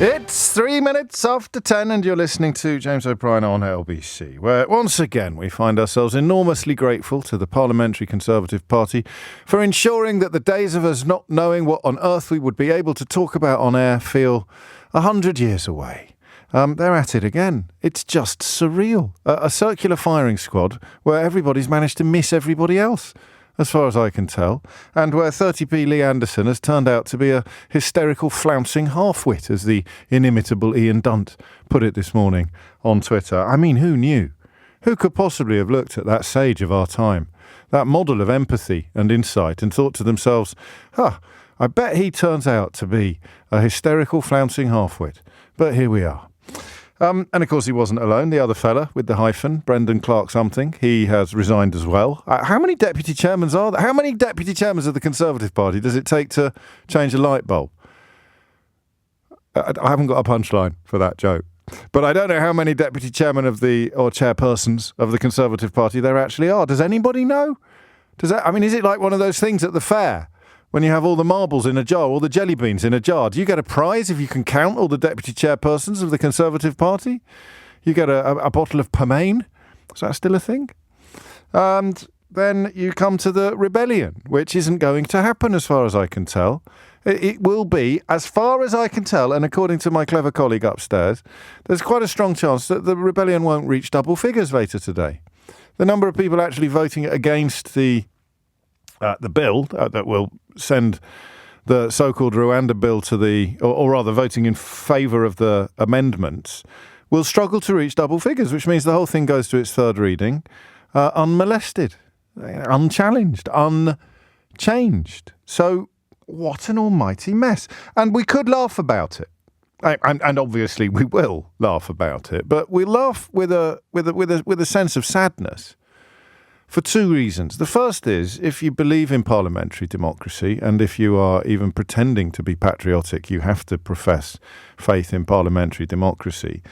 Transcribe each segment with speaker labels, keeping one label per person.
Speaker 1: It's 3 minutes after 10 and you're listening to James O'Brien on LBC, where once again we find ourselves enormously grateful to the Parliamentary Conservative Party for ensuring that the days of us not knowing what on earth we would be able to talk about on air feel 100 years away. They're at it again. It's just surreal. A circular firing squad where everybody's managed to miss everybody else, as far as I can tell, and where 30p Lee Anderson has turned out to be a hysterical flouncing half-wit, as the inimitable Ian Dunt put it this morning on Twitter. I mean, who knew? Who could possibly have looked at that sage of our time, that model of empathy and insight, and thought to themselves, I bet he turns out to be a hysterical flouncing half-wit. But here we are. And of course he wasn't alone. The other fella with the hyphen, Brendan Clark something, he has resigned as well. How many deputy chairmen are there? How many deputy chairmen of the Conservative Party does it take to change a light bulb? I haven't got a punchline for that joke. But I don't know how many deputy chairmen or chairpersons of the Conservative Party there actually are. Does anybody know? Is it like one of those things at the fair? When you have all the marbles in a jar, all the jelly beans in a jar, do you get a prize if you can count all the deputy chairpersons of the Conservative Party? You get a bottle of pomaine. Is that still a thing? And then you come to the rebellion, which isn't going to happen as far as I can tell. It will be, as far as I can tell, and according to my clever colleague upstairs, there's quite a strong chance that the rebellion won't reach double figures later today. The number of people actually voting against the bill that will send the so-called Rwanda bill to or rather voting in favour of the amendments, will struggle to reach double figures, which means the whole thing goes to its third reading unmolested, unchallenged, unchanged. So what an almighty mess. And we could laugh about it. And obviously we will laugh about it, but we laugh with a sense of sadness. For two reasons. The first is, if you believe in parliamentary democracy, and if you are even pretending to be patriotic, you have to profess faith in parliamentary democracy.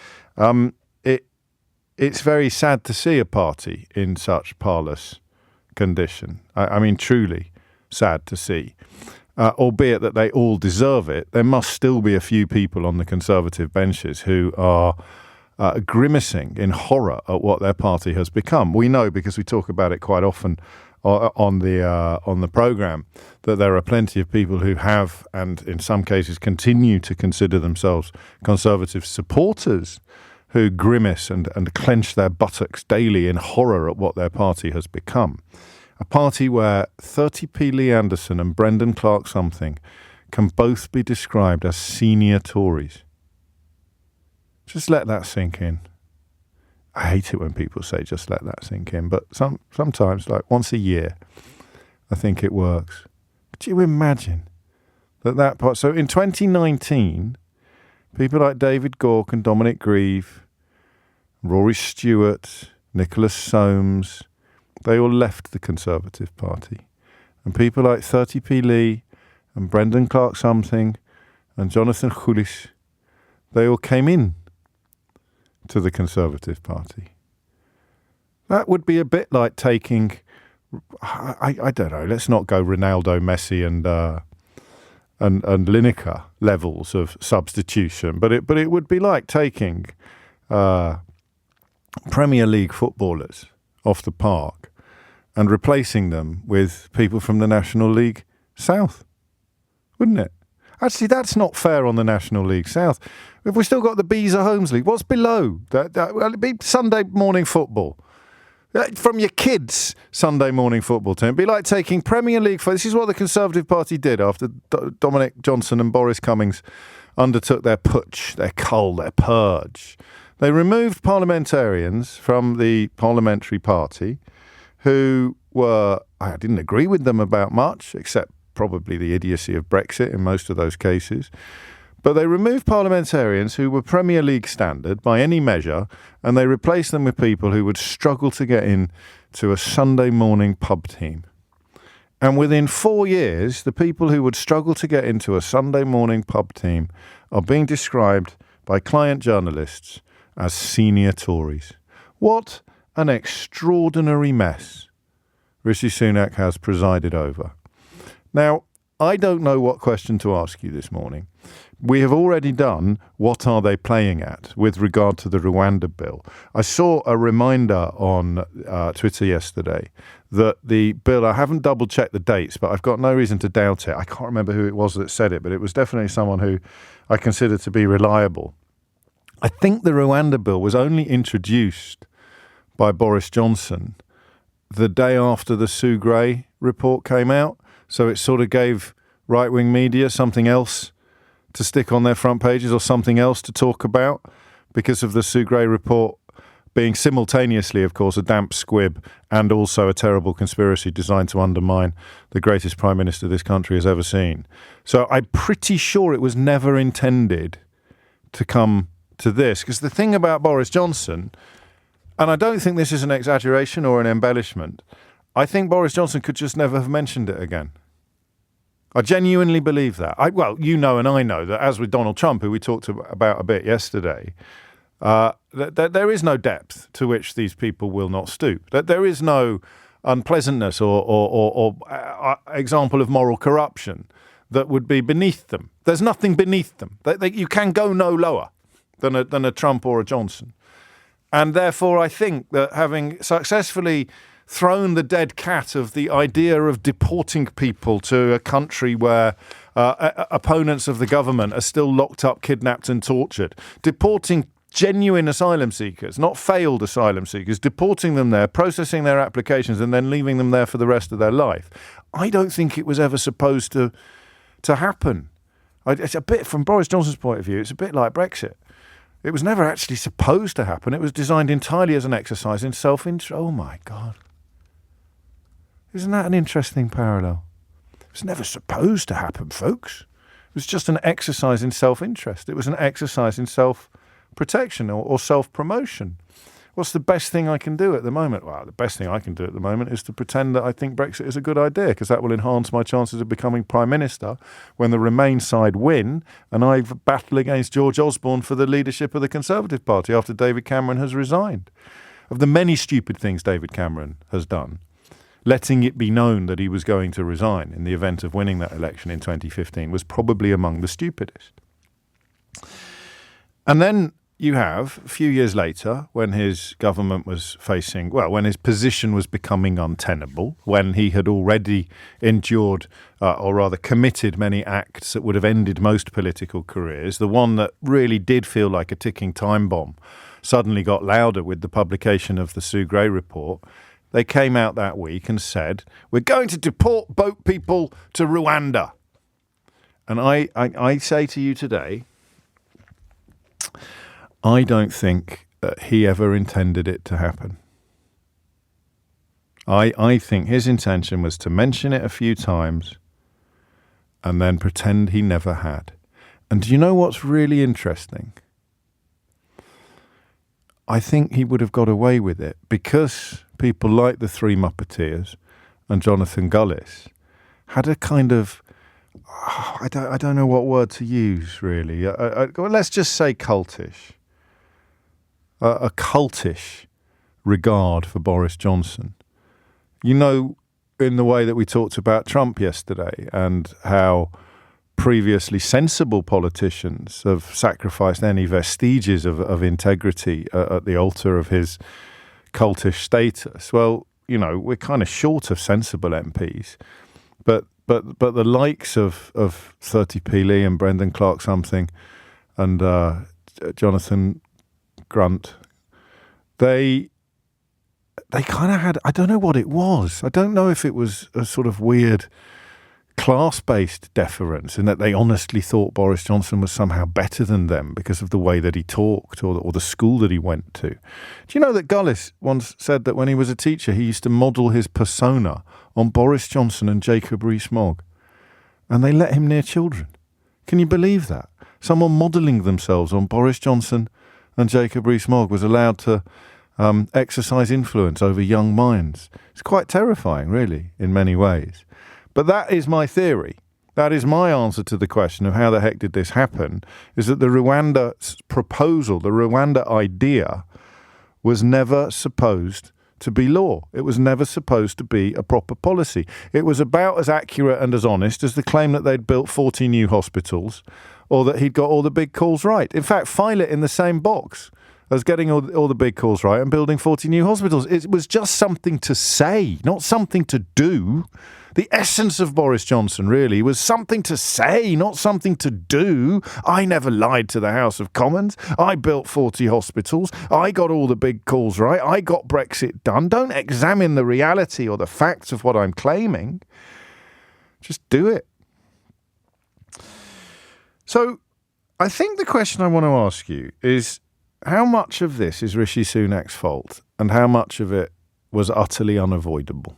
Speaker 1: It's very sad to see a party in such parlous condition. I mean, truly sad to see. Albeit that they all deserve it, there must still be a few people on the Conservative benches who are grimacing in horror at what their party has become. We know, because we talk about it quite often on the programme, that there are plenty of people who have, and in some cases continue to consider themselves Conservative supporters, who grimace and clench their buttocks daily in horror at what their party has become. A party where 30p Lee Anderson and Brendan Clark something can both be described as senior Tories. Just let that sink in. I hate it when people say just let that sink in, but sometimes, like once a year, I think it works. Could you imagine that part? So in 2019, people like David Gauke and Dominic Grieve, Rory Stewart, Nicholas Soames, they all left the Conservative Party. And people like 30p Lee and Brendan Clark something and Jonathan Hulis, they all came in to the Conservative Party. That would be a bit like taking, I don't know, let's not go Ronaldo, Messi and Lineker levels of substitution, but it would be like taking Premier League footballers off the park and replacing them with people from the National League South, wouldn't it? Actually, that's not fair on the National League South. If we've still got the Beezer Homes League, what's below? It'd be Sunday morning football. From your kids' Sunday morning football team. It'd be like taking Premier League. This is what the Conservative Party did after Dominic Johnson and Boris Cummings undertook their putsch, their cull, their purge. They removed parliamentarians from the parliamentary party who I didn't agree with them about much, except probably the idiocy of Brexit in most of those cases. But they removed parliamentarians who were Premier League standard by any measure, and they replaced them with people who would struggle to get in to a Sunday morning pub team. And within 4 years, the people who would struggle to get into a Sunday morning pub team are being described by client journalists as senior Tories. What an extraordinary mess Rishi Sunak has presided over. Now, I don't know what question to ask you this morning. We have already done what are they playing at with regard to the Rwanda bill. I saw a reminder on Twitter yesterday that the bill, I haven't double-checked the dates, but I've got no reason to doubt it. I can't remember who it was that said it, but it was definitely someone who I consider to be reliable. I think the Rwanda bill was only introduced by Boris Johnson the day after the Sue Gray report came out, so it sort of gave right-wing media something else to stick on their front pages or something else to talk about, because of the Sue Gray report being simultaneously, of course, a damp squib and also a terrible conspiracy designed to undermine the greatest prime minister this country has ever seen. So I'm pretty sure it was never intended to come to this, because the thing about Boris Johnson, and I don't think this is an exaggeration or an embellishment, I think Boris Johnson could just never have mentioned it again. I genuinely believe that. You know and I know that, as with Donald Trump, who we talked about a bit yesterday, that there is no depth to which these people will not stoop. That there is no unpleasantness or example of moral corruption that would be beneath them. There's nothing beneath them. You can go no lower than a Trump or a Johnson. And therefore, I think that having successfully thrown the dead cat of the idea of deporting people to a country where opponents of the government are still locked up, kidnapped and tortured, deporting genuine asylum seekers, not failed asylum seekers, deporting them there, processing their applications and then leaving them there for the rest of their life. I don't think it was ever supposed to happen. It's a bit, from Boris Johnson's point of view, it's a bit like Brexit. It was never actually supposed to happen. It was designed entirely as an exercise in self-interest. Oh, my God. Isn't that an interesting parallel? It was never supposed to happen, folks. It was just an exercise in self-interest. It was an exercise in self-protection or self-promotion. What's the best thing I can do at the moment? Well, the best thing I can do at the moment is to pretend that I think Brexit is a good idea, because that will enhance my chances of becoming Prime Minister when the Remain side win and I battle against George Osborne for the leadership of the Conservative Party after David Cameron has resigned. Of the many stupid things David Cameron has done, letting it be known that he was going to resign in the event of winning that election in 2015 was probably among the stupidest. And then you have, a few years later, when his government was facing, when his position was becoming untenable, when he had already endured, or rather committed many acts that would have ended most political careers, the one that really did feel like a ticking time bomb suddenly got louder with the publication of the Sue Gray report. They came out that week and said, we're going to deport boat people to Rwanda. And I say to you today, I don't think that he ever intended it to happen. I think his intention was to mention it a few times and then pretend he never had. And do you know what's really interesting? I think he would have got away with it because people like the Three Musketeers and Jonathan Gullis had a kind of, I don't know what word to use really. Let's just say cultish. A cultish regard for Boris Johnson. You know, in the way that we talked about Trump yesterday and how previously sensible politicians have sacrificed any vestiges of integrity at the altar of his cultish status. Well, you know, we're kind of short of sensible MPs, but the likes of 30p Lee and Brendan Clark something and Jonathan Grunt, they kind of had, I don't know what it was. I don't know if it was a sort of weird class-based deference in that they honestly thought Boris Johnson was somehow better than them because of the way that he talked or the school that he went to. Do you know that Gullis once said that when he was a teacher, he used to model his persona on Boris Johnson and Jacob Rees-Mogg, and they let him near children? Can you believe that? Someone modelling themselves on Boris Johnson and Jacob Rees-Mogg was allowed to exercise influence over young minds. It's quite terrifying, really, in many ways. But that is my theory. That is my answer to the question of how the heck did this happen, is that the Rwanda proposal, the Rwanda idea, was never supposed to be law. It was never supposed to be a proper policy. It was about as accurate and as honest as the claim that they'd built 40 new hospitals or that he'd got all the big calls right. In fact, file it in the same box as getting all the big calls right and building 40 new hospitals. It was just something to say, not something to do. The essence of Boris Johnson really was something to say, not something to do. I never lied to the House of Commons. I built 40 hospitals. I got all the big calls right. I got Brexit done. Don't examine the reality or the facts of what I'm claiming. Just do it. So I think the question I want to ask you is, how much of this is Rishi Sunak's fault and how much of it was utterly unavoidable?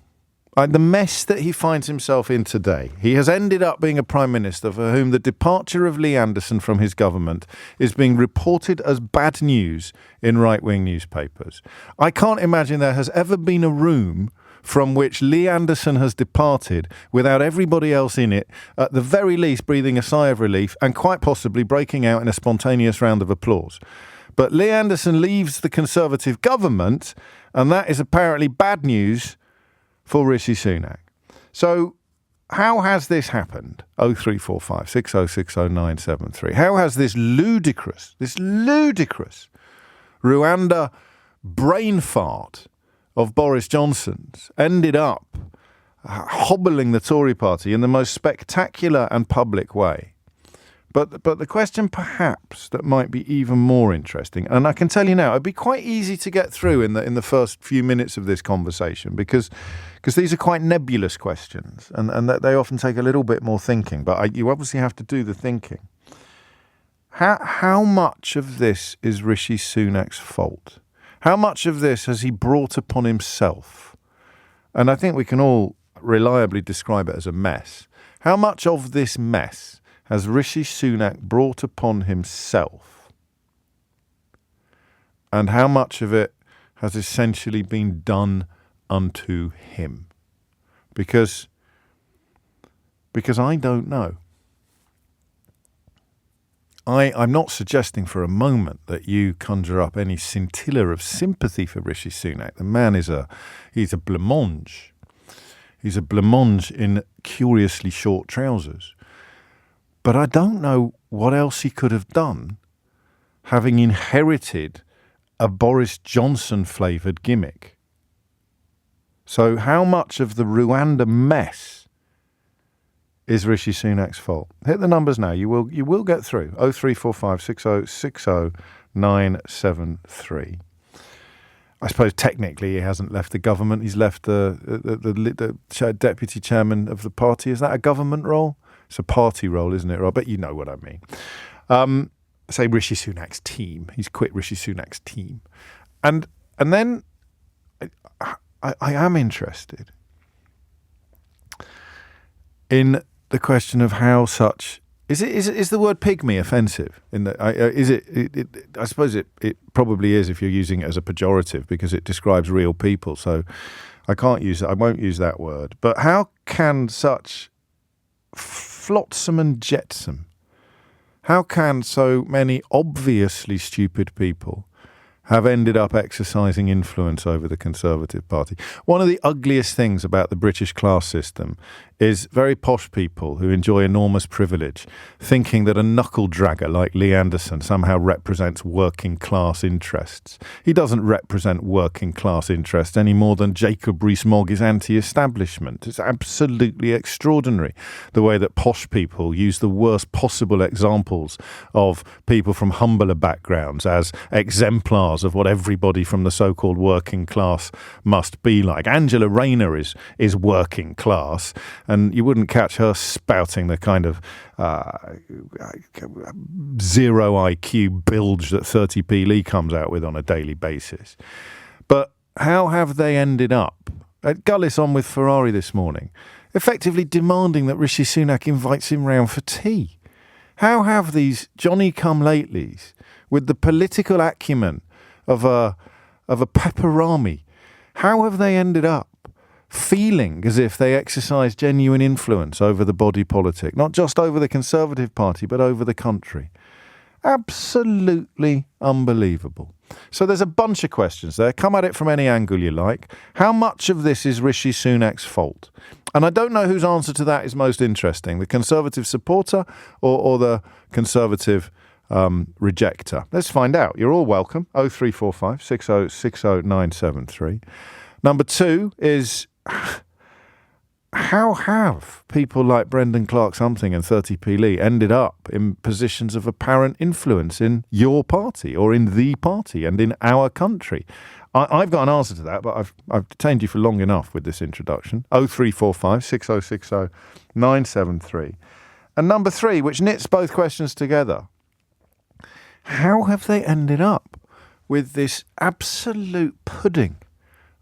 Speaker 1: The mess that he finds himself in today. He has ended up being a Prime Minister for whom the departure of Lee Anderson from his government is being reported as bad news in right-wing newspapers. I can't imagine there has ever been a room from which Lee Anderson has departed without everybody else in it, at the very least breathing a sigh of relief and quite possibly breaking out in a spontaneous round of applause. But Lee Anderson leaves the Conservative government, and that is apparently bad news for Rishi Sunak. So how has this happened? 0345 6060 973. How has this ludicrous Rwanda brain fart of Boris Johnson's ended up hobbling the Tory party in the most spectacular and public way? But the question perhaps that might be even more interesting, and I can tell you now, it'd be quite easy to get through in the first few minutes of this conversation because these are quite nebulous questions and they often take a little bit more thinking, but you obviously have to do the thinking. How much of this is Rishi Sunak's fault? How much of this has he brought upon himself? And I think we can all reliably describe it as a mess. How much of this mess has Rishi Sunak brought upon himself? And how much of it has essentially been done unto him? Because I don't know. I'm not suggesting for a moment that you conjure up any scintilla of sympathy for Rishi Sunak. The man he's a blancmange. He's a blancmange in curiously short trousers. But I don't know what else he could have done, having inherited a Boris Johnson-flavoured gimmick. So how much of the Rwanda mess is Rishi Sunak's fault? Hit the numbers now. You will get through. 0345 6060 973. I suppose technically he hasn't left the government. He's left the deputy chairman of the party. Is that a government role? It's a party role, isn't it, Rob? But you know what I mean. Say Rishi Sunak's team. He's quit Rishi Sunak's team. And then I am interested in the question of how such... Is the word pygmy offensive? I suppose it probably is if you're using it as a pejorative because it describes real people. So I won't use that word. But how can such flotsam and jetsam, how can so many obviously stupid people have ended up exercising influence over the Conservative Party? One of the ugliest things about the British class system is very posh people who enjoy enormous privilege thinking that a knuckle-dragger like Lee Anderson somehow represents working-class interests. He doesn't represent working-class interests any more than Jacob Rees-Mogg is anti-establishment. It's absolutely extraordinary the way that posh people use the worst possible examples of people from humbler backgrounds as exemplars of what everybody from the so-called working class must be like. Angela Rayner is working class, and you wouldn't catch her spouting the kind of zero IQ bilge that 30p Lee comes out with on a daily basis. But how have they ended up? Gullis on with Ferrari this morning, effectively demanding that Rishi Sunak invites him round for tea. How have these Johnny-come-latelys, with the political acumen of a pepperami, how have they ended up feeling as if they exercise genuine influence over the body politic, not just over the Conservative Party, but over the country? Absolutely unbelievable. So there's a bunch of questions there. Come at it from any angle you like. How much of this is Rishi Sunak's fault? And I don't know whose answer to that is most interesting, the Conservative supporter or the Conservative rejecter. Let's find out. You're all welcome. 0345 6060 973. Number two is, how have people like Brendan Clark-Something and 30p Lee ended up in positions of apparent influence in your party or in the party and in our country? I've got an answer to that, but I've detained you for long enough with this introduction. 0345 6060 973. And number three, which knits both questions together, how have they ended up with this absolute pudding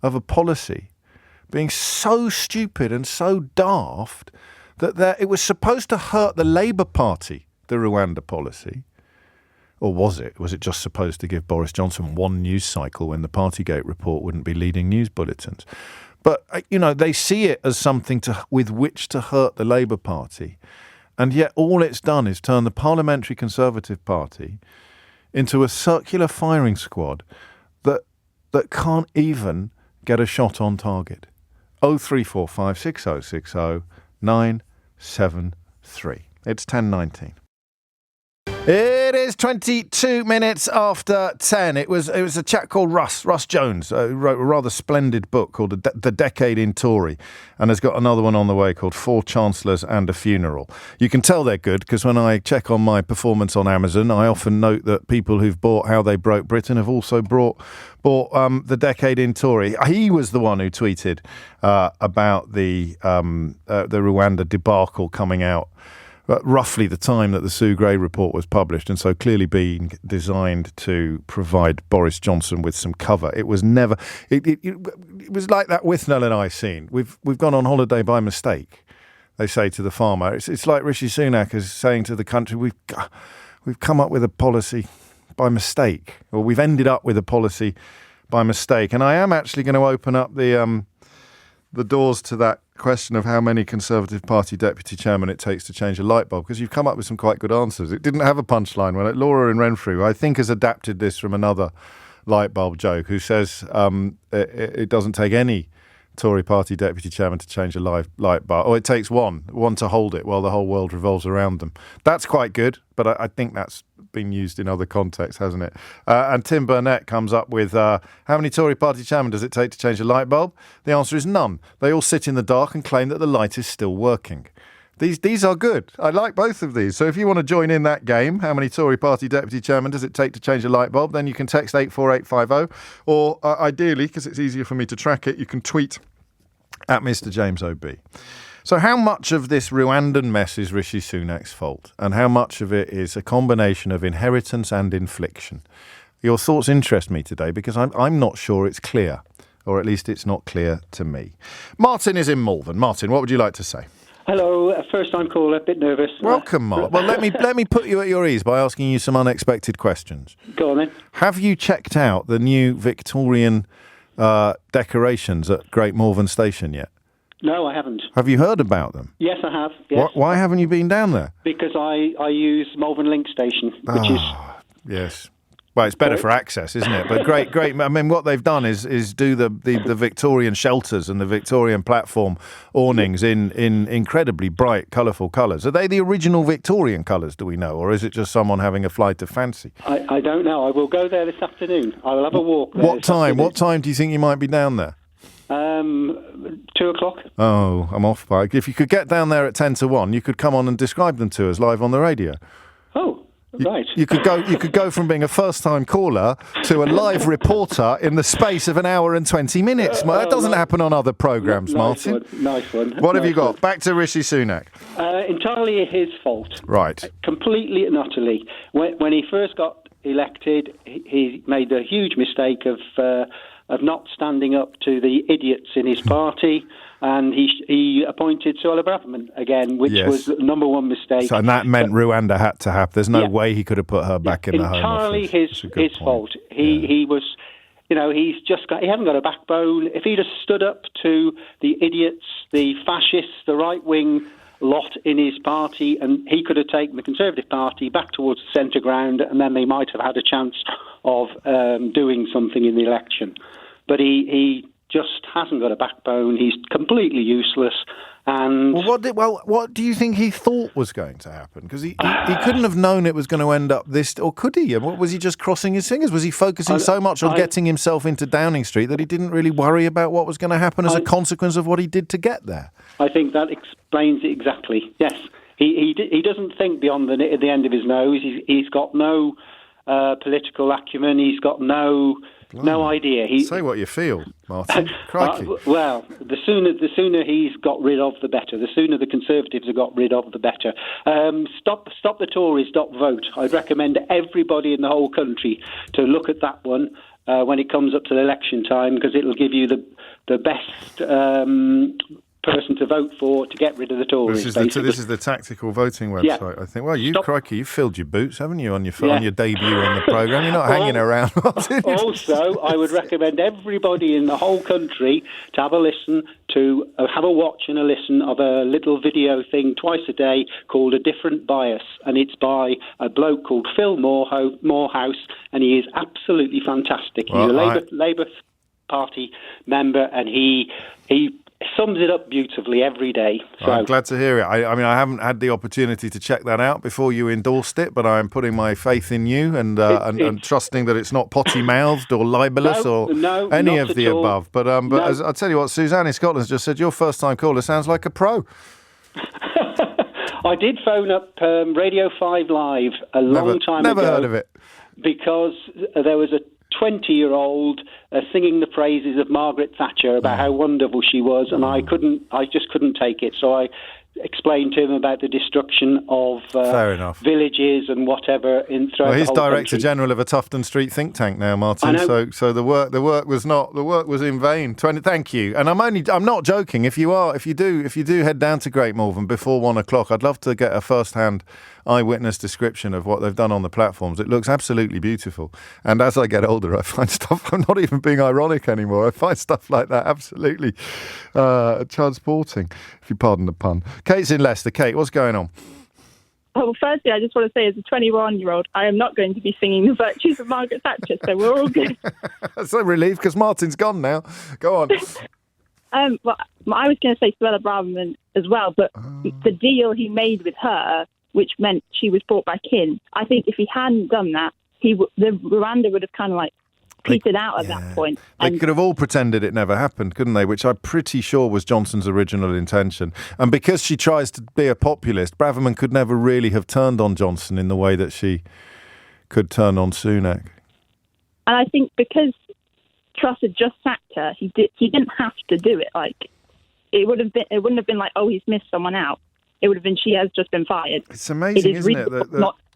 Speaker 1: of a policy being so stupid and so daft that it was supposed to hurt the Labour Party, the Rwanda policy? Or was it? Was it just supposed to give Boris Johnson one news cycle when the Partygate report wouldn't be leading news bulletins? But, they see it as something with which to hurt the Labour Party. And yet all it's done is turn the Parliamentary Conservative Party into a circular firing squad that can't even get a shot on target. 0345 6060 973. It's 10:19. It is 22 minutes after 10. It was a chap called Russ Jones, who wrote a rather splendid book called The Decade in Tory, and has got another one on the way called Four Chancellors and a Funeral. You can tell they're good because when I check on my performance on Amazon, I often note that people who've bought How They Broke Britain have also bought The Decade in Tory. He was the one who tweeted about the Rwanda debacle coming out roughly the time that the Sue Gray report was published, and so clearly being designed to provide Boris Johnson with some cover. It was never. It was like that Withnell and I scene. We've gone on holiday by mistake, they say to the farmer. It's like Rishi Sunak is saying to the country, we've come up with a policy by mistake, or we've ended up with a policy by mistake. And I am actually going to open up the doors to that question of how many Conservative Party deputy chairmen it takes to change a light bulb, because you've come up with some quite good answers. It didn't have a punchline. Laura in Renfrew, I think, has adapted this from another light bulb joke, who says it doesn't take any Tory party deputy chairman to change a light bulb, or it takes one to hold it while the whole world revolves around them. That's quite good, but I think that's been used in other contexts, hasn't it? And Tim Burnett comes up with, how many Tory party chairmen does it take to change a light bulb? The answer is none. They all sit in the dark and claim that the light is still working. These are good. I like both of these. So if you want to join in that game, how many Tory party deputy chairmen does it take to change a light bulb, then you can text 84850, or ideally, because it's easier for me to track it, you can tweet at Mr. James O.B. So how much of this Rwandan mess is Rishi Sunak's fault, and how much of it is a combination of inheritance and infliction? Your thoughts interest me today because I'm not sure it's clear, or at least it's not clear to me. Martin is in Malvern. Martin, what would you like to say?
Speaker 2: Hello, first-time caller, a bit nervous.
Speaker 1: Welcome, Mark. Well, let me put you at your ease by asking you some unexpected questions.
Speaker 2: Go on then.
Speaker 1: Have you checked out the new Victorian decorations at Great Malvern Station yet?
Speaker 2: No, I haven't.
Speaker 1: Have you heard about them?
Speaker 2: Yes, I have. Yes.
Speaker 1: Why haven't you been down there?
Speaker 2: Because I use Malvern Link Station, which is...
Speaker 1: Yes. Well, it's better for access, isn't it? But great. I mean, what they've done is do the Victorian shelters and the Victorian platform awnings in incredibly bright, colourful colours. Are they the original Victorian colours, do we know? Or is it just someone having a flight of fancy?
Speaker 2: I don't know. I will go there this afternoon. I will have a walk there.
Speaker 1: What time? What time do you think you might be down there?
Speaker 2: 2 o'clock.
Speaker 1: Oh, I'm off by. If you could get down there at 10 to 1, you could come on and describe them to us live on the radio.
Speaker 2: Oh, right.
Speaker 1: You could go from being a first-time caller to a live reporter in the space of an hour and 20 minutes. That doesn't happen on other programmes, Martin.
Speaker 2: Nice one.
Speaker 1: What have you got? Back to Rishi Sunak.
Speaker 2: Entirely his fault.
Speaker 1: Right.
Speaker 2: Completely and utterly. When he first got elected, he made a huge mistake of not standing up to the idiots in his party, and he appointed Suella Braverman again, which was the number one mistake.
Speaker 1: So, and that meant Rwanda had to happen. There's no way he could have put her back in the Home Office.
Speaker 2: Entirely his fault. He was, he hasn't got a backbone. If he'd have stood up to the idiots, the fascists, the right-wing lot in his party, and he could have taken the Conservative Party back towards the centre ground, and then they might have had a chance of doing something in the election. But he just hasn't got a backbone. He's completely useless. And
Speaker 1: what do you think he thought was going to happen? Because he couldn't have known it was going to end up this, or could he? And what was he just crossing his fingers? Was he focusing so much on getting himself into Downing Street that he didn't really worry about what was going to happen as a consequence of what he did to get there?
Speaker 2: I think that explains it exactly. Yes, he doesn't think beyond the end of his nose. He's got no political acumen. He's got no idea.
Speaker 1: Say what you feel, Martin. Crikey.
Speaker 2: Well, the sooner he's got rid of, the better. The sooner the Conservatives have got rid of, the better. Stop the Tories, stop vote. I'd recommend everybody in the whole country to look at that one when it comes up to the election time, because it'll give you the best person to vote for to get rid of the Tories.
Speaker 1: This is the tactical voting website, yeah. I think. Well, you've filled your boots, haven't you, on your debut on the programme? You're not hanging around.
Speaker 2: Also, I would recommend everybody in the whole country to have a listen to, have a watch and a listen of a little video thing twice a day called A Different Bias, and it's by a bloke called Phil Morehouse, and he is absolutely fantastic. He's a Labour Party member, and he sums it up beautifully every day. So.
Speaker 1: I'm glad to hear it. I mean, I haven't had the opportunity to check that out before you endorsed it, but I'm putting my faith in you and trusting that it's not potty-mouthed or libelous or any of the above. But I'll tell you what, Suzanne in Scotland's just said, your first-time caller sounds like a pro.
Speaker 2: I did phone up Radio 5 Live a long time ago.
Speaker 1: Never heard of it.
Speaker 2: Because there was a 20-year-old singing the praises of Margaret Thatcher about how wonderful she was, and I just couldn't take it. So I explained to him about the destruction of villages and whatever throughout the whole
Speaker 1: he's Director
Speaker 2: country.
Speaker 1: General of a Tufton Street think tank now, Martin. So the work was in vain. Thank you. And I'm not joking. If you do head down to Great Malvern before 1 o'clock, I'd love to get a first-hand eyewitness description of what they've done on the platforms. It looks absolutely beautiful. And as I get older, I find stuff, I'm not even being ironic anymore, I find stuff like that absolutely transporting, if you pardon the pun. Kate's in Leicester. Kate, what's going on?
Speaker 3: Well, firstly, I just want to say, as a 21-year-old, I am not going to be singing the virtues of Margaret Thatcher, so we're all good.
Speaker 1: That's a relief, because Martin's gone now. Go on.
Speaker 3: Well, I was going to say Suella Braverman as well, but the deal he made with her, which meant she was brought back in, I think if he hadn't done that, Rwanda would have kind of like petered out at that point.
Speaker 1: They could have all pretended it never happened, couldn't they? Which I'm pretty sure was Johnson's original intention. And because she tries to be a populist, Braverman could never really have turned on Johnson in the way that she could turn on Sunak.
Speaker 3: And I think because Truss had just sacked her, he didn't have to do it. Like it wouldn't have been like, oh, he's missed someone out. It would have been, she has just been fired.
Speaker 1: It's amazing, isn't it?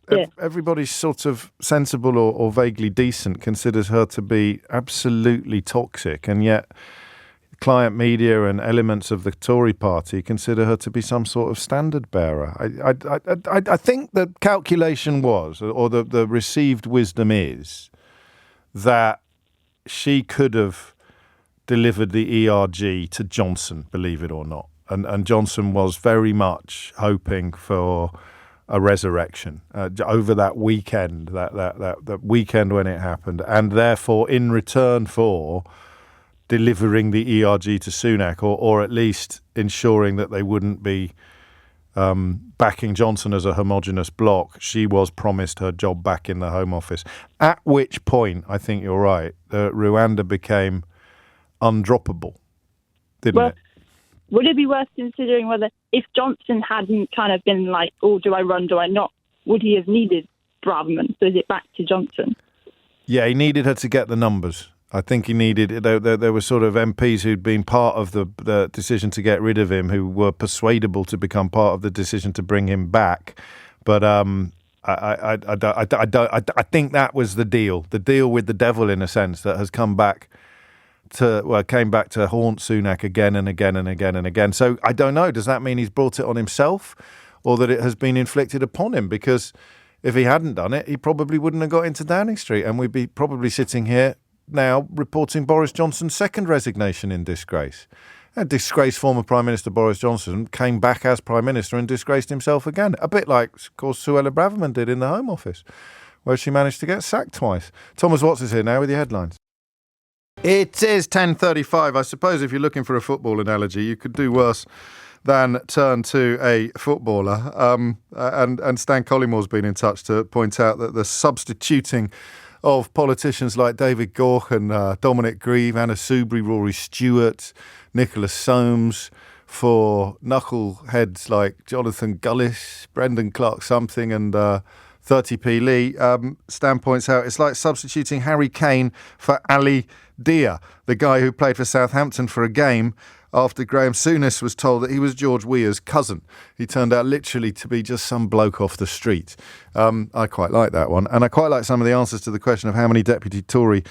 Speaker 1: That everybody sort of sensible or vaguely decent considers her to be absolutely toxic, and yet client media and elements of the Tory party consider her to be some sort of standard bearer. I think the calculation was, or the received wisdom is, that she could have delivered the ERG to Johnson, believe it or not. And Johnson was very much hoping for a resurrection over that weekend, that weekend when it happened, and therefore in return for delivering the ERG to Sunak, or at least ensuring that they wouldn't be backing Johnson as a homogenous bloc, she was promised her job back in the Home Office. At which point, I think you're right, Rwanda became undroppable, didn't it?
Speaker 3: Would it be worth considering whether, if Johnson hadn't kind of been like, oh, do I run, do I not, would he have needed Braverman? So is it back to Johnson?
Speaker 1: Yeah, he needed her to get the numbers. I think he needed, there were sort of MPs who'd been part of the decision to get rid of him, who were persuadable to become part of the decision to bring him back. But I think that was the deal with the devil, in a sense, that has came back to haunt Sunak again and again and again and again. So I don't know. Does that mean he's brought it on himself, or that it has been inflicted upon him? Because if he hadn't done it, he probably wouldn't have got into Downing Street, and we'd be probably sitting here now reporting Boris Johnson's second resignation in disgrace. A disgraced former Prime Minister Boris Johnson came back as Prime Minister and disgraced himself again. A bit like, of course, Suella Braverman did in the Home Office, where she managed to get sacked twice. Thomas Watts is here now with your headlines. It is 10:35. I suppose if you're looking for a football analogy, you could do worse than turn to a footballer. And Stan Collimore's been in touch to point out that the substituting of politicians like David Gork and Dominic Grieve, Anna Soubry, Rory Stewart, Nicholas Soames for knuckleheads like Jonathan Gullis, Brendan Clark-something and 30p Lee. Stan points out it's like substituting Harry Kane for Ali Dia, the guy who played for Southampton for a game after Graham Souness was told that he was George Weah's cousin. He turned out literally to be just some bloke off the street. I quite like that one. And I quite like some of the answers to the question of how many Tory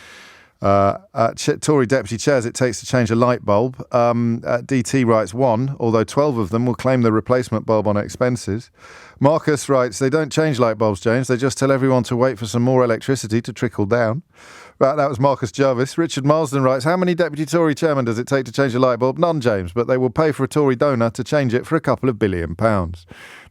Speaker 1: deputy chairs it takes to change a light bulb. DT writes 1, although 12 of them will claim the replacement bulb on expenses. Marcus writes, they don't change light bulbs, James. They just tell everyone to wait for some more electricity to trickle down. Right, that was Marcus Jarvis. Richard Marsden writes, how many deputy Tory chairmen does it take to change a light bulb? None, James, but they will pay for a Tory donor to change it for a couple of £1 billion.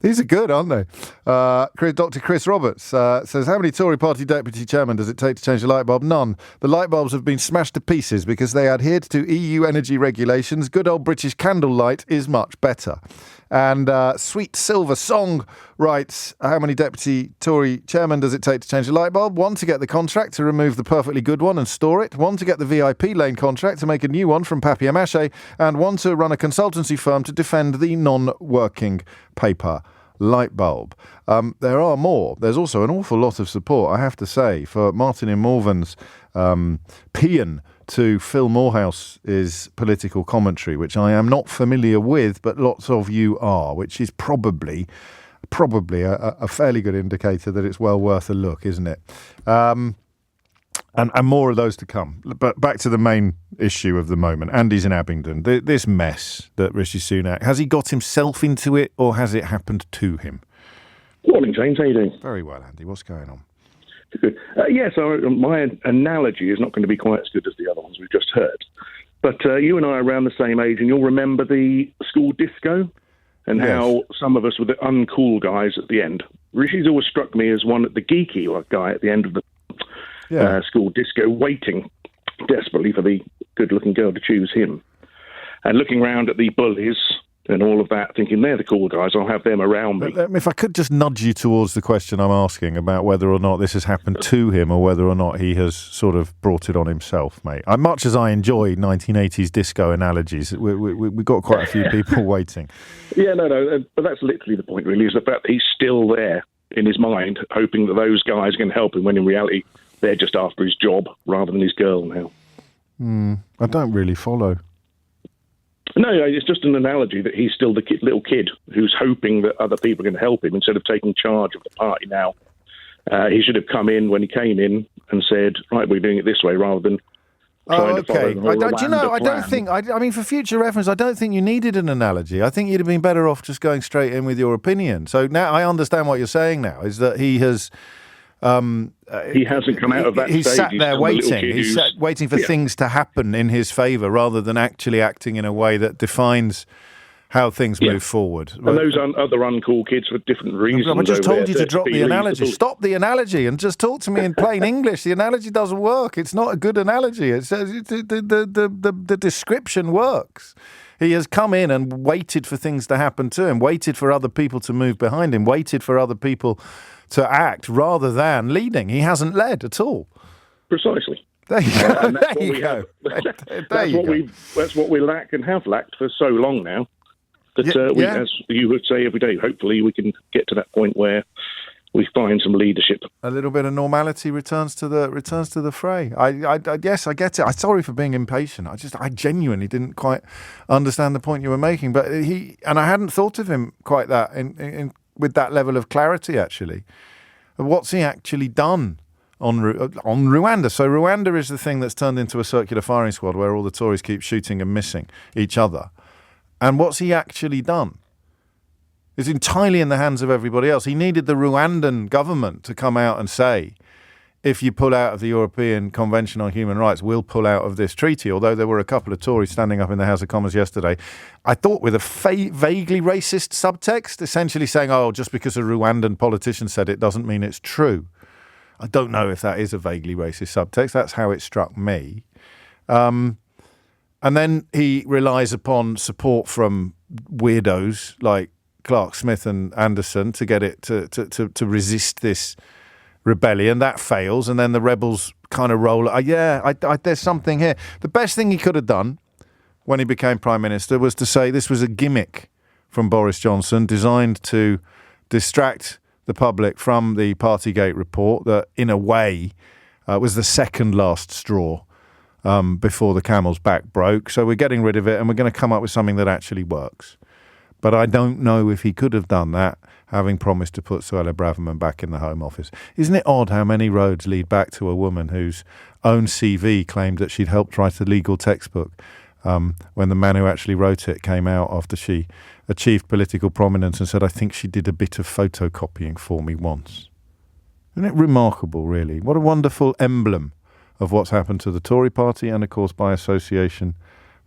Speaker 1: These are good, aren't they? Dr. Chris Roberts says, how many Tory party deputy chairmen does it take to change a light bulb? None. The light bulbs have been smashed to pieces because they adhered to EU energy regulations. Good old British candlelight is much better. And Sweet Silver Song writes, how many deputy Tory chairmen does it take to change a light bulb? 1, to get the contract to remove the perfectly good one and store it. 1, to get the VIP lane contract to make a new one from papier-mâché. And 1, to run a consultancy firm to defend the non-working paper light bulb. There are more. There's also an awful lot of support, I have to say, for Martin in Morven's paean to Phil Morehouse's political commentary, which I am not familiar with, but lots of you are, which is probably a fairly good indicator that it's well worth a look, isn't it? And more of those to come. But back to the main issue of the moment. Andy's in Abingdon. This mess that Rishi Sunak, has he got himself into it or has it happened to him?
Speaker 4: Morning, James. How you doing?
Speaker 1: Very well, Andy. What's going on?
Speaker 4: Good. So my analogy is not going to be quite as good as the other ones we've just heard. But you and I are around the same age, and you'll remember the school disco and how some of us were the uncool guys at the end. Rishi's always struck me as the geeky guy at the end of the school disco, waiting desperately for the good-looking girl to choose him. And looking round at the bullies and all of that, thinking they're the cool guys, I'll have them around me.
Speaker 1: If I could just nudge you towards the question I'm asking about whether or not this has happened to him or whether or not he has sort of brought it on himself, mate. Much as I enjoy 1980s disco analogies, we've got quite a few people waiting.
Speaker 4: Yeah, no, but that's literally the point, really, is the fact that he's still there in his mind, hoping that those guys can help him, when in reality they're just after his job rather than his girl now.
Speaker 1: I don't really follow.
Speaker 4: No, it's just an analogy that he's still the little kid who's hoping that other people can help him instead of taking charge of the party now. He should have come in when he came in and said, right, we're doing it this way, rather than trying to follow
Speaker 1: I mean, for future reference, I don't think you needed an analogy. I think you'd have been better off just going straight in with your opinion. So now I understand what you're saying now, is that he has...
Speaker 4: he hasn't come out of that
Speaker 1: he's
Speaker 4: stage.
Speaker 1: Sat there waiting. He's sat waiting for things to happen in his favour rather than actually acting in a way that defines how things move forward.
Speaker 4: And those other uncool kids for different reasons.
Speaker 1: I just told you to drop the analogy. Stop the analogy and just talk to me in plain English. The analogy doesn't work. It's not a good analogy. The description works. He has come in and waited for things to happen to him, waited for other people to move behind him, waited for other people to act rather than leading. He hasn't led at all.
Speaker 4: Precisely.
Speaker 1: There you go. There you go.
Speaker 4: That's what we lack and have lacked for so long now. That as you would say every day, hopefully we can get to that point where we find some leadership.
Speaker 1: A little bit of normality returns to the fray. I guess I get it. I'm sorry for being impatient. I genuinely didn't quite understand the point you were making. But I hadn't thought of him quite that in with that level of clarity, actually. What's he actually done on Rwanda? So Rwanda is the thing that's turned into a circular firing squad where all the Tories keep shooting and missing each other. And what's he actually done? It's entirely in the hands of everybody else. He needed the Rwandan government to come out and say, if you pull out of the European Convention on Human Rights, will pull out of this treaty, although there were a couple of Tories standing up in the House of Commons yesterday, I thought with a vaguely racist subtext, essentially saying, oh, just because a Rwandan politician said it doesn't mean it's true. I don't know if that is a vaguely racist subtext. That's how it struck me. And then he relies upon support from weirdos like Clark Smith and Anderson to get it to resist this rebellion. That fails, and then the rebels kind of roll. There's something here. The best thing he could have done when he became Prime Minister was to say this was a gimmick from Boris Johnson designed to distract the public from the Partygate report that, in a way, was the second last straw before the camel's back broke. So we're getting rid of it, and we're going to come up with something that actually works. But I don't know if he could have done that, having promised to put Suella Braverman back in the Home Office. Isn't it odd how many roads lead back to a woman whose own CV claimed that she'd helped write a legal textbook when the man who actually wrote it came out after she achieved political prominence and said, I think she did a bit of photocopying for me once. Isn't it remarkable, really? What a wonderful emblem of what's happened to the Tory party and, of course, by association,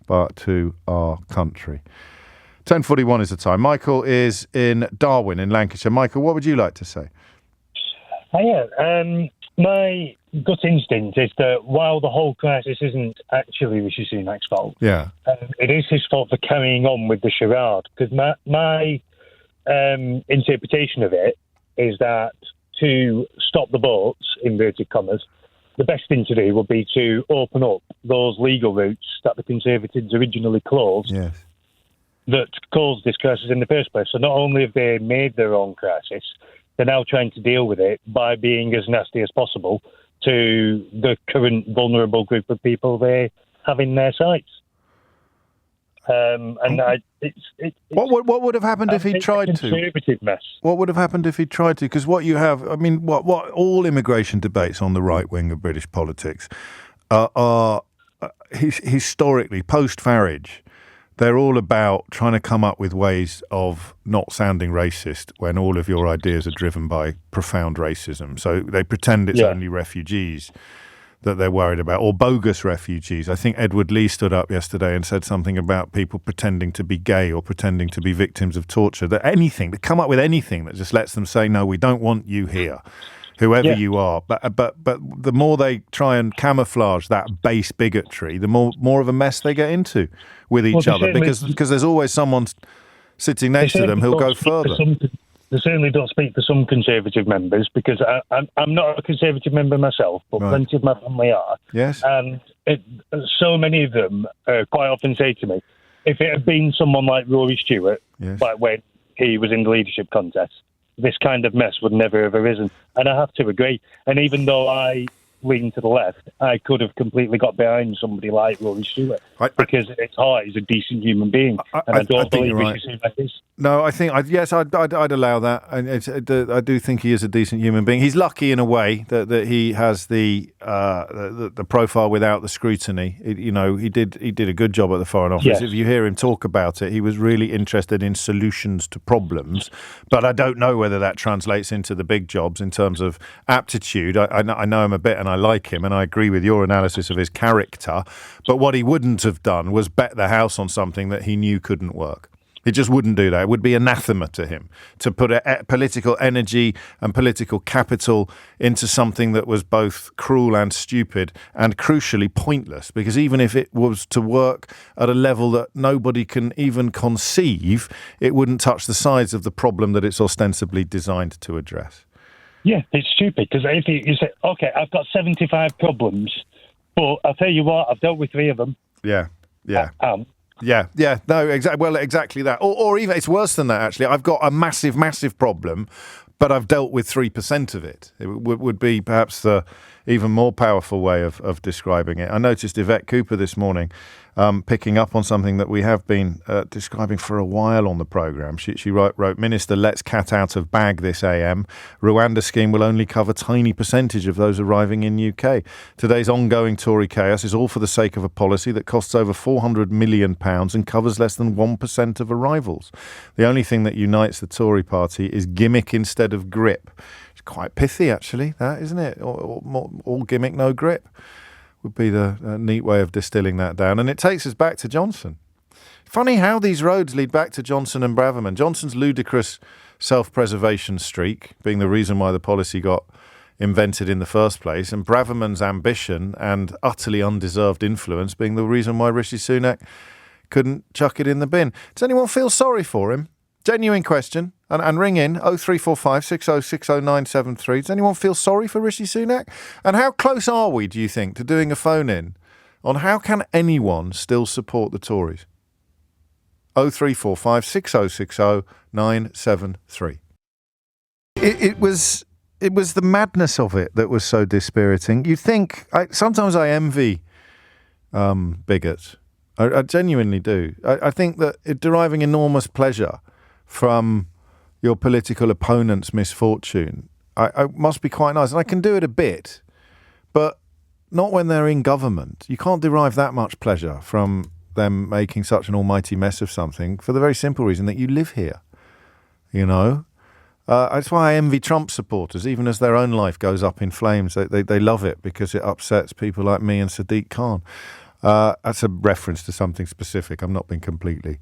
Speaker 1: but to our country. 10:41 is the time. Michael is in Darwin in Lancashire. Michael, what would you like to say?
Speaker 5: My gut instinct is that while the whole crisis isn't actually Rishi Sunak's fault, it is his fault for carrying on with the charade. Because my interpretation of it is that to stop the boats, inverted commas, the best thing to do would be to open up those legal routes that the Conservatives originally closed.
Speaker 1: Yes.
Speaker 5: That caused this crisis in the first place. So not only have they made their own crisis, they're now trying to deal with it by being as nasty as possible to the current vulnerable group of people they have in their sights.
Speaker 1: What would have happened if he tried to?
Speaker 5: Conservative mess.
Speaker 1: What would have happened if he tried to? Because what you have, I mean, what all immigration debates on the right wing of British politics are historically post-Farage. They're all about trying to come up with ways of not sounding racist when all of your ideas are driven by profound racism. So they pretend it's only refugees that they're worried about, or bogus refugees. I think Edward Lee stood up yesterday and said something about people pretending to be gay or pretending to be victims of torture. That anything, they come up with anything that just lets them say, no, we don't want you here, whoever you are. But the more they try and camouflage that base bigotry, the more of a mess they get into with each other, because there's always someone sitting next to them who'll go further.
Speaker 5: They certainly don't speak for some Conservative members, because I'm not a Conservative member myself, but plenty of my family are.
Speaker 1: Yes.
Speaker 5: And so many of them quite often say to me, if it had been someone like Rory Stewart, like when he was in the leadership contest, this kind of mess would never have arisen. And I have to agree. And even though I lean to the left, I could have completly got behind somebody like Rory Stewart, because at its heart he's a decent human being. And I don't believe Rishi Sunak is.
Speaker 1: No, I think, I'd allow that. I do think he is a decent human being. He's lucky in a way that he has the profile without the scrutiny. He did a good job at the Foreign Office. Yes. If you hear him talk about it, he was really interested in solutions to problems. But I don't know whether that translates into the big jobs in terms of aptitude. I know him a bit and I like him, and I agree with your analysis of his character. But what he wouldn't have done was bet the house on something that he knew couldn't work. He just wouldn't do that. It would be anathema to him to put political energy and political capital into something that was both cruel and stupid and crucially pointless, because even if it was to work at a level that nobody can even conceive, it wouldn't touch the size of the problem that it's ostensibly designed to address.
Speaker 5: Yeah, it's stupid, because if you say, OK, I've got 75 problems, but I'll tell you what, I've dealt with 3 of them.
Speaker 1: Yeah. No, exactly. Well, exactly that. Or even it's worse than that, actually. I've got a massive, massive problem, but I've dealt with 3% of it. It would be perhaps the even more powerful way of describing it. I noticed Yvette Cooper this morning picking up on something that we have been describing for a while on the programme. She wrote, Minister lets cat out of bag this AM. Rwanda scheme will only cover tiny percentage of those arriving in UK. Today's ongoing Tory chaos is all for the sake of a policy that costs over £400 million and covers less than 1% of arrivals. The only thing that unites the Tory party is gimmick instead of grip. She's quite pithy, actually, that, isn't it? All gimmick, no grip would be the neat way of distilling that down. And it takes us back to Johnson. Funny how these roads lead back to Johnson and Braverman. Johnson's ludicrous self-preservation streak being the reason why the policy got invented in the first place, and Braverman's ambition and utterly undeserved influence being the reason why Rishi Sunak couldn't chuck it in the bin. Does anyone feel sorry for him? Genuine question. And ring in 0345 6060973. Does anyone feel sorry for Rishi Sunak? And how close are we, do you think, to doing a phone-in on how can anyone still support the Tories? 0345 6060973. It was the madness of it that was so dispiriting. You think, sometimes I envy bigots. I genuinely do. I think that deriving enormous pleasure from your political opponent's misfortune, I must be quite nice. And I can do it a bit, but not when they're in government. You can't derive that much pleasure from them making such an almighty mess of something for the very simple reason that you live here, you know. That's why I envy Trump supporters, even as their own life goes up in flames. They love it because it upsets people like me and Sadiq Khan. That's a reference to something specific. I'm not being completely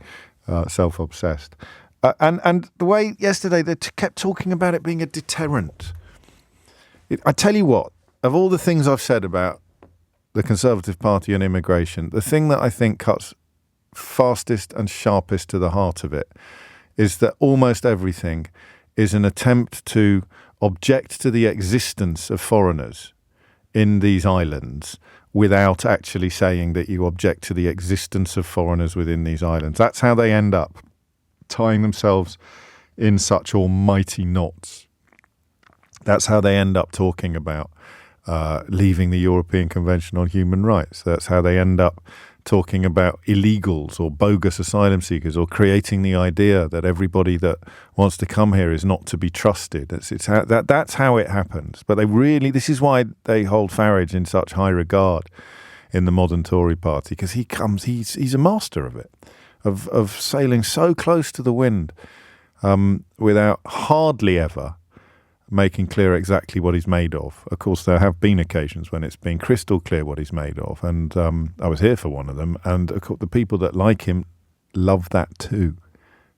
Speaker 1: self-obsessed. And the way yesterday they kept talking about it being a deterrent. I tell you what, of all the things I've said about the Conservative Party and immigration, the thing that I think cuts fastest and sharpest to the heart of it is that almost everything is an attempt to object to the existence of foreigners in these islands without actually saying that you object to the existence of foreigners within these islands. That's how they end up tying themselves in such almighty knots. That's how they end up talking about leaving the European Convention on Human Rights. That's how they end up talking about illegals or bogus asylum seekers, or creating the idea that everybody that wants to come here is not to be trusted. That's how it happens. But this is why they hold Farage in such high regard in the modern Tory party, because he's a master of it, of sailing so close to the wind without hardly ever making clear exactly what he's made of. Of course, there have been occasions when it's been crystal clear what he's made of, and I was here for one of them, and of course, the people that like him love that too.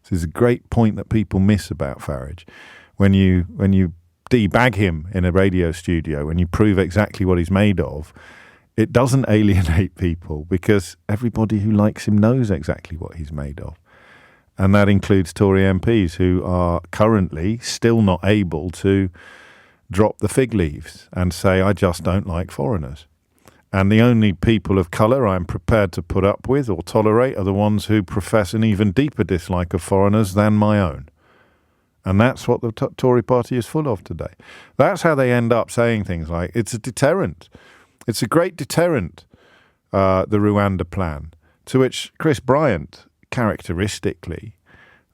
Speaker 1: This is a great point that people miss about Farage. When you debag him in a radio studio, when you prove exactly what he's made of, it doesn't alienate people because everybody who likes him knows exactly what he's made of. And that includes Tory MPs who are currently still not able to drop the fig leaves and say, I just don't like foreigners. And the only people of colour I'm prepared to put up with or tolerate are the ones who profess an even deeper dislike of foreigners than my own. And that's what the Tory party is full of today. That's how they end up saying things like, it's a deterrent. It's a great deterrent, the Rwanda plan, to which Chris Bryant characteristically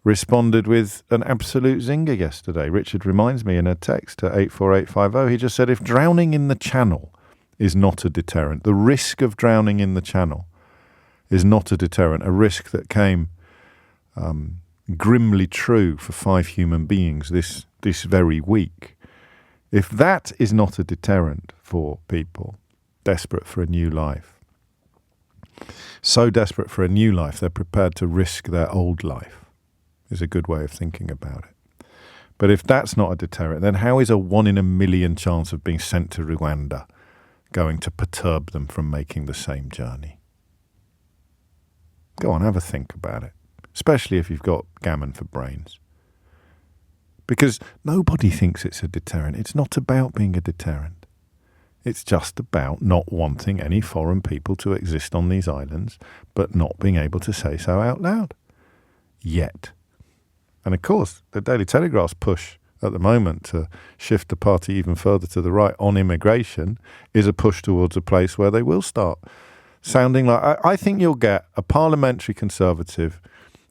Speaker 1: responded with an absolute zinger yesterday. Richard reminds me in a text to 84850, he just said, if drowning in the Channel is not a deterrent, the risk of drowning in the Channel is not a deterrent, a risk that came grimly true for 5 human beings this very week. If that is not a deterrent for people desperate for a new life, so desperate for a new life, they're prepared to risk their old life, is a good way of thinking about it. But if that's not a deterrent, then how is a 1 in a million chance of being sent to Rwanda going to perturb them from making the same journey? Go on, have a think about it, especially if you've got gammon for brains. Because nobody thinks it's a deterrent. It's not about being a deterrent. It's just about not wanting any foreign people to exist on these islands, but not being able to say so out loud. Yet. And of course, the Daily Telegraph's push at the moment to shift the party even further to the right on immigration is a push towards a place where they will start sounding like... I think you'll get a parliamentary Conservative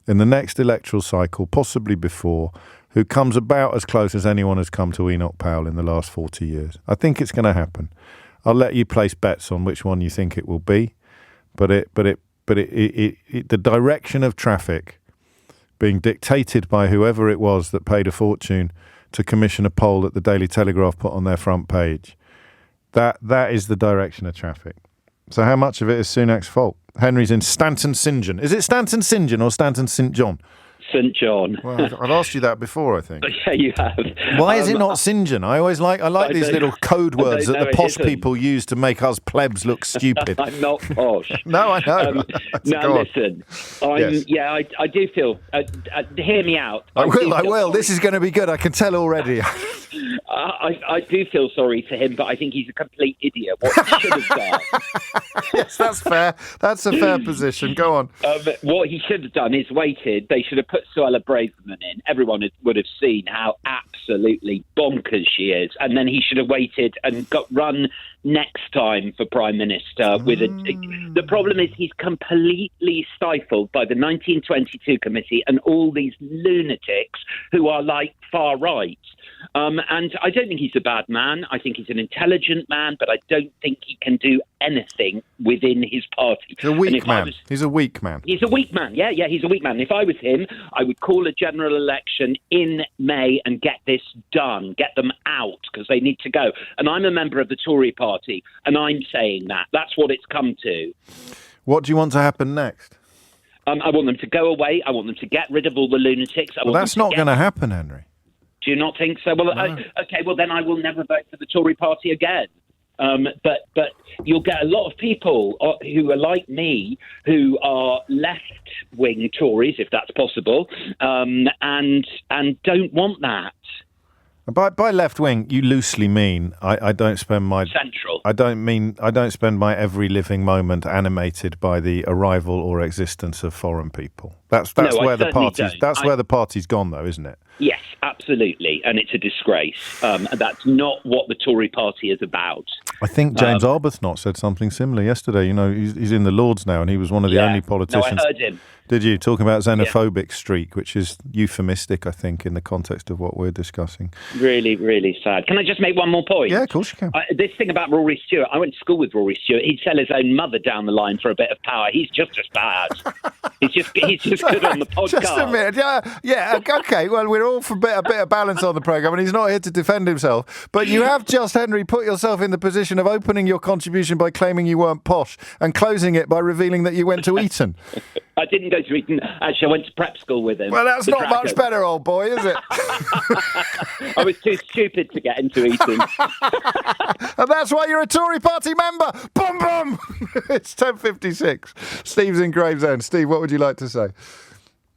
Speaker 1: in the next electoral cycle, possibly before, who comes about as close as anyone has come to Enoch Powell in the last 40 years. I think it's going to happen. I'll let you place bets on which one you think it will be, but the direction of traffic being dictated by whoever it was that paid a fortune to commission a poll that the Daily Telegraph put on their front page. That is the direction of traffic. So how much of it is Sunak's fault? Henry's in Stanton St John. Is it Stanton St John or Stanton St John?
Speaker 6: St John.
Speaker 1: Well, I've asked you that before, I think.
Speaker 6: Yeah, you have.
Speaker 1: Why is it not St John? I like these little code words that the posh people use to make us plebs look stupid.
Speaker 6: I'm not posh.
Speaker 1: No, I know.
Speaker 6: Now listen, I do feel. Hear me out.
Speaker 1: I will. This is going to be good. I can tell already.
Speaker 6: I do feel sorry for him, but I think he's a complete idiot. What he should have done.
Speaker 1: Yes, that's fair. That's a fair position. Go on.
Speaker 6: What he should have done is waited. They should have put Suella Braverman in. Everyone would have seen how absolutely bonkers she is, and then he should have waited and got run next time for Prime Minister. The problem is he's completely stifled by the 1922 committee and all these lunatics who are like far right. And I don't think he's a bad man. I think he's an intelligent man, but I don't think he can do anything within his party.
Speaker 1: He's a weak man. He's a weak man.
Speaker 6: He's a weak man. Yeah, he's a weak man. If I was him, I would call a general election in May and get this done, get them out, because they need to go. And I'm a member of the Tory party, and I'm saying that. That's what it's come to.
Speaker 1: What do you want to happen next?
Speaker 6: I want them to go away. I want them to get rid of all the lunatics.
Speaker 1: Well, that's not going to happen, Henry.
Speaker 6: Do you not think so? Well,
Speaker 1: no.
Speaker 6: Okay, well, then I will never vote for the Tory party again. But you'll get a lot of people who are like me, who are left-wing Tories, if that's possible, and don't want that.
Speaker 1: By left wing, you loosely mean I don't spend my
Speaker 6: central.
Speaker 1: I don't spend my every living moment animated by the arrival or existence of foreign people. That's where the party's where the party's gone, though, isn't it?
Speaker 6: Yes, absolutely, and it's a disgrace. And that's not what the Tory party is about. I
Speaker 1: think James Arbuthnot said something similar yesterday. You know, he's in the Lords now, and he was one of the only politicians.
Speaker 6: No, I heard him.
Speaker 1: Did you? Talking about xenophobic streak, which is euphemistic, I think, in the context of what we're discussing.
Speaker 6: Really, really sad. Can I just make one more point?
Speaker 1: Yeah, of course you can.
Speaker 6: This thing about Rory Stewart, I went to school with Rory Stewart. He'd sell his own mother down the line for a bit of power. He's just as bad. He's just good on the podcast.
Speaker 1: Just a minute. Yeah, okay. Well, we're all for a bit of balance on the programme, and he's not here to defend himself. But you have just, Henry, put yourself in the position of opening your contribution by claiming you weren't posh and closing it by revealing that you went to Eton.
Speaker 6: I didn't go to Eton. Actually, I went to prep school with him.
Speaker 1: Well, that's not much better, old boy, is it?
Speaker 6: I was too stupid to get into Eton.
Speaker 1: And that's why you're a Tory party member. Boom, boom. It's 10:56. Steve's in Gravesend. Steve, what would you like to say?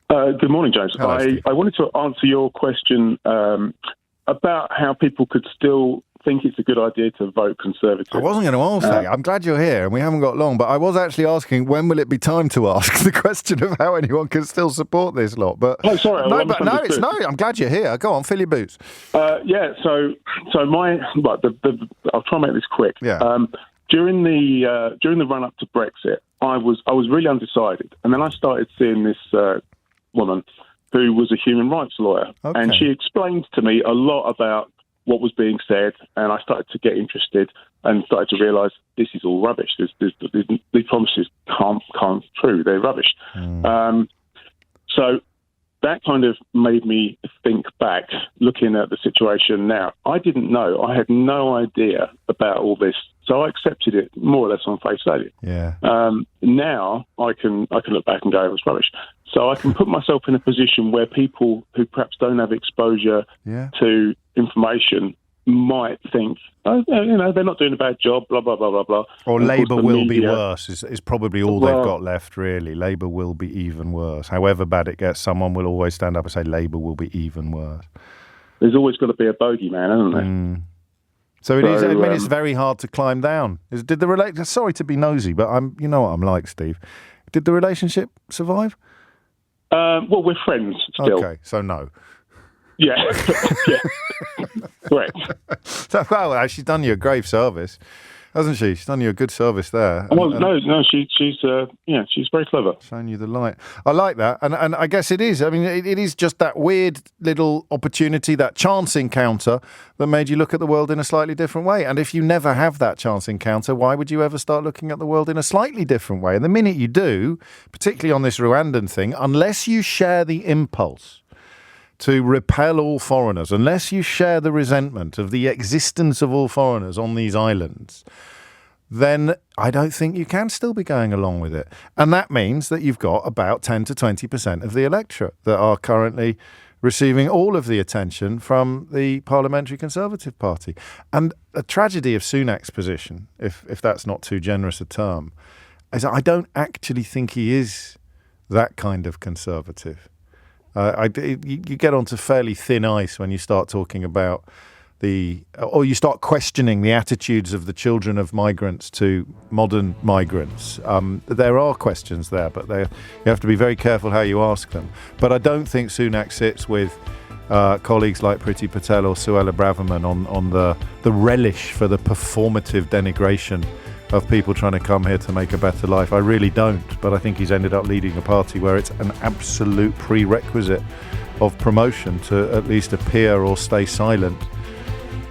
Speaker 4: Good morning, James.
Speaker 1: Hello, Steve.
Speaker 4: I wanted to answer your question about how people could still think it's a good idea to vote Conservative.
Speaker 1: I wasn't going to ask that. I'm glad you're here, and we haven't got long, but I was actually asking when will it be time to ask the question of how anyone can still support this lot. But
Speaker 4: oh, sorry.
Speaker 1: No, I'm glad you're here. Go on, fill your boots.
Speaker 4: So I'll try and make this quick.
Speaker 1: Yeah.
Speaker 4: During the run up to Brexit, I was really undecided, and then I started seeing this woman who was a human rights lawyer, and she explained to me a lot about what was being said, and I started to get interested and started to realise this is all rubbish. These promises can't true. They're rubbish. So that kind of made me think back, looking at the situation now. I didn't know. I had no idea about all this, so I accepted it more or less on face value.
Speaker 1: Yeah.
Speaker 4: Now I can look back and go, it was rubbish. So I can put myself in a position where people who perhaps don't have exposure to information might think, they're not doing a bad job, blah, blah, blah, blah, blah.
Speaker 1: Or Labour will be worse is probably all they've got left, really. Labour will be even worse. However bad it gets, someone will always stand up and say Labour will be even worse.
Speaker 4: There's always got to be a bogeyman, hasn't there?
Speaker 1: So it is. I mean, it's very hard to climb down. Sorry to be nosy, but you know what I'm like, Steve. Did the relationship survive?
Speaker 4: Well, we're friends still.
Speaker 1: Okay, so no.
Speaker 4: Yeah. Correct.
Speaker 1: Well, she's done you a grave service, hasn't she? She's done you a good service there.
Speaker 4: Well, no, she's very clever.
Speaker 1: Showing you the light. I like that, and I guess it is. I mean, it is just that weird little opportunity, that chance encounter that made you look at the world in a slightly different way. And if you never have that chance encounter, why would you ever start looking at the world in a slightly different way? And the minute you do, particularly on this Rwandan thing, unless you share the impulse to repel all foreigners, unless you share the resentment of the existence of all foreigners on these islands, then I don't think you can still be going along with it. And that means that you've got about 10 to 20% of the electorate that are currently receiving all of the attention from the Parliamentary Conservative Party. And a tragedy of Sunak's position, if that's not too generous a term, is I don't actually think he is that kind of conservative. You get onto fairly thin ice when you start talking about or you start questioning the attitudes of the children of migrants to modern migrants. There are questions there, but you have to be very careful how you ask them. But I don't think Sunak sits with colleagues like Priti Patel or Suella Braverman on the relish for the performative denigration of people trying to come here to make a better life. I really don't, but I think he's ended up leading a party where it's an absolute prerequisite of promotion to at least appear or stay silent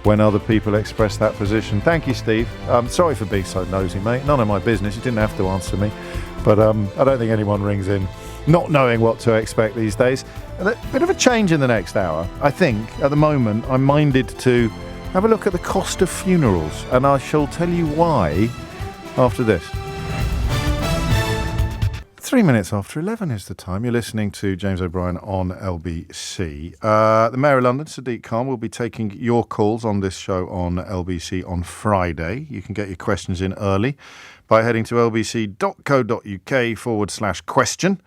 Speaker 1: when other people express that position. Thank you, Steve. Sorry for being so nosy, mate. None of my business. You didn't have to answer me. But I don't think anyone rings in not knowing what to expect these days. A bit of a change in the next hour. I think, at the moment, I'm minded to have a look at the cost of funerals, and I shall tell you why after this. 3 minutes after 11 is the time. You're listening to James O'Brien on LBC. The Mayor of London, Sadiq Khan, will be taking your calls on this show on LBC on Friday. You can get your questions in early by heading to lbc.co.uk/question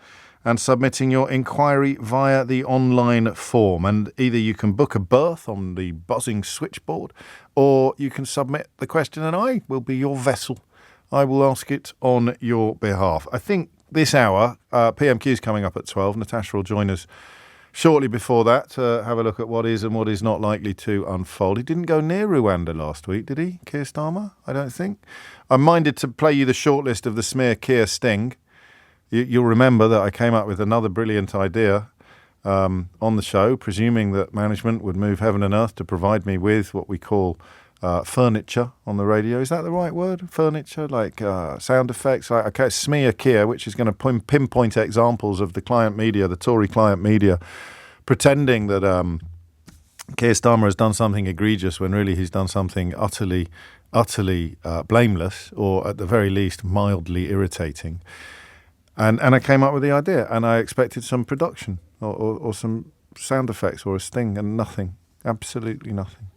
Speaker 1: and submitting your inquiry via the online form. And either you can book a berth on the buzzing switchboard, or you can submit the question and I will be your vessel. I will ask it on your behalf. I think this hour, PMQ is coming up at 12. Natasha will join us shortly before that to have a look at what is and what is not likely to unfold. He didn't go near Rwanda last week, did he, Keir Starmer? I don't think. I'm minded to play you the shortlist of the smear Keir sting. You'll remember that I came up with another brilliant idea on the show, presuming that management would move heaven and earth to provide me with what we call furniture on the radio. Is that the right word? Furniture, like sound effects. Okay, smear Keir, which is going to pinpoint examples of the client media, the Tory client media, pretending that Keir Starmer has done something egregious when really he's done something utterly blameless, or at the very least mildly irritating. And I came up with the idea, and I expected some production or some sound effects or a sting, and nothing. Absolutely nothing.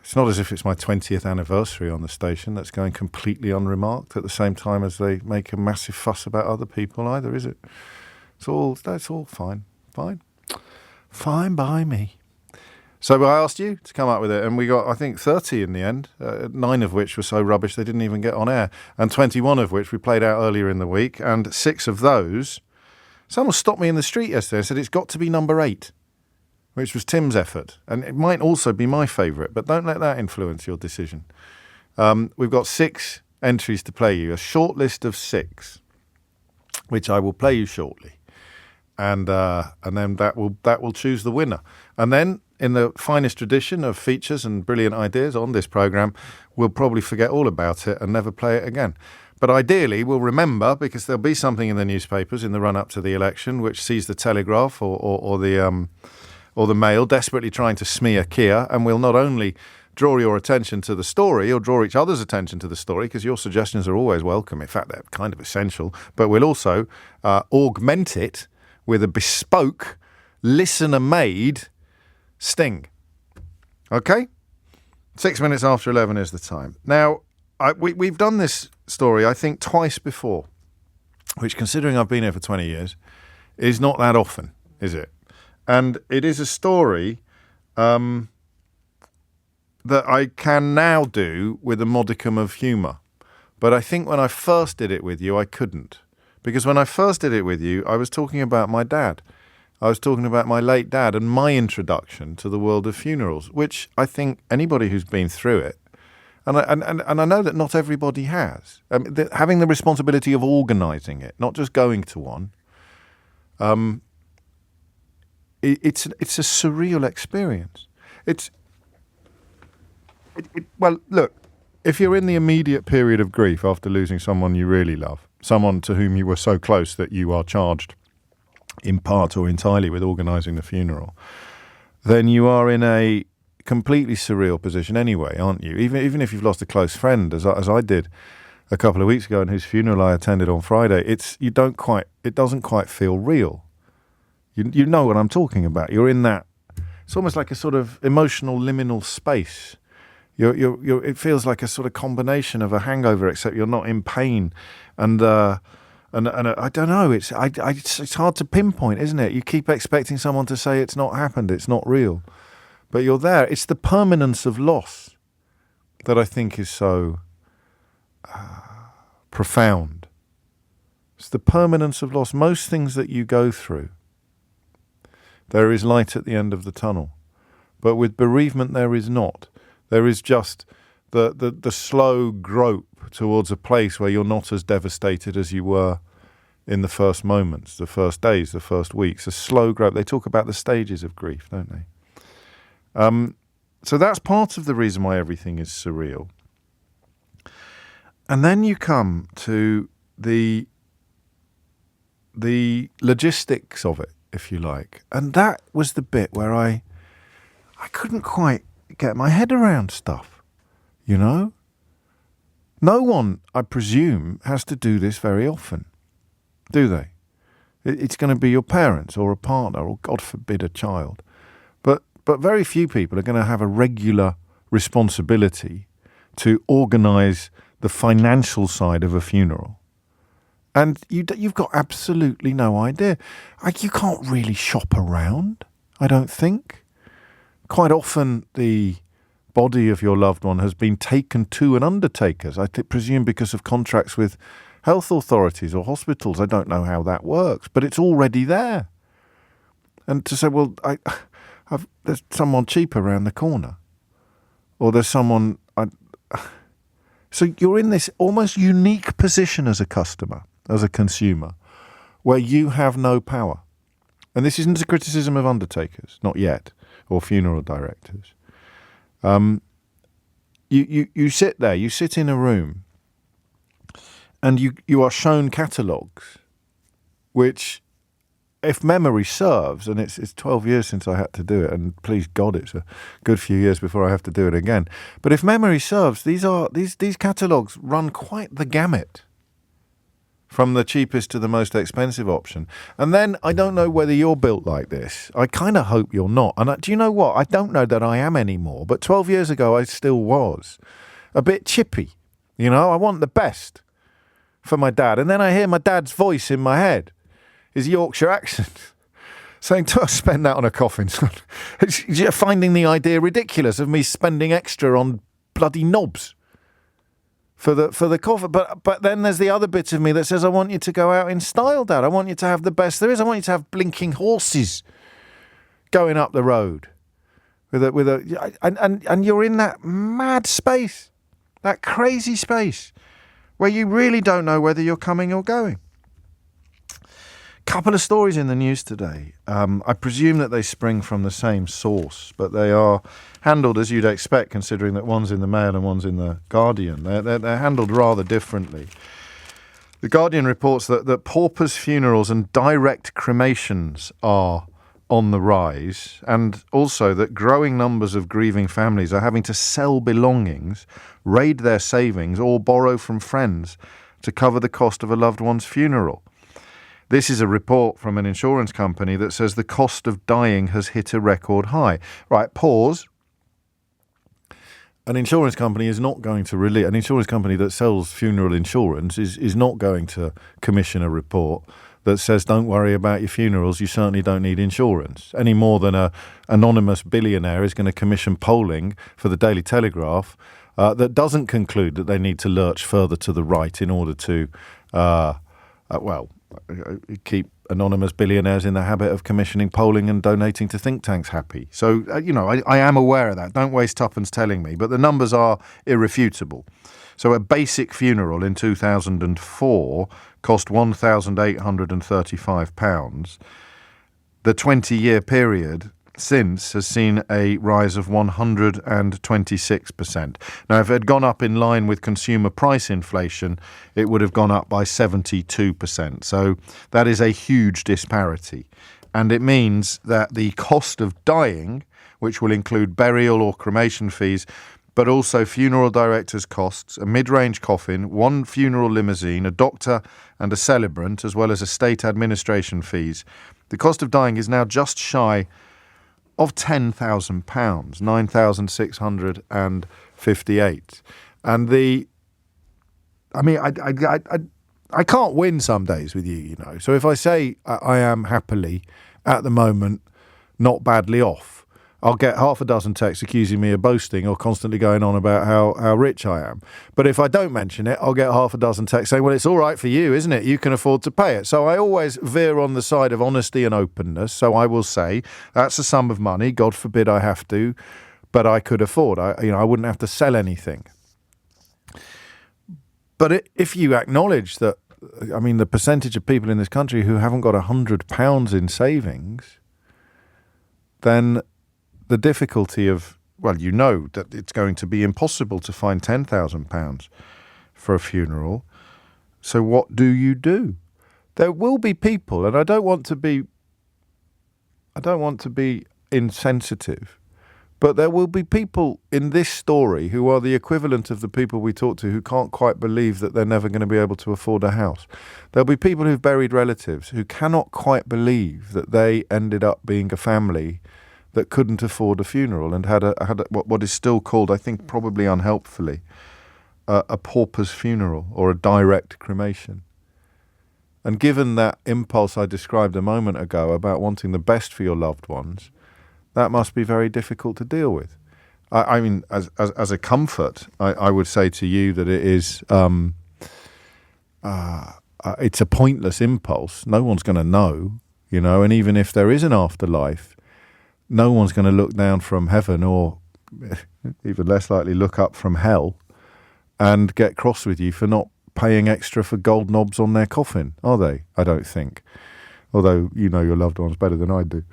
Speaker 1: It's not as if it's my 20th anniversary on the station that's going completely unremarked at the same time as they make a massive fuss about other people either, is it? That's all fine. Fine by me. So I asked you to come up with it, and we got, I think, 30 in the end, 9 of which were so rubbish they didn't even get on air, and 21 of which we played out earlier in the week, and 6 of those, someone stopped me in the street yesterday and said it's got to be number 8. Which was Tim's effort. And it might also be my favourite, but don't let that influence your decision. We've got 6 entries to play you, a short list of 6, which I will play you shortly. And then that will choose the winner. And then, in the finest tradition of features and brilliant ideas on this programme, we'll probably forget all about it and never play it again. But ideally, we'll remember, because there'll be something in the newspapers in the run-up to the election which sees the Telegraph or the Mail desperately trying to smear Keir, and we'll not only draw your attention to the story or draw each other's attention to the story, because your suggestions are always welcome. In fact, they're kind of essential. But we'll also augment it with a bespoke, listener-made sting. Okay? 6 minutes after 11 is the time. Now, we've done this story, I think, twice before, which, considering I've been here for 20 years, is not that often, is it? And it is a story that I can now do with a modicum of humour. But I think when I first did it with you, I couldn't. Because when I first did it with you, I was talking about my dad. I was talking about my late dad and my introduction to the world of funerals, which I think anybody who's been through it, and I know that not everybody has, having the responsibility of organising it, not just going to one, it's a surreal experience. Well, look, if you're in the immediate period of grief after losing someone you really love, someone to whom you were so close that you are charged in part or entirely with organising the funeral, then you are in a completely surreal position anyway, aren't you? Even if you've lost a close friend, as I did a couple of weeks ago, and whose funeral I attended on Friday, it doesn't quite feel real. You know what I'm talking about. You're in that. It's almost like a sort of emotional liminal space. It feels like a sort of combination of a hangover, except you're not in pain, and I don't know. It's hard to pinpoint, isn't it? You keep expecting someone to say it's not happened, it's not real, but you're there. It's the permanence of loss that I think is so profound. It's the permanence of loss. Most things that you go through, there is light at the end of the tunnel. But with bereavement, there is not. There is just the slow grope towards a place where you're not as devastated as you were in the first moments, the first days, the first weeks. A slow grope. They talk about the stages of grief, don't they? So that's part of the reason why everything is surreal. And then you come to the logistics of it, if you like. And that was the bit where I couldn't quite get my head around stuff, you know? No one, I presume, has to do this very often, do they? It's going to be your parents or a partner or, God forbid, a child. But very few people are going to have a regular responsibility to organise the financial side of a funeral. And you've got absolutely no idea. You can't really shop around, I don't think. Quite often the body of your loved one has been taken to an undertaker's, I presume because of contracts with health authorities or hospitals. I don't know how that works, but it's already there. And to say, well, there's someone cheaper around the corner, or there's someone... So you're in this almost unique position as a customer, as a consumer, where you have no power. And this isn't a criticism of undertakers, not yet, or funeral directors. You sit there, you sit in a room, and you are shown catalogues, which, if memory serves, and it's 12 years since I had to do it, and please God, it's a good few years before I have to do it again. But if memory serves, these catalogues run quite the gamut, from the cheapest to the most expensive option. And then I don't know whether you're built like this. I kind of hope you're not. And do you know what? I don't know that I am anymore. But 12 years ago, I still was a bit chippy. You know, I want the best for my dad. And then I hear my dad's voice in my head, his Yorkshire accent, saying, "Do spend that on a coffin, son?" Finding the idea ridiculous of me spending extra on bloody knobs for the coffin. But then there's the other bit of me that says, I want you to go out in style, Dad. I want you to have the best there is. I want you to have blinking horses going up the road and you're in that mad space, that crazy space where you really don't know whether you're coming or going. Couple of stories in the news today. I presume that they spring from the same source, but they are handled as you'd expect, considering that one's in the Mail and one's in the Guardian. They're handled rather differently. The Guardian reports that paupers' funerals and direct cremations are on the rise, and also that growing numbers of grieving families are having to sell belongings, raid their savings, or borrow from friends to cover the cost of a loved one's funeral. This is a report from an insurance company that says the cost of dying has hit a record high. Right, pause. An insurance company is not going to an insurance company that sells funeral insurance is not going to commission a report that says, don't worry about your funerals, you certainly don't need insurance, any more than an anonymous billionaire is going to commission polling for the Daily Telegraph that doesn't conclude that they need to lurch further to the right in order to, keep anonymous billionaires in the habit of commissioning polling and donating to think tanks happy. So, I am aware of that. Don't waste tuppence telling me. But the numbers are irrefutable. So a basic funeral in 2004 cost £1,835. The 20-year period since has seen a rise of 126%. Now, if it had gone up in line with consumer price inflation, it would have gone up by 72%. So that is a huge disparity. And it means that the cost of dying, which will include burial or cremation fees, but also funeral directors' costs, a mid-range coffin, one funeral limousine, a doctor and a celebrant, as well as estate administration fees. The cost of dying is now just shy of £10,000, £9,658. And I can't win some days with you, So if I say I am happily, at the moment, not badly off, I'll get half a dozen texts accusing me of boasting or constantly going on about how rich I am. But if I don't mention it, I'll get half a dozen texts saying, well, it's all right for you, isn't it? You can afford to pay it. So I always veer on the side of honesty and openness. So I will say, that's a sum of money. God forbid I have to, but I could afford. I wouldn't have to sell anything. But if you acknowledge that, the percentage of people in this country who haven't got £100 in savings, then the difficulty of, that it's going to be impossible to find £10,000 for a funeral. So what do? There will be people, and I don't want to be insensitive, but there will be people in this story who are the equivalent of the people we talk to who can't quite believe that they're never going to be able to afford a house. There'll be people who've buried relatives who cannot quite believe that they ended up being a family that couldn't afford a funeral and had what is still called, I think probably unhelpfully, a pauper's funeral or a direct cremation. And given that impulse I described a moment ago about wanting the best for your loved ones, that must be very difficult to deal with. As a comfort, I would say to you that it is it's a pointless impulse. No one's going to know, and even if there is an afterlife, no one's going to look down from heaven or even less likely look up from hell and get cross with you for not paying extra for gold knobs on their coffin, are they? I don't think. Although you know your loved ones better than I do.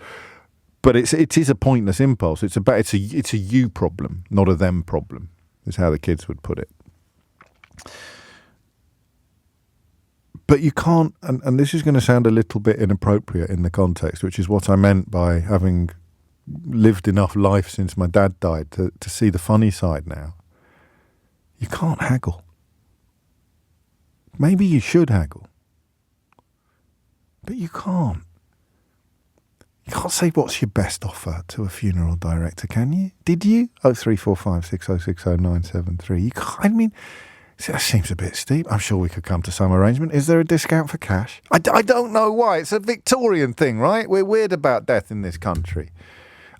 Speaker 1: But it is a pointless impulse. It's a you problem, not a them problem, is how the kids would put it. But you can't, and this is going to sound a little bit inappropriate in the context, which is what I meant by having lived enough life since my dad died to see the funny side now. You can't haggle. Maybe you should haggle. But you can't. You can't say what's your best offer to a funeral director, can you? Did you? 0345 6060 973. You can't, that seems a bit steep. I'm sure we could come to some arrangement. Is there a discount for cash? I don't know why. It's a Victorian thing, right? We're weird about death in this country.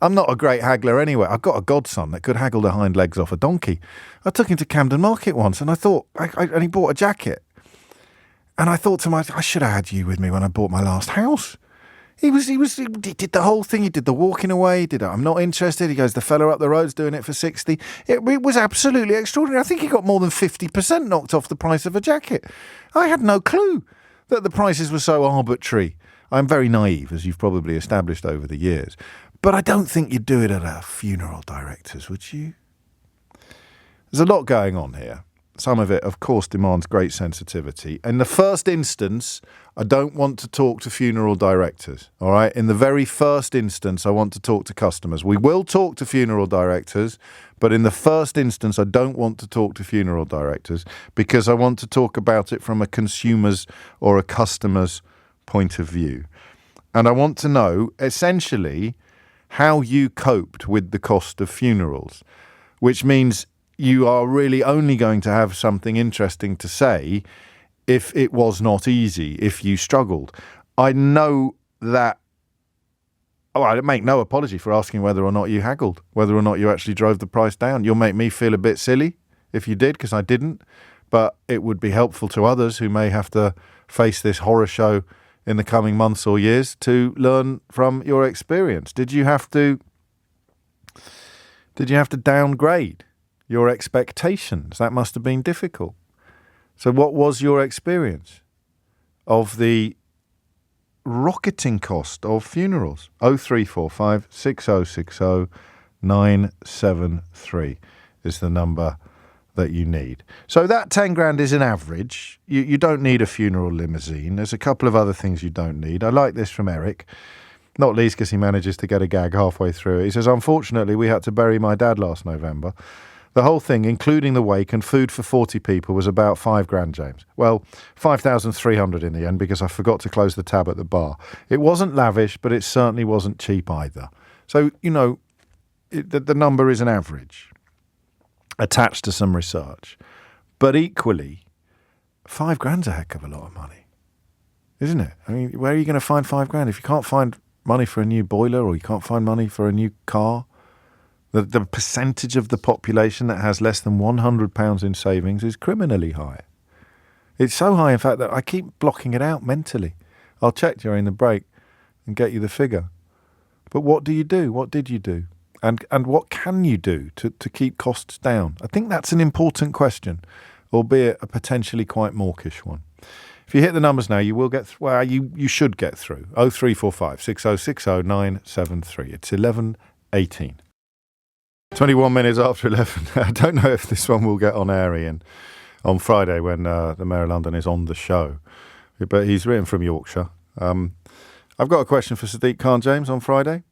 Speaker 1: I'm not a great haggler anyway. I've got a godson that could haggle the hind legs off a donkey. I took him to Camden Market once and I thought, and he bought a jacket. And I thought to myself, I should have had you with me when I bought my last house. He did the whole thing. He did the walking away. He did, I'm not interested. He goes, the fella up the road's doing it for 60. It was absolutely extraordinary. I think he got more than 50% knocked off the price of a jacket. I had no clue that the prices were so arbitrary. I'm very naive, as you've probably established over the years. But I don't think you'd do it at a funeral director's, would you? There's a lot going on here. Some of it, of course, demands great sensitivity. In the first instance, I don't want to talk to funeral directors, all right? In the very first instance, I want to talk to customers. We will talk to funeral directors, but in the first instance, I don't want to talk to funeral directors because I want to talk about it from a consumer's or a customer's point of view. And I want to know, essentially, how you coped with the cost of funerals, which means you are really only going to have something interesting to say if it was not easy, if you struggled. I know that, I make no apology for asking whether or not you haggled, whether or not you actually drove the price down. You'll make me feel a bit silly if you did, because I didn't, but it would be helpful to others who may have to face this horror show in the coming months or years to learn from your experience. Did you have to downgrade your expectations? That must have been difficult. So what was your experience of the rocketing cost of funerals. 0345 6060 973 is the number that you need. So that 10 grand is an average. You don't need a funeral limousine. There's a couple of other things you don't need. I like this from Eric, not least because he manages to get a gag halfway through it. He says, unfortunately, we had to bury my dad last November. The whole thing, including the wake and food for 40 people, was about 5 grand, James. Well, 5,300 in the end because I forgot to close the tab at the bar. It wasn't lavish, but it certainly wasn't cheap either. So, the number is an average attached to some research. But equally, 5 grand's a heck of a lot of money, isn't it? I mean, where are you going to find 5 grand? If you can't find money for a new boiler or you can't find money for a new car, the percentage of the population that has less than £100 in savings is criminally high. It's so high, in fact, that I keep blocking it out mentally. I'll check during the break and get you the figure. But what do you do? What did you do? And what can you do to keep costs down? I think that's an important question, albeit a potentially quite mawkish one. If you hit the numbers now, you will get you should get through. 0345 6060 973. It's 11:18. 21 minutes after 11. I don't know if this one will get on air, Ian, on Friday when the Mayor of London is on the show. But he's written from Yorkshire. I've got a question for Sadiq Khan, James, on Friday.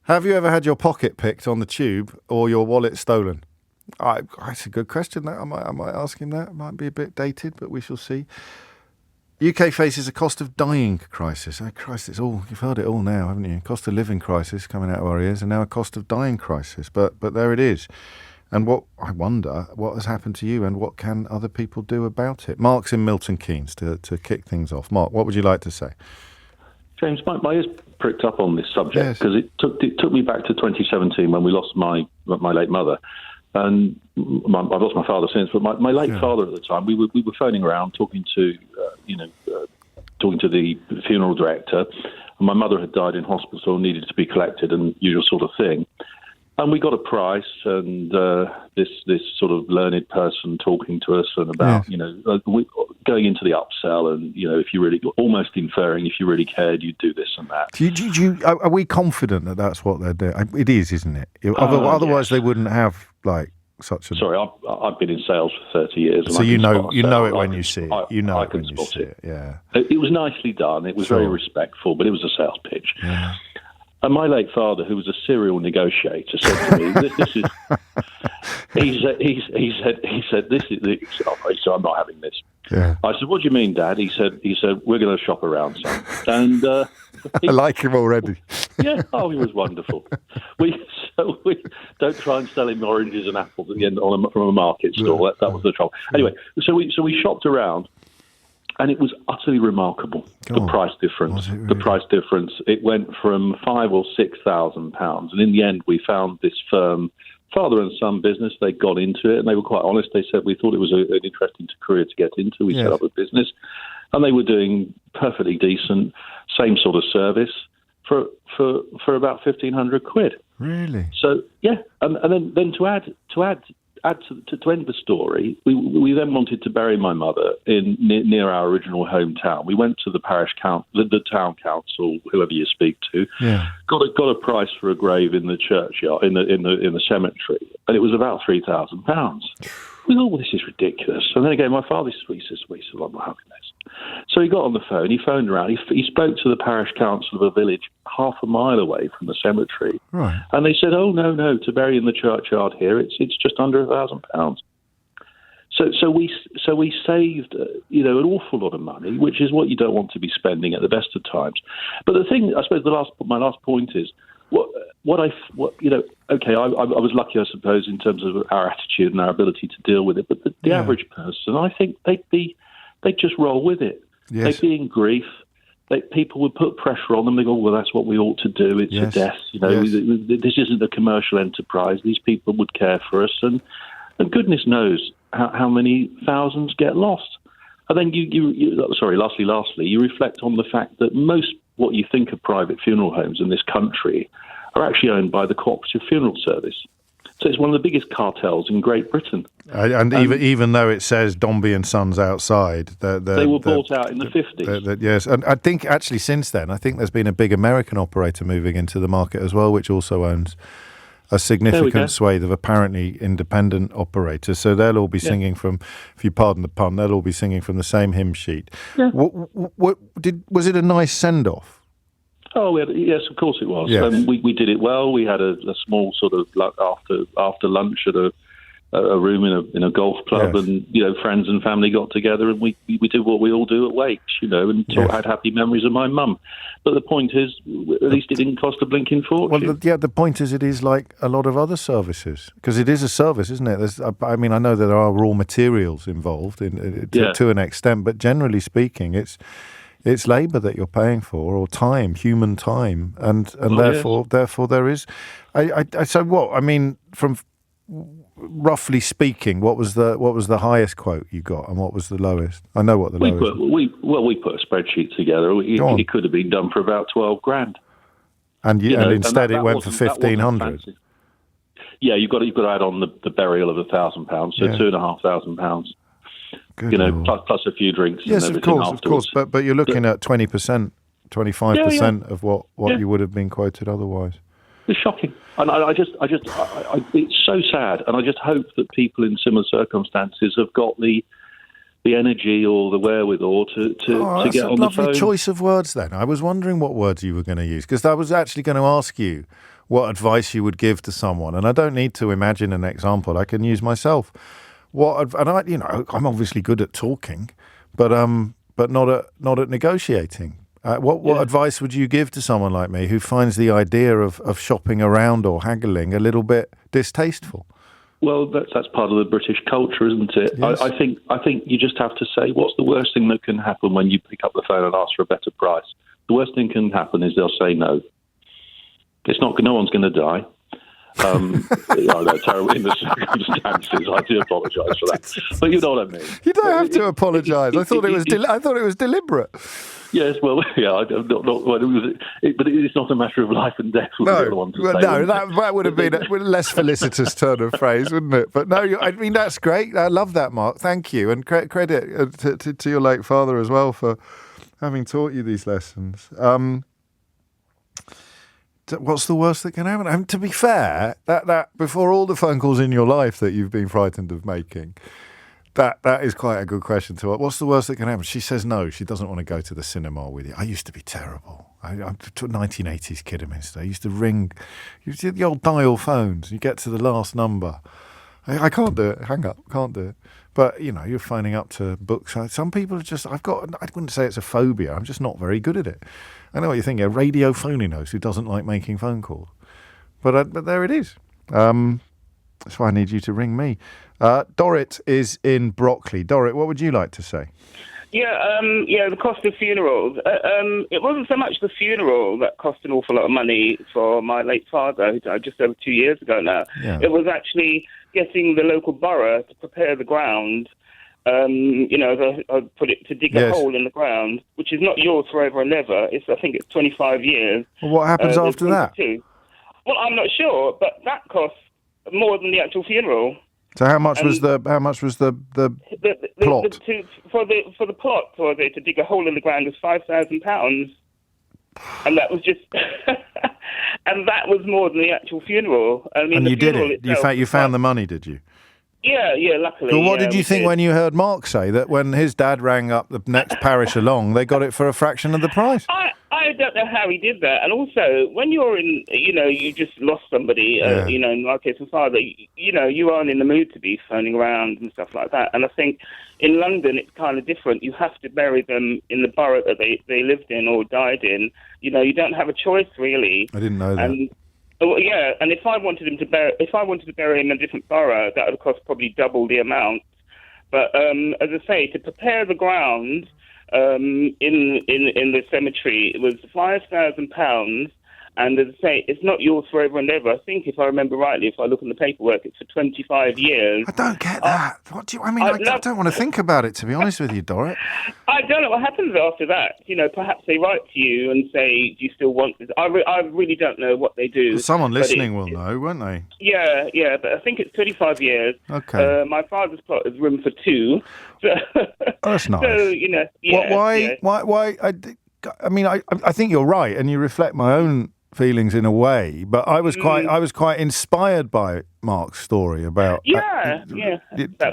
Speaker 1: Have you ever had your pocket picked on the tube or your wallet stolen? That's a good question. I might ask him that. It might be a bit dated, but we shall see. UK faces a cost of dying crisis. Oh, Christ, you've heard it all now, haven't you? Cost of living crisis coming out of our ears, and now a cost of dying crisis. But there it is. And I wonder what has happened to you and what can other people do about it? Mark's in Milton Keynes to kick things off. Mark, what would you like to say?
Speaker 7: James, my ears pricked up on this subject because it took me back to 2017 when we lost my late mother. And I've lost my father since, but my late father at the time, we were phoning around talking to the funeral director. And my mother had died in hospital, needed to be collected, and usual sort of thing. And we got a price, and this sort of learned person talking to us and about going into the upsell, and if you really almost inferring if you really cared, you'd do this and that.
Speaker 1: Are we confident that that's what they're doing? It is, isn't it? Otherwise, they wouldn't have such a.
Speaker 7: Sorry, I've been in sales for 30 years.
Speaker 1: So you know it when you see it. I can spot it. Yeah.
Speaker 7: It was nicely done. It was very respectful, but it was a sales pitch. Yeah. And my late father, who was a serial negotiator, said to me, "This is." He said, "This is." So I'm not having this. Yeah. I said, "What do you mean, Dad?" He said, "We're going to shop around some." And
Speaker 1: I like him already.
Speaker 7: Yeah. Oh, he was wonderful. We don't try and sell him oranges and apples at the end from a market stall. That was the trouble. Anyway, so we shopped around. And it was utterly remarkable, the price difference. Really? The price difference. It went from £5,000 or £6,000. And in the end, we found this firm, father and son business. They got into it, and they were quite honest. They said, we thought it was an interesting career to get into. We set up a business. And they were doing perfectly decent, same sort of service for about £1,500.
Speaker 1: Really?
Speaker 7: So, yeah. And then to end the story, we then wanted to bury my mother near our original hometown. We went to the parish council, the town council, whoever you speak to. Yeah. Got a price for a grave in the churchyard, in the cemetery, and it was about £3,000. We thought, well, this is ridiculous. And then again, my father says, I'm not having this. So he got on the phone. He phoned around. He spoke to the parish council of a village half a mile away from the cemetery. Right. And they said, oh, no, to bury in the churchyard here, it's just under £1,000. So we saved an awful lot of money, which is what you don't want to be spending at the best of times. But the thing, I suppose, my last point is I was lucky, I suppose, in terms of our attitude and our ability to deal with it. But the average person, I think they'd just roll with it. Yes. They'd be in grief. People would put pressure on them. They go, well, that's what we ought to do. It's a death. This isn't a commercial enterprise. These people would care for us. And goodness knows how many thousands get lost. And then lastly, you reflect on the fact that most what you think of private funeral homes in this country are actually owned by the Cooperative Funeral Service. So it's one of the biggest cartels in Great Britain.
Speaker 1: And even though it says Dombey and Sons outside,
Speaker 7: they were bought out in the 50s.
Speaker 1: Yes, and I think actually since then, I think there's been a big American operator moving into the market as well, which also owns a significant swathe of apparently independent operators. So they'll all be singing from, if you pardon the pun, they'll all be singing from the same hymn sheet. Yeah. Was it a nice send-off?
Speaker 7: Oh, yes, of course it was.
Speaker 1: Yes.
Speaker 7: We did it well. We had a small sort of after lunch at a room in a golf club, and friends and family got together, and we did what we all do at wakes, and had happy memories of my mum. But the point is, at least it didn't cost a blinking fortune.
Speaker 1: Well, the point is, it is like a lot of other services, because it is a service, isn't it? I know that there are raw materials involved to an extent, but generally speaking, it's labour that you're paying for, or time, human time, and therefore there is. So what? I mean, from roughly speaking, what was the highest quote you got, and what was the lowest? I know what the lowest.
Speaker 7: We put a spreadsheet together. It could have been done for about 12 grand,
Speaker 1: and instead it went for 1,500.
Speaker 7: Yeah, you've got to add on the burial of £1,000, so £2,500. Plus a few drinks.
Speaker 1: Yes,
Speaker 7: and
Speaker 1: of course. But you're looking at 20%, 25% of what you would have been quoted otherwise.
Speaker 7: It's shocking, and I just it's so sad, and I just hope that people in similar circumstances have got the energy or the wherewithal to get on the phone. That's a lovely
Speaker 1: choice of words. Then I was wondering what words you were going to use, because I was actually going to ask you what advice you would give to someone, and I don't need to imagine an example. I can use myself. I'm obviously good at talking, but not at negotiating. What advice would you give to someone like me who finds the idea of shopping around or haggling a little bit distasteful?
Speaker 7: Well, that's part of the British culture, isn't it? Yes. I think you just have to say, what's the worst thing that can happen when you pick up the phone and ask for a better price? The worst thing can happen is they'll say no. No one's going to die. I know, terrible in the circumstances. I do apologise for that, but you know what I mean.
Speaker 1: You don't have to apologise. I thought it was deliberate.
Speaker 7: Yes, well, yeah, but it's not a matter of life and death.
Speaker 1: That would have been a less felicitous turn of phrase, wouldn't it? But no, that's great. I love that, Mark. Thank you, and credit to your late father as well for having taught you these lessons. What's the worst that can happen? And to be fair, that before all the phone calls in your life that you've been frightened of making, that is quite a good question to ask. What's the worst that can happen? She says no. She doesn't want to go to the cinema with you. I used to be terrible. I'm a 1980s Kidderminster. I used to ring. You did the old dial phones. You get to the last number. I can't do it. Hang up. Can't do it. But, you're phoning up to books. Some people are just, I wouldn't say it's a phobia. I'm just not very good at it. I know what you're thinking. A radio phoninose who doesn't like making phone calls. But there it is. That's why I need you to ring me. Dorrit is in Brockley. Dorrit, what would you like to say?
Speaker 8: The cost of funerals. It wasn't so much the funeral that cost an awful lot of money for my late father, who died just over 2 years ago now. Yeah. It was actually getting the local borough to prepare the ground, to dig a hole in the ground, which is not yours forever and ever. I think it's 25 years.
Speaker 1: Well, what happens after that?
Speaker 8: Well, I'm not sure, but that costs more than the actual funeral.
Speaker 1: So how much was the plot?
Speaker 8: For the plot, or to dig a hole in the ground was £5,000, and that was just, and that was more than the actual funeral. I mean,
Speaker 1: and you did it. You found the money, did you?
Speaker 8: Yeah, luckily.
Speaker 1: So what did you think when you heard Mark say that when his dad rang up the next parish along, they got it for a fraction of the price?
Speaker 8: I don't know how he did that. And also, when you're in, you just lost somebody, in my case, my father, you aren't in the mood to be phoning around and stuff like that. And I think in London, it's kind of different. You have to bury them in the borough that they lived in or died in. You don't have a choice, really.
Speaker 1: I didn't know that.
Speaker 8: And if I wanted to bury him in a different borough, that would cost probably double the amount. But as I say, to prepare the ground in the cemetery, it was £5,000, And as I say, it's not yours forever and ever. I think, if I remember rightly, if I look in the paperwork, it's for 25 years.
Speaker 1: I don't get that. What do you? I mean, I don't want to think about it, to be honest with you, Dorrit.
Speaker 8: I don't know what happens after that. Perhaps they write to you and say, "Do you still want this?" I really don't know what they do.
Speaker 1: Someone listening will know, won't they?
Speaker 8: Yeah, but I think it's 25 years.
Speaker 1: Okay.
Speaker 8: My father's plot is room for 2. So,
Speaker 1: that's nice.
Speaker 8: So
Speaker 1: Why? I mean, I think you're right, and you reflect my own feelings in a way. But I was quite inspired by Mark's story about
Speaker 8: about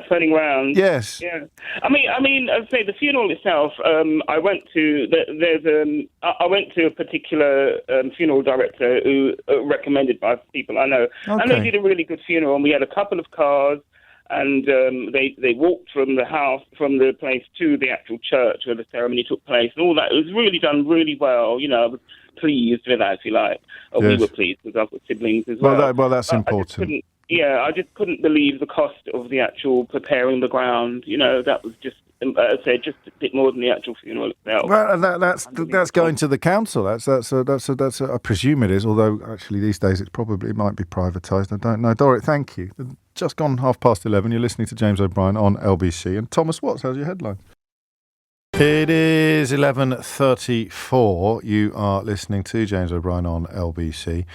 Speaker 8: turning around.
Speaker 1: Yes.
Speaker 8: Yeah. I mean, I'd say the funeral itself. I went to I went to a particular funeral director who recommended by people I know, and they did a really good funeral. And we had a couple of cars. And they walked from the place to the actual church where the ceremony took place, and all that. It was really done really well. I was pleased with that, if you like. Yes. We were pleased because I've got siblings as well.
Speaker 1: Well, that's important.
Speaker 8: I just couldn't believe the cost of the actual preparing the ground. That was just, as I said, just a bit more than the actual funeral itself.
Speaker 1: Well, that's going to the council. That's I presume it is. Although actually these days it might be privatised. I don't know. Dorrit, thank you. Just gone 11:30. You're listening to James O'Brien on LBC. And Thomas Watts, how's your headline? It is 11:34. You are listening to James O'Brien on LBC.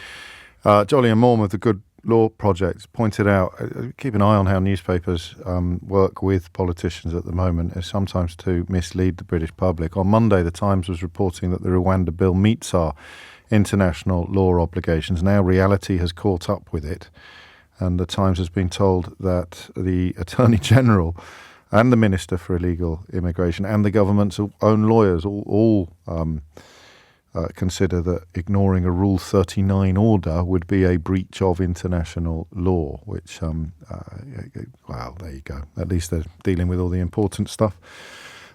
Speaker 1: Jolly and Morm of the Good Law Project pointed out, keep an eye on how newspapers work with politicians at the moment, is sometimes to mislead the British public. On Monday, the Times was reporting that the Rwanda bill meets our international law obligations. Now reality has caught up with it. And the Times has been told that the Attorney General and the Minister for Illegal Immigration and the government's own lawyers all consider that ignoring a Rule 39 order would be a breach of international law, which, well, there you go. At least they're dealing with all the important stuff.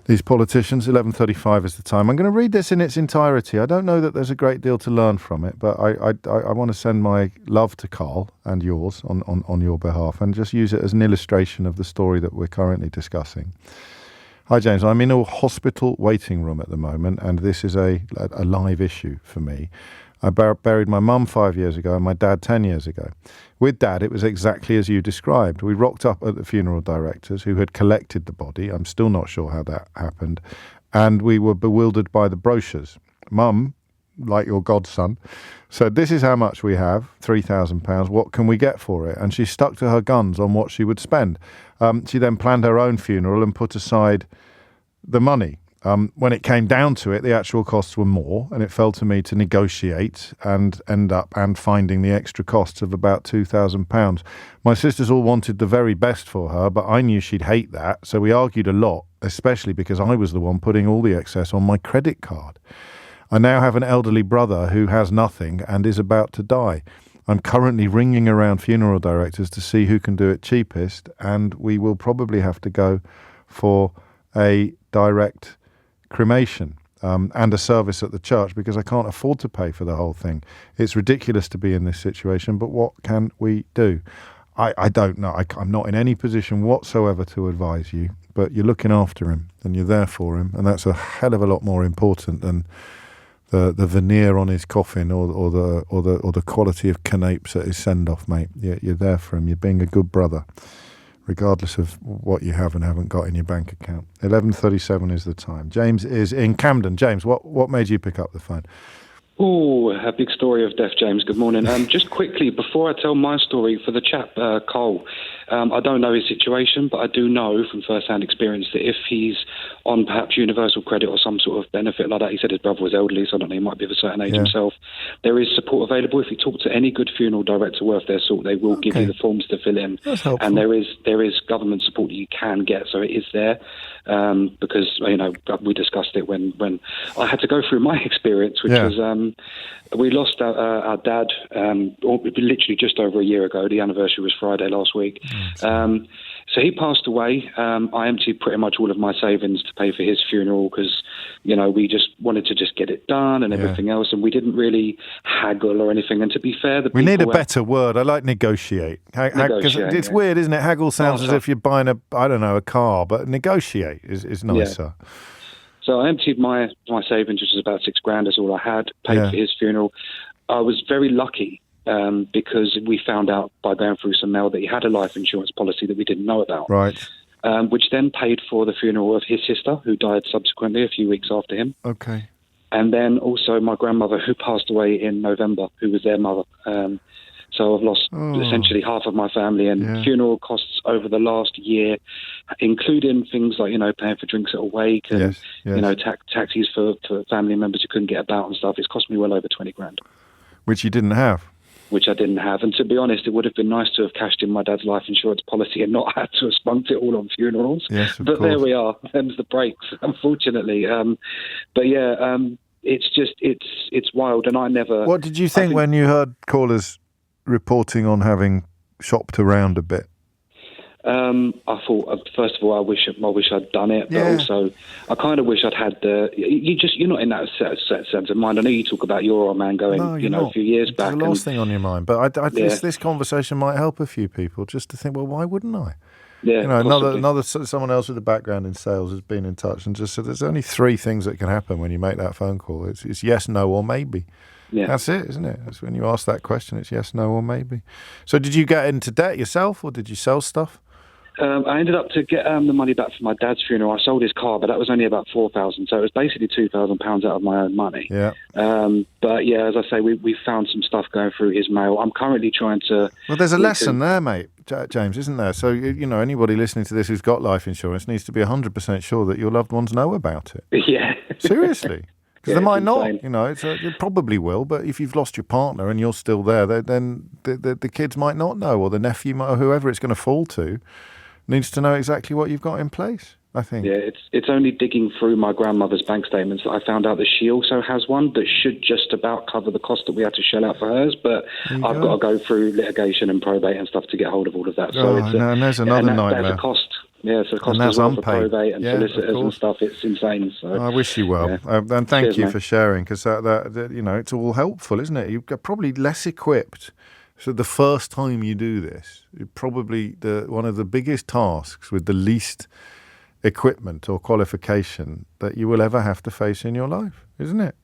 Speaker 1: These politicians, 11:35 is the time. I'm going to read this in its entirety. I don't know that there's a great deal to learn from it, but I want to send my love to Carl and yours on your behalf and just use it as an illustration of the story that we're currently discussing. Hi, James. I'm in a hospital waiting room at the moment, and this is a live issue for me. I buried my mum 5 years ago and my dad 10 years ago. With Dad, it was exactly as you described. We rocked up at the funeral directors who had collected the body. I'm still not sure how that happened. And we were bewildered by the brochures. Mum, like your godson, said, "This is how much we have, £3,000. What can we get for it?" And she stuck to her guns on what she would spend. She then planned her own funeral and put aside the money. When it came down to it, the actual costs were more, and it fell to me to negotiate and end up finding the extra costs of about £2,000. My sisters all wanted the very best for her, but I knew she'd hate that, so we argued a lot, especially because I was the one putting all the excess on my credit card. I now have an elderly brother who has nothing and is about to die. I'm currently ringing around funeral directors to see who can do it cheapest, and we will probably have to go for a direct cremation and a service at the church because I can't afford to pay for the whole thing. It's ridiculous to be in this situation, but what can we do? I don't know. I'm not in any position whatsoever to advise you, but you're looking after him and you're there for him, and that's a hell of a lot more important than the veneer on his coffin or the quality of canapes at his send-off, mate. You're there for him. You're being a good brother, regardless of what you have and haven't got in your bank account. 11:37 is the time. James is in Camden. James, what made you pick up the phone?
Speaker 9: Oh, a big story of death, James. Good morning. Just quickly, before I tell my story, for the chap, Cole, I don't know his situation, but I do know from first-hand experience that if he's on perhaps universal credit or some sort of benefit like that, he said his brother was elderly, so I don't know, he might be of a certain age himself, there is support available. If you talk to any good funeral director worth their salt, they will give you the forms to fill in.
Speaker 1: That's helpful.
Speaker 9: And there is government support that you can get, so it is there. Because, we discussed it when I had to go through my experience, which was we lost our dad literally just over a year ago. The anniversary was Friday last week. So he passed away. I emptied pretty much all of my savings to pay for his funeral because, we just wanted to just get it done and everything else. And we didn't really haggle or anything. And to be fair,
Speaker 1: we need a better word. I like negotiate. Because it's weird, isn't it? Haggle sounds as if you're buying a car, but negotiate is nicer.
Speaker 9: Yeah. So I emptied my savings, which was about £6,000. That's all I had. Paid for his funeral. I was very lucky because we found out by going through some mail that he had a life insurance policy that we didn't know about.
Speaker 1: Right.
Speaker 9: Which then paid for the funeral of his sister, who died subsequently a few weeks after him.
Speaker 1: Okay.
Speaker 9: And then also my grandmother, who passed away in November, who was their mother. So I've lost essentially half of my family, and funeral costs over the last year, including things like, paying for drinks at a wake and, taxis for family members who couldn't get about and stuff. It's cost me well over 20 grand.
Speaker 1: Which you didn't have.
Speaker 9: Which I didn't have. And to be honest, it would have been nice to have cashed in my dad's life insurance policy and not had to have spunked it all on funerals.
Speaker 1: Yes, of
Speaker 9: but
Speaker 1: course.
Speaker 9: There we are. Them's the breaks, unfortunately. It's just, it's wild. And I never...
Speaker 1: What did you think when you heard callers reporting on having shopped around a bit?
Speaker 9: I thought, first of all, I wish I'd done it, but also I kind of wish I'd had you're not in that sense of mind. I know you talk about your old man going, a few years back.
Speaker 1: It's the last thing on your mind, but this conversation might help a few people just to think, well, why wouldn't I? Yeah, someone else with a background in sales has been in touch and just said there's only 3 things that can happen when you make that phone call. It's yes, no, or maybe. Yeah. That's it, isn't it? That's when you ask that question, it's yes, no, or maybe. So did you get into debt yourself, or did you sell stuff?
Speaker 9: I ended up to get the money back for my dad's funeral. I sold his car, but that was only about $4,000, so it was basically £2,000 out of my own money.
Speaker 1: Yeah.
Speaker 9: But yeah, as I say, we found some stuff going through his mail. I'm currently trying to.
Speaker 1: Well, there's a lesson there, mate, James, isn't there? So anybody listening to this who's got life insurance needs to be 100% sure that your loved ones know about it.
Speaker 9: Yeah.
Speaker 1: Seriously. Because they might not, it probably will, but if you've lost your partner and you're still there, then the kids might not know, or the nephew might, or whoever it's going to fall to needs to know exactly what you've got in place, I think.
Speaker 9: Yeah, it's only digging through my grandmother's bank statements that I found out that she also has one that should just about cover the cost that we had to shell out for hers, but I've got to go through litigation and probate and stuff to get hold of all of that. So
Speaker 1: and there's another nightmare.
Speaker 9: There's a cost. Yeah, so the cost as well for probate and solicitors and stuff. It's insane. So
Speaker 1: I wish you well, and thank you for sharing, because that it's all helpful, isn't it? You're probably less equipped. So the first time you do this, probably one of the biggest tasks with the least equipment or qualification that you will ever have to face in your life, isn't it?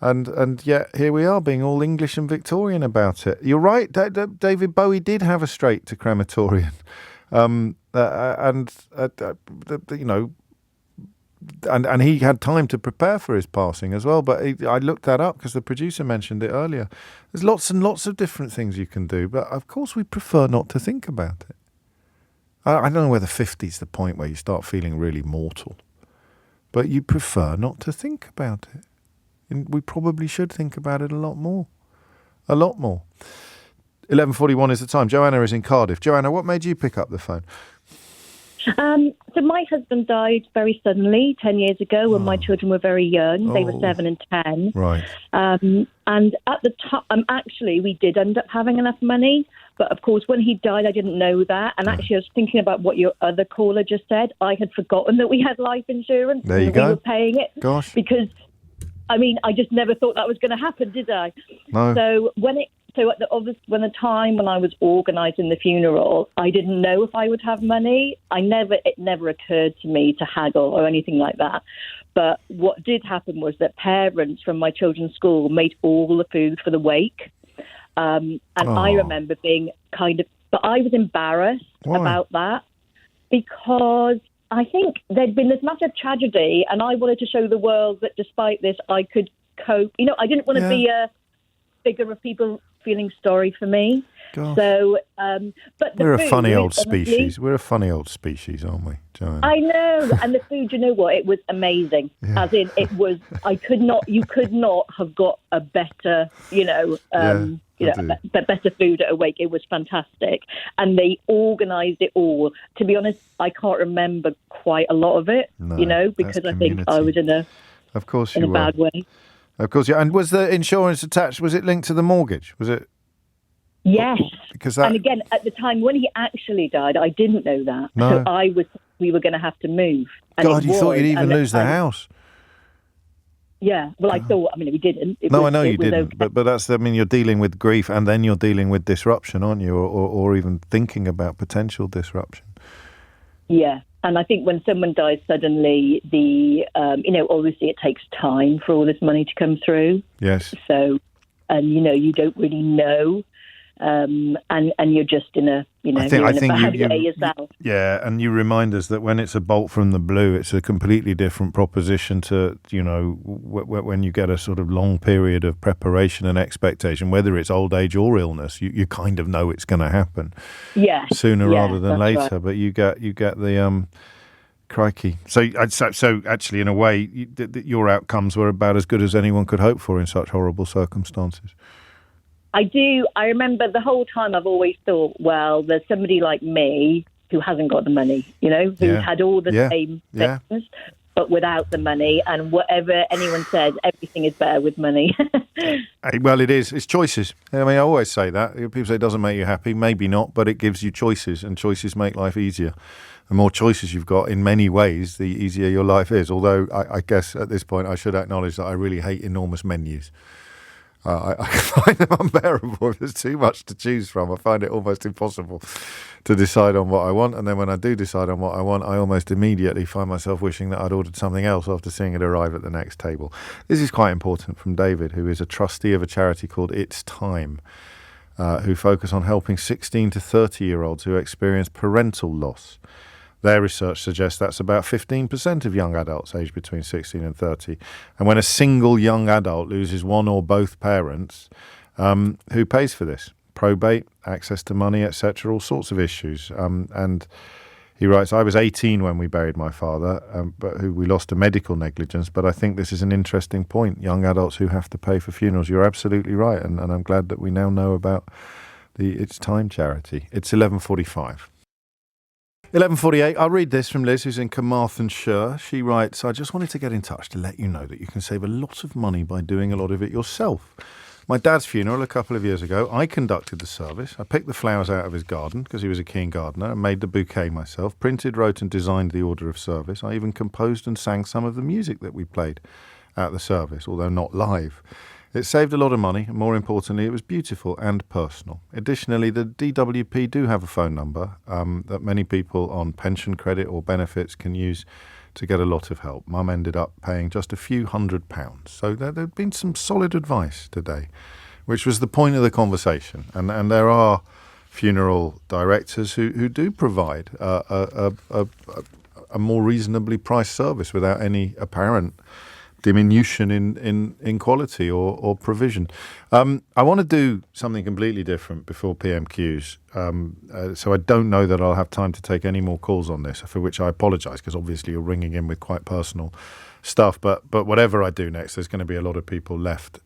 Speaker 1: And yet here we are being all English and Victorian about it. You're right. David Bowie did have a straight to crematorium. And he had time to prepare for his passing as well. But I looked that up because the producer mentioned it earlier. There's lots and lots of different things you can do, but of course we prefer not to think about it. I don't know whether 50 is the point where you start feeling really mortal, but you prefer not to think about it. And we probably should think about it a lot more. 11:41 is the time. Joanna is in Cardiff. Joanna, what made you pick up the phone?
Speaker 3: So my husband died very suddenly 10 years ago when my children were very young. They were 7 and 10.
Speaker 1: Right.
Speaker 3: And at the time, actually, we did end up having enough money. But, of course, when he died, I didn't know that. And actually, I was thinking about what your other caller just said. I had forgotten that we had life insurance.
Speaker 1: There you
Speaker 3: and
Speaker 1: go.
Speaker 3: We were paying it.
Speaker 1: Gosh.
Speaker 3: Because, I just never thought that was going to happen, did I?
Speaker 1: No.
Speaker 3: So when the time when I was organising the funeral, I didn't know if I would have money. It never occurred to me to haggle or anything like that. But what did happen was that parents from my children's school made all the food for the wake. And I remember being but I was embarrassed about that because I think there'd been this massive tragedy and I wanted to show the world that despite this, I could cope. I didn't want to be a figure of people feeling sorry for me.
Speaker 1: Gosh.
Speaker 3: So, but
Speaker 1: we're a funny old species. We're a funny old species, aren't we, Joanna?
Speaker 3: I know, and the food. You know what? It was amazing. Yeah. As in, it was. You could not have got a better. Better food at a wake. It was fantastic, and they organised it all. To be honest, I can't remember quite a lot of it. Because I think I was in a.
Speaker 1: Of course,
Speaker 3: in a bad way.
Speaker 1: Of course, yeah. And was the insurance attached? Was it linked to the mortgage? Was it?
Speaker 3: Yes.
Speaker 1: And
Speaker 3: again, at the time when he actually died, I didn't know that.
Speaker 1: No.
Speaker 3: So we were going to have to move. And
Speaker 1: God, you thought you'd even lose the house.
Speaker 3: Yeah. Well, I thought. We didn't.
Speaker 1: I know you didn't. Okay. But that's. You're dealing with grief, and then you're dealing with disruption, aren't you? Or even thinking about potential disruption.
Speaker 3: Yeah. And I think when someone dies suddenly, obviously it takes time for all this money to come through.
Speaker 1: Yes.
Speaker 3: So,
Speaker 10: and you don't really know, and you're just in a
Speaker 1: I think
Speaker 10: in a bad way yourself.
Speaker 1: Yeah, and you remind us that when it's a bolt from the blue, it's a completely different proposition to when you get a sort of long period of preparation and expectation, whether it's old age or illness. You kind of know it's going to happen, sooner rather than later. Right. But you get the crikey. So actually, in a way, your outcomes were about as good as anyone could hope for in such horrible circumstances.
Speaker 10: I do. I remember the whole time I've always thought, well, there's somebody like me who hasn't got the money, who's had all the same things, but without the money. And whatever anyone says, everything is better with money.
Speaker 1: Well, it is. It's choices. I mean, I always say that. People say it doesn't make you happy. Maybe not, but it gives you choices, and choices make life easier. The more choices you've got, in many ways, the easier your life is. Although, I guess at this point, I should acknowledge that I really hate enormous menus. I find them unbearable. There's too much to choose from. I find it almost impossible to decide on what I want. And then when I do decide on what I want, I almost immediately find myself wishing that I'd ordered something else after seeing it arrive at the next table. This is quite important from David, who is a trustee of a charity called It's Time, who focus on helping 16 to 30-year-olds who experience parental loss. Their research suggests that's about 15% of young adults aged between 16 and 30. And when a single young adult loses one or both parents, who pays for this? Probate, access to money, etc., all sorts of issues. And he writes, I was 18 when we buried my father, but who we lost to medical negligence. But I think this is an interesting point. Young adults who have to pay for funerals. You're absolutely right. And I'm glad that we now know about the It's Time charity. It's 11:45. 11:48. I'll read this from Liz, who's in Carmarthenshire. She writes, I just wanted to get in touch to let you know that you can save a lot of money by doing a lot of it yourself. My dad's funeral a couple of years ago, I conducted the service. I picked the flowers out of his garden because he was a keen gardener and made the bouquet myself, printed, wrote and designed the order of service. I even composed and sang some of the music that we played at the service, although not live. It saved a lot of money, and more importantly, it was beautiful and personal. Additionally, the DWP do have a phone number that many people on pension credit or benefits can use to get a lot of help. Mum ended up paying just a few £100. So there'd been some solid advice today, which was the point of the conversation. And there are funeral directors who do provide a more reasonably priced service without any apparent diminution in quality or provision. I want to do something completely different before PMQs, so I don't know that I'll have time to take any more calls on this, for which I apologise, because obviously you're ringing in with quite personal stuff, but whatever I do next, there's going to be a lot of people left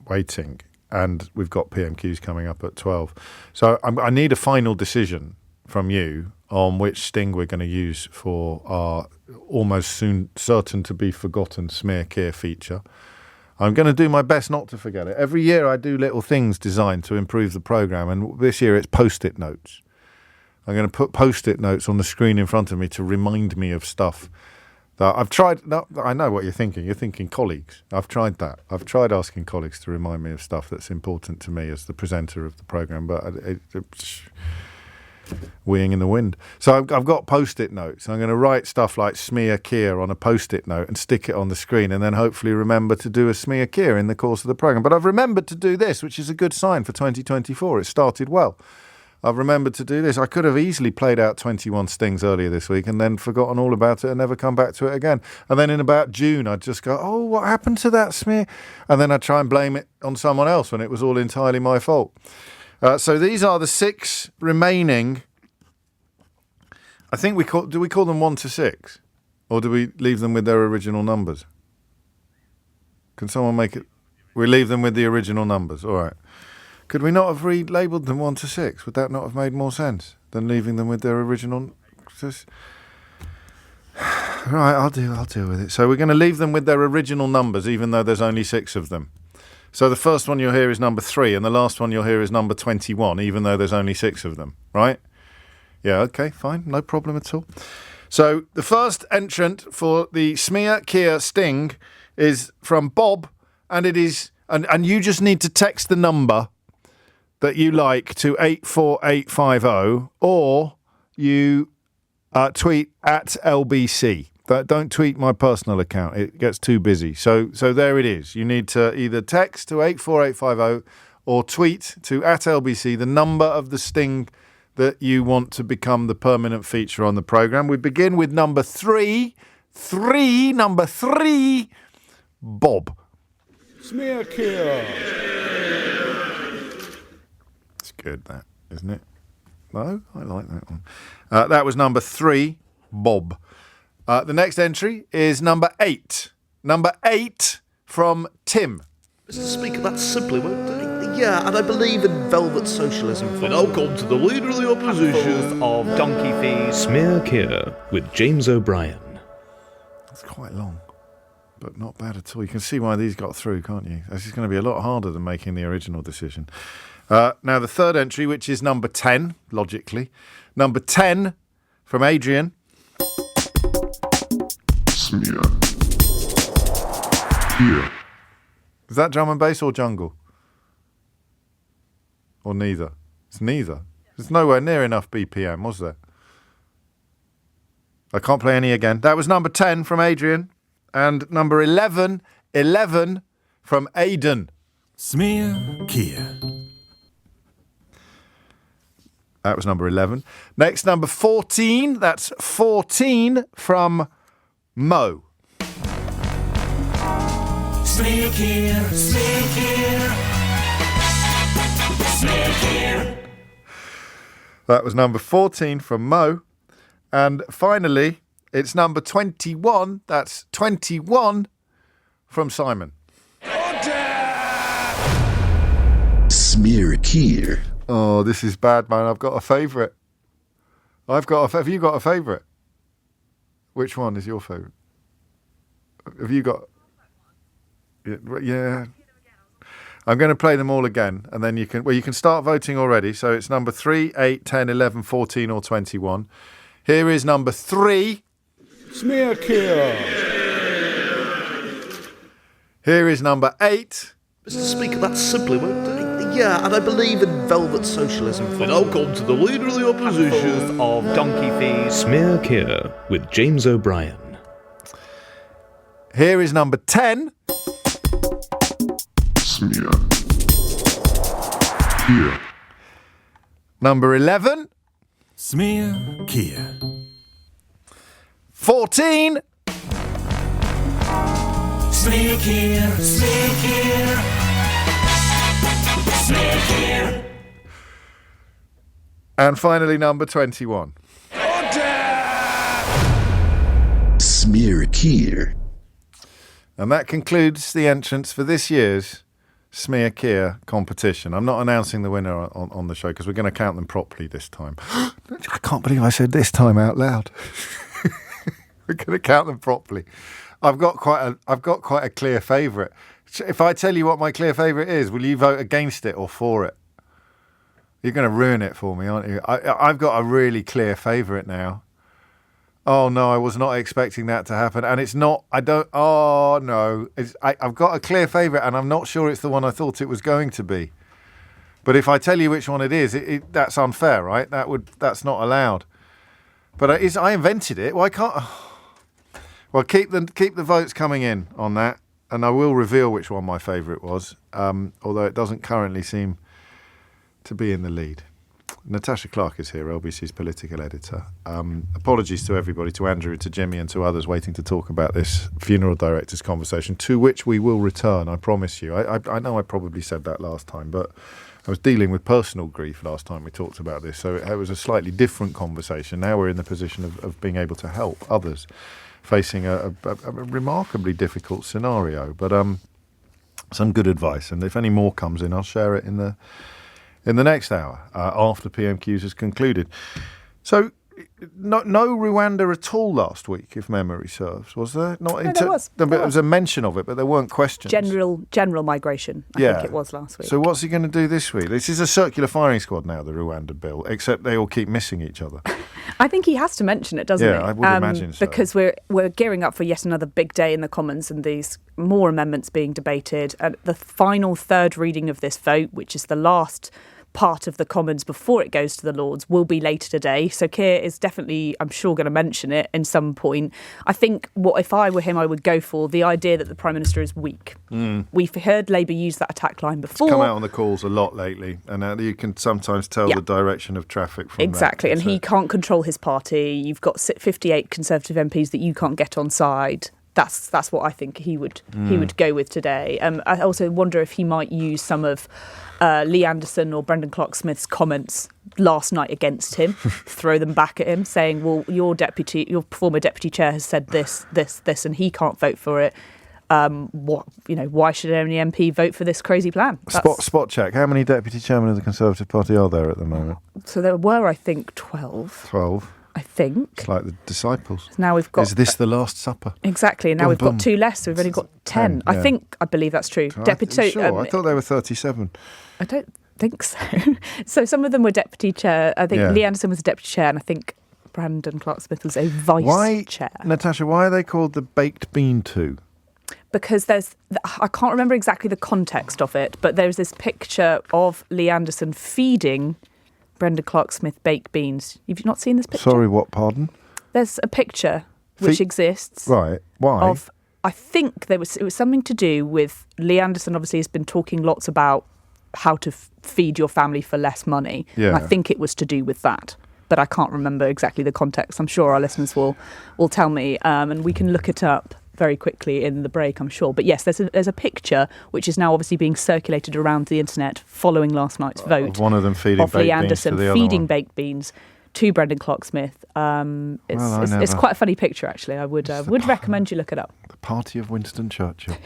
Speaker 1: waiting, and we've got PMQs coming up at 12. So I need a final decision from you on which sting we're going to use for our almost soon certain to be forgotten Smear Keir feature. I'm going to do my best not to forget it. Every year I do little things designed to improve the programme, and this year it's Post-it notes. I'm going to put Post-it notes on the screen in front of me to remind me of stuff that I've tried. No, I know what you're thinking. You're thinking colleagues. I've tried that. I've tried asking colleagues to remind me of stuff that's important to me as the presenter of the programme, but it's weeing in the wind. So I've got Post-it notes. I'm going to write stuff like Smear Keir on a Post-it note and stick it on the screen, and then hopefully remember to do a Smear Keir in the course of the programme. But I've remembered to do this, which is a good sign for 2024. It started well. I've remembered to do this. I could have easily played out 21 stings earlier this week and then forgotten all about it and never come back to it again. And then in about June, I'd just go, oh, what happened to that smear? And then I'd try and blame it on someone else when it was all entirely my fault. So these are the 6 remaining. I think do we call them 1 to 6? Or do we leave them with their original numbers? Can someone make it? We leave them with the original numbers. All right. Could we not have relabelled them 1 to 6? Would that not have made more sense than leaving them with their original? Right, I'll deal with it. So we're going to leave them with their original numbers, even though there's only 6 of them. So the first one you'll hear is number 3, and the last one you'll hear is number 21, even though there's only 6 of them, right? Yeah, okay, fine, no problem at all. So the first entrant for the Smear Keir sting is from Bob, and it is, and you just need to text the number that you like to 84850, or you tweet at LBC. Don't tweet my personal account. It gets too busy. So there it is. You need to either text to 84850 or tweet to @LBC the number of the sting that you want to become the permanent feature on the programme. We begin with number three, Bob.
Speaker 11: Smear cure.
Speaker 1: It's good, that, isn't it? No, I like that one. That was number 3, Bob. The next entry is number 8. Number 8 from Tim.
Speaker 12: Mr. Speaker, that simply won't do. Yeah, and I believe in velvet socialism. And I'll come to the leader of the opposition
Speaker 13: of donkey fees. Smear cure with James O'Brien.
Speaker 1: That's quite long, but not bad at all. You can see why these got through, can't you? This is going to be a lot harder than making the original decision. Now, the third entry, which is number 10, logically. Number 10 from Adrian.
Speaker 11: Smear. Here.
Speaker 1: Is that drum and bass or jungle? Or neither? It's neither. There's nowhere near enough BPM, was there? I can't play any again. That was number 10 from Adrian. And number 11 from Aidan.
Speaker 11: Smear Kia.
Speaker 1: That was number 11. Next, number 14. That's 14 from Mo.
Speaker 11: Smear Kia, smear Kia. Smear Kia.
Speaker 1: That was number 14 from Mo. And finally, it's number 21. That's 21 from Simon.
Speaker 11: Smear Kia.
Speaker 1: Oh, this is bad, man. I've got a favourite. Have you got a favourite? Which one is your favourite? Have you got... Yeah. I'm going to play them all again, and then you can start voting already. So it's number 3, 8, 10, 11, 14 or 21. Here is number 3.
Speaker 11: Smear Kia.
Speaker 1: Here is number 8.
Speaker 12: Mr. Speaker, that simply won't do. Yeah, and I believe in velvet socialism. And I'll come to the leader of the opposition
Speaker 13: of donkey fees. Smear cure with James O'Brien.
Speaker 1: Here is number 10.
Speaker 11: Smear. Here.
Speaker 1: Number 11.
Speaker 11: Smear Kia.
Speaker 1: 14.
Speaker 11: Smear Kia, smear Kia. Smear Kia.
Speaker 1: And finally, number 21.
Speaker 11: Smear Kia.
Speaker 1: And that concludes the entrance for this year's Smear Kia competition. I'm not announcing the winner on the show because we're going to count them properly this time. I can't believe I said this time out loud. We're going to count them properly. I've got quite a clear favourite. If I tell you what my clear favourite is, will you vote against it or for it? You're going to ruin it for me, aren't you? I've got a really clear favourite now. Oh, no, I was not expecting that to happen. And it's not, I've got a clear favourite and I'm not sure it's the one I thought it was going to be. But if I tell you which one it is, that's unfair, right? That's not allowed. But I invented it. Why can't... Well, keep the votes coming in on that. And I will reveal which one my favourite was, although it doesn't currently seem to be in the lead. Natasha Clark is here, LBC's political editor. Apologies to everybody, to Andrew, to Jimmy and to others waiting to talk about this funeral director's conversation, to which we will return, I promise you. I know I probably said that last time, but I was dealing with personal grief last time we talked about this, so it was a slightly different conversation. Now we're in the position of being able to help others facing a remarkably difficult scenario. But some good advice, and if any more comes in, I'll share it in the next hour after PMQs has concluded. So no Rwanda at all last week, if memory serves, was there?
Speaker 14: There was.
Speaker 1: There was a mention of it, but there weren't questions.
Speaker 14: General migration, I think it was last week.
Speaker 1: So what's he going to do this week? This is a circular firing squad now, the Rwanda bill, except they all keep missing each other.
Speaker 14: I think he has to mention it, doesn't he?
Speaker 1: Yeah, I would imagine so.
Speaker 14: Because we're gearing up for yet another big day in the Commons and these more amendments being debated. And the final third reading of this vote, which is the last part of the Commons before it goes to the Lords will be later today. So Keir is definitely, I'm sure, going to mention it in some point. I think if I were him, I would go for the idea that the Prime Minister is weak. We've heard Labour use that attack line before.
Speaker 1: It's come out on the calls a lot lately, and you can sometimes tell the direction of traffic from
Speaker 14: exactly,
Speaker 1: that.
Speaker 14: and he can't control his party. You've got 58 Conservative MPs that you can't get on side. That's what I think he would go with today. I also wonder if he might use some of Lee Anderson or Brendan Clark-Smith's comments last night against him, throw them back at him, saying, "Well, your former deputy chair has said this, and he can't vote for it. Why should any MP vote for this crazy plan?"
Speaker 1: Spot check. How many deputy chairmen of the Conservative Party are there at the moment?
Speaker 14: So there were, I think, 12.
Speaker 1: 12.
Speaker 14: I think.
Speaker 1: It's like the disciples.
Speaker 14: Now we've got.
Speaker 1: Is this the Last Supper?
Speaker 14: Exactly. Now we've got 2 less, so we've only got 10.
Speaker 1: Yeah.
Speaker 14: I believe that's true.
Speaker 1: Sure. I thought there were 37.
Speaker 14: I don't think so. So some of them were deputy chair. I think Lee Anderson was a deputy chair, and I think Brandon Clark-Smith was a vice chair.
Speaker 1: Natasha, why are they called the Baked Bean 2?
Speaker 14: Because I can't remember exactly the context of it, but there's this picture of Lee Anderson feeding Brendan Clark-Smith baked beans. You've not seen this picture?
Speaker 1: Sorry, what, pardon?
Speaker 14: There's a picture which exists.
Speaker 1: Right, why?
Speaker 14: I think it was something to do with Lee Anderson obviously has been talking lots about how to feed your family for less money.
Speaker 1: Yeah.
Speaker 14: And I think it was to do with that. But I can't remember exactly the context. I'm sure our listeners will tell me, and we can look it up very quickly in the break, I'm sure. But yes, there's a picture which is now obviously being circulated around the internet following last night's vote.
Speaker 1: Of one of them feeding baked
Speaker 14: Lee
Speaker 1: beans
Speaker 14: Anderson
Speaker 1: to the
Speaker 14: feeding
Speaker 1: other one.
Speaker 14: Baked beans to Brendan Clark-Smith. It's quite a funny picture, actually. I would recommend you look it up.
Speaker 1: The party of Winston Churchill.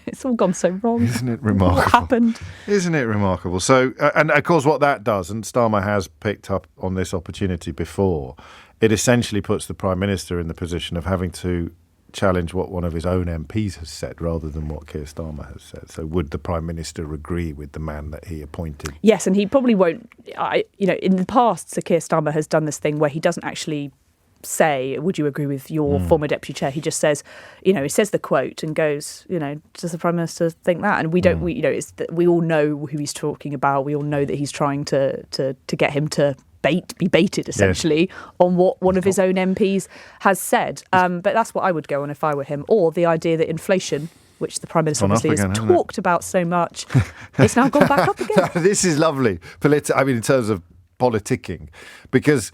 Speaker 14: It's all gone so wrong.
Speaker 1: Isn't it remarkable?
Speaker 14: What happened?
Speaker 1: Isn't it remarkable? So, and of course what that does, and Starmer has picked up on this opportunity before, it essentially puts the Prime Minister in the position of having to challenge what one of his own MPs has said rather than what Keir Starmer has said. So would the Prime Minister agree with the man that he appointed?
Speaker 14: Yes, and he probably won't. In the past, Sir Keir Starmer has done this thing where he doesn't actually say, would you agree with your former deputy chair? He just says, he says the quote and goes, does the Prime Minister think that? And we don't, we all know who he's talking about. We all know that he's trying to get him to be baited essentially on what one of his own MPs has said. But that's what I would go on if I were him. Or the idea that inflation, which the Prime Minister obviously has talked about so much, it's now gone back up again.
Speaker 1: This is lovely. In terms of politicking, because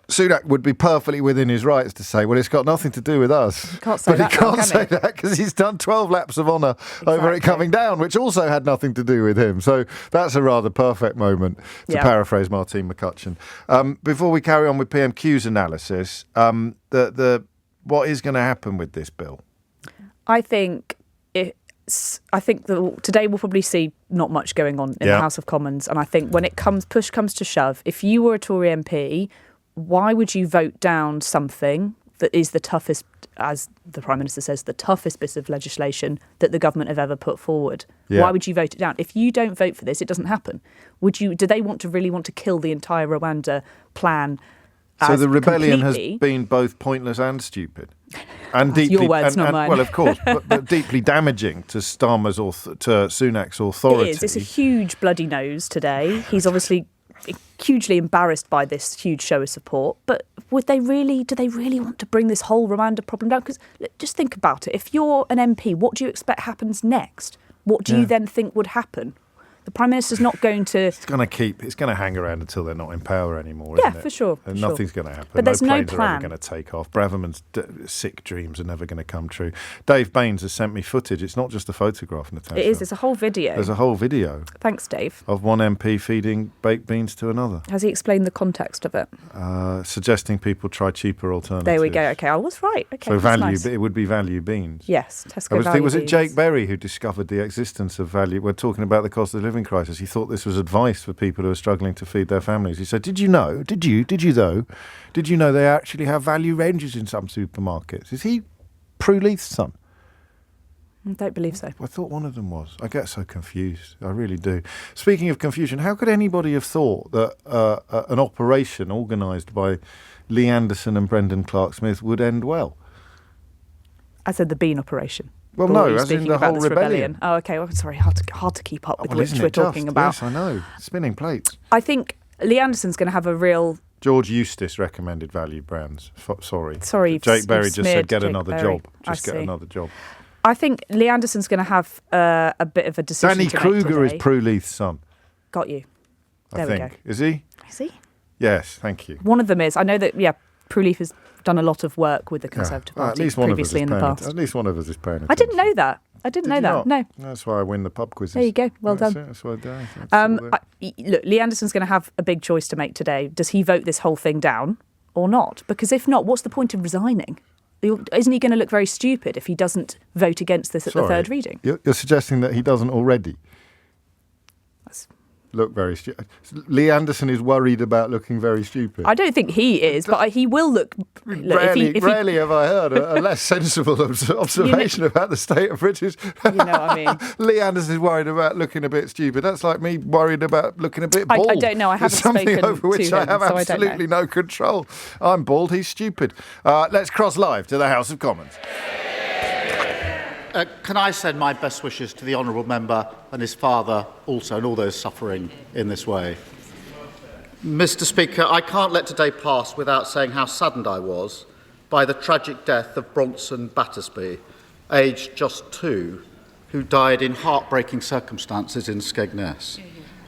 Speaker 1: Sunak would be perfectly within his rights to say, well, it's got nothing to do with us.
Speaker 14: He can't say
Speaker 1: but
Speaker 14: that
Speaker 1: he can't say that because he's done 12 laps of honour over it coming down, which also had nothing to do with him. So that's a rather perfect moment to paraphrase Martine McCutcheon. Before we carry on with PMQ's analysis, what is going to happen with this bill?
Speaker 14: I think today we'll probably see not much going on in the House of Commons. And I think when push comes to shove, if you were a Tory MP, why would you vote down something that is the toughest, as the Prime Minister says, the toughest bit of legislation that the government have ever put forward? Yeah. Why would you vote it down? If you don't vote for this, it doesn't happen. Do they really want to kill the entire Rwanda plan?
Speaker 1: So the rebellion has been both pointless and stupid. And deeply,
Speaker 14: your words, not mine.
Speaker 1: Well, of course, but deeply damaging to Starmer's to Sunak's authority.
Speaker 14: It is. It's a huge bloody nose today. He's obviously hugely embarrassed by this huge show of support, but do they really want to bring this whole Rwanda problem down? Because just think about it. If you're an MP, what do you expect happens next? What do you then think would happen? The Prime Minister's not going to... It's going
Speaker 1: to hang around until they're not in power anymore, isn't it?
Speaker 14: For sure.
Speaker 1: And nothing's going to happen.
Speaker 14: But there's no
Speaker 1: planes
Speaker 14: plan.
Speaker 1: are ever going to take off. Braverman's sick dreams are never going to come true. Dave Baines has sent me footage. It's not just a photograph, Natasha.
Speaker 14: It is. It's a whole video.
Speaker 1: There's a whole video.
Speaker 14: Thanks, Dave.
Speaker 1: Of one MP feeding baked beans to another.
Speaker 14: Has he explained the context of it?
Speaker 1: Suggesting people try cheaper alternatives.
Speaker 14: There we go. Okay, I was right. Okay,
Speaker 1: so value,
Speaker 14: nice.
Speaker 1: It would be value beans.
Speaker 14: Yes, Tesco value
Speaker 1: was
Speaker 14: beans.
Speaker 1: it Jake Berry who discovered the existence of value? We're talking about the cost of living crisis. He thought this was advice for people who are struggling to feed their families. He said, did you know they actually have value ranges in some supermarkets? Is he Prue Leith's son?
Speaker 14: I don't believe so.
Speaker 1: I thought one of them was. I get so confused. I really do. Speaking of confusion, how could anybody have thought that an operation organised by Lee Anderson and Brendan Clark-Smith would end well?
Speaker 14: I said the bean operation.
Speaker 1: Well, no, as in the whole rebellion.
Speaker 14: Oh, okay. Well, sorry, hard to keep up with which we're talking about.
Speaker 1: Yes, I know. Spinning plates.
Speaker 14: I think Lee Anderson's going to have a real...
Speaker 1: George Eustace recommended value brands. Sorry,
Speaker 14: Jake
Speaker 1: Berry just said get another job. Just get another job.
Speaker 14: I think Lee Anderson's going to have a bit of a decision
Speaker 1: Danny
Speaker 14: to
Speaker 1: Kruger
Speaker 14: make
Speaker 1: is Prue Leith's son.
Speaker 14: Got you.
Speaker 1: There we go. Is he?
Speaker 14: Is he?
Speaker 1: Yes, thank you.
Speaker 14: One of them is. I know that, Prue Leith has done a lot of work with the Conservative Party previously in the past.
Speaker 1: At least one of us is paying attention.
Speaker 14: I didn't know that. No.
Speaker 1: That's why I win the pub quizzes.
Speaker 14: There you go. Well done.
Speaker 1: That's what I do.
Speaker 14: Look, Lee Anderson's going to have a big choice to make today. Does he vote this whole thing down or not? Because if not, what's the point of resigning? Isn't he going to look very stupid if he doesn't vote against this at the third reading?
Speaker 1: You're suggesting that he doesn't already look very stupid. Lee Anderson is worried about looking very stupid.
Speaker 14: I don't think he is, but he will look...
Speaker 1: Rarely have I heard a less sensible observation about the state of British...
Speaker 14: You know what I mean.
Speaker 1: Lee Anderson is worried about looking a bit stupid. That's like me worried about looking a bit bald.
Speaker 14: I don't know. I haven't spoken
Speaker 1: to him. Something over which I have absolutely no control. I'm bald, he's stupid. Let's cross live to the House of Commons.
Speaker 15: Can I send my best wishes to the honourable member and his father also, and all those suffering in this way? Mr. Speaker, I can't let today pass without saying how saddened I was by the tragic death of Bronson Battersby, aged just 2, who died in heartbreaking circumstances in Skegness.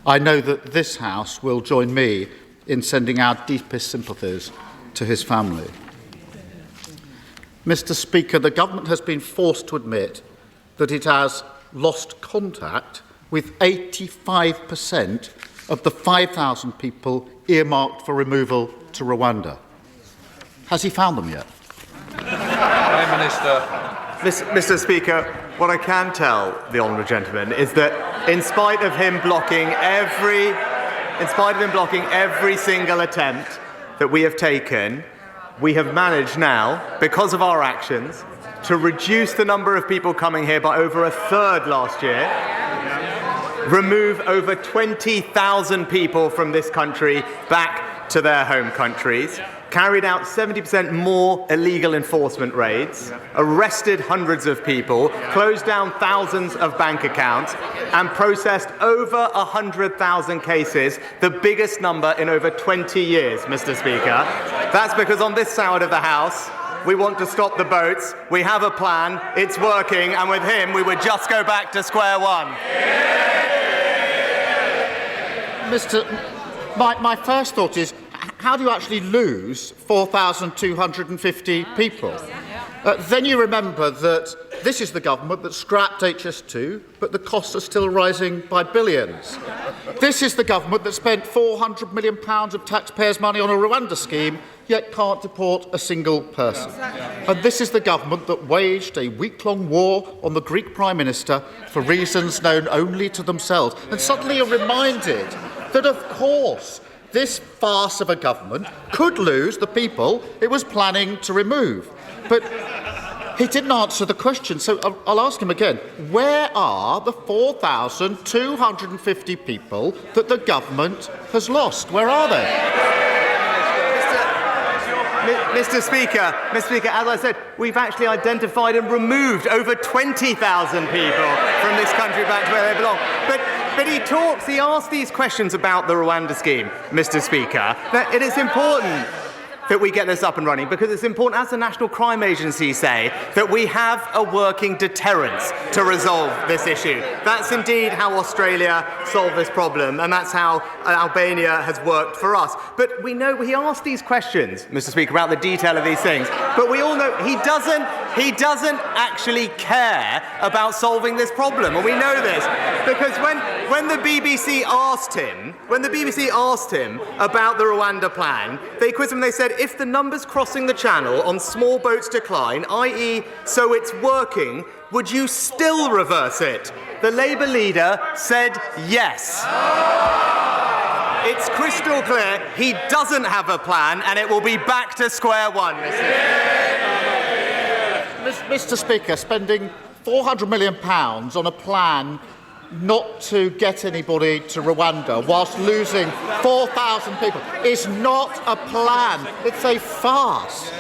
Speaker 15: I know that this House will join me in sending our deepest sympathies to his family. Mr. Speaker, the government has been forced to admit that it has lost contact with 85% of the 5,000 people earmarked for removal to Rwanda. Has he found them yet?
Speaker 16: Prime Minister.
Speaker 17: Mr. Speaker, what I can tell the honourable gentleman is that in spite of him blocking every single attempt that we have taken, we have managed now, because of our actions, to reduce the number of people coming here by over a third last year, remove over 20,000 people from this country back to their home countries, carried out 70% more illegal enforcement raids, arrested hundreds of people, closed down thousands of bank accounts, and processed over 100,000 cases, the biggest number in over 20 years, Mr. Speaker. That's because on this side of the House, we want to stop the boats, we have a plan, it's working, and with him, we would just go back to square one.
Speaker 15: My first thought is, how do you actually lose 4,250 people? Then you remember that this is the government that scrapped HS2, but the costs are still rising by billions. This is the government that spent £400 million of taxpayers' money on a Rwanda scheme, yet can't deport a single person. And this is the government that waged a week-long war on the Greek Prime Minister for reasons known only to themselves. And suddenly are reminded that, of course, this farce of a government could lose the people it was planning to remove. But he didn't answer the question, so I'll ask him again. Where are the 4,250 people that the government has lost? Where are they?
Speaker 17: Mr. Speaker, as I said, we've actually identified and removed over 20,000 people from this country back to where they belong. But he asks these questions about the Rwanda scheme, Mr. Speaker. That it is important that we get this up and running, because it's important, as the National Crime Agency say, that we have a working deterrence to resolve this issue. That's indeed how Australia solved this problem, and that's how Albania has worked for us. But we know he asked these questions, Mr. Speaker, about the detail of these things, but we all know he doesn't actually care about solving this problem, and we know this because when the BBC asked him about the Rwanda plan, they quizzed him and they said, if the numbers crossing the channel on small boats decline, i.e. so it's working, would you still reverse it? The Labour leader said yes. It's crystal clear he doesn't have a plan, and it will be back to square one,
Speaker 15: Mr. Speaker, spending £400 million on a plan not to get anybody to Rwanda whilst losing 4,000 people is not a plan. It's a farce.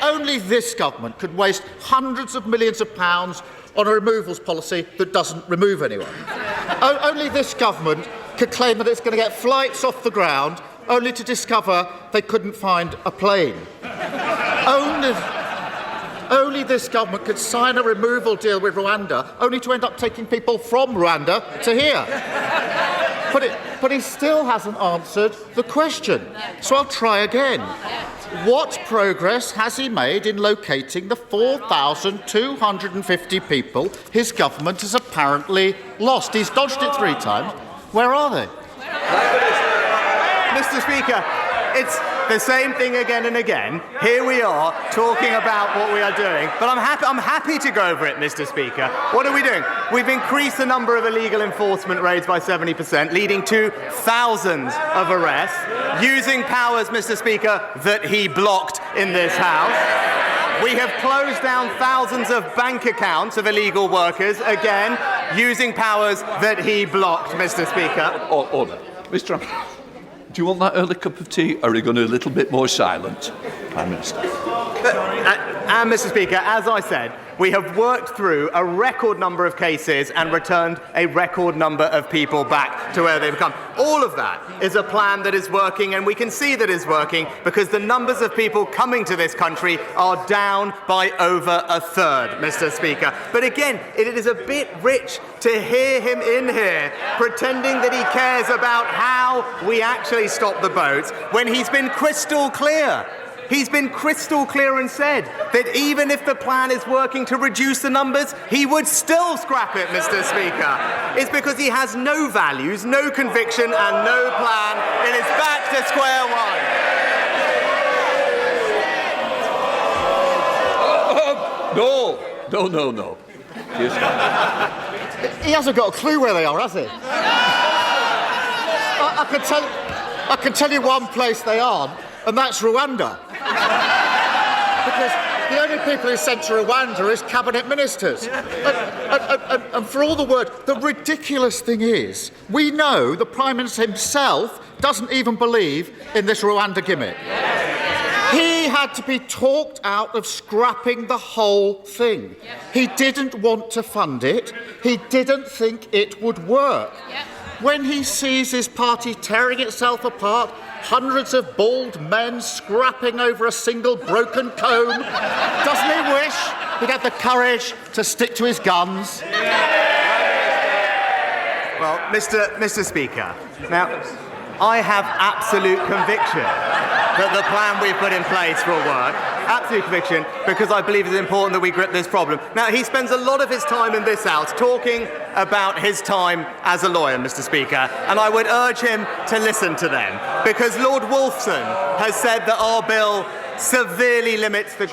Speaker 15: Only this government could waste hundreds of millions of pounds on a removals policy that doesn't remove anyone. Only this government could claim that it's going to get flights off the ground only to discover they couldn't find a plane. Only this government could sign a removal deal with Rwanda only to end up taking people from Rwanda to here. But he still hasn't answered the question. So I'll try again. What progress has he made in locating the 4,250 people his government has apparently lost? He's dodged it 3 times. Where are they?
Speaker 17: Mr. Speaker, it's the same thing again and again. Here we are talking about what we are doing, but I'm happy to go over it, Mr. Speaker. What are we doing? We've increased the number of illegal enforcement raids by 70%, leading to thousands of arrests, using powers, Mr. Speaker, that he blocked in this House. We have closed down thousands of bank accounts of illegal workers, again, using powers that he blocked, Mr. Speaker.
Speaker 16: Order. Mr. Do you want that early cup of tea, or are you going to be a little bit more silent, Prime Minister?
Speaker 17: And, Mr. Speaker, as I said, we have worked through a record number of cases and returned a record number of people back to where they've come. All of that is a plan that is working, and we can see that it's working because the numbers of people coming to this country are down by over a third, Mr. Speaker. But again, it is a bit rich to hear him in here pretending that he cares about how we actually stop the boats when he's been crystal clear. He's been crystal clear and said that even if the plan is working to reduce the numbers, he would still scrap it, Mr. Speaker. It's because he has no values, no conviction and no plan, and it's back to square one.
Speaker 16: No.
Speaker 15: He hasn't got a clue where they are, has he? I can tell you one place they aren't, and that's Rwanda. Because the only people who sent to Rwanda is cabinet ministers. And for all the word, the ridiculous thing is, we know the Prime Minister himself doesn't even believe in this Rwanda gimmick. He had to be talked out of scrapping the whole thing. He didn't want to fund it. He didn't think it would work. When he sees his party tearing itself apart, hundreds of bald men scrapping over a single broken comb, doesn't he wish he'd had the courage to stick to his guns?
Speaker 17: Well, Mr. Speaker, now, I have absolute conviction that the plan we've put in place will work. Absolute conviction, because I believe it's important that we grip this problem. Now, he spends a lot of his time in this House talking about his time as a lawyer, Mr. Speaker, and I would urge him to listen to them, because Lord Wolfson has said that our bill severely limits the...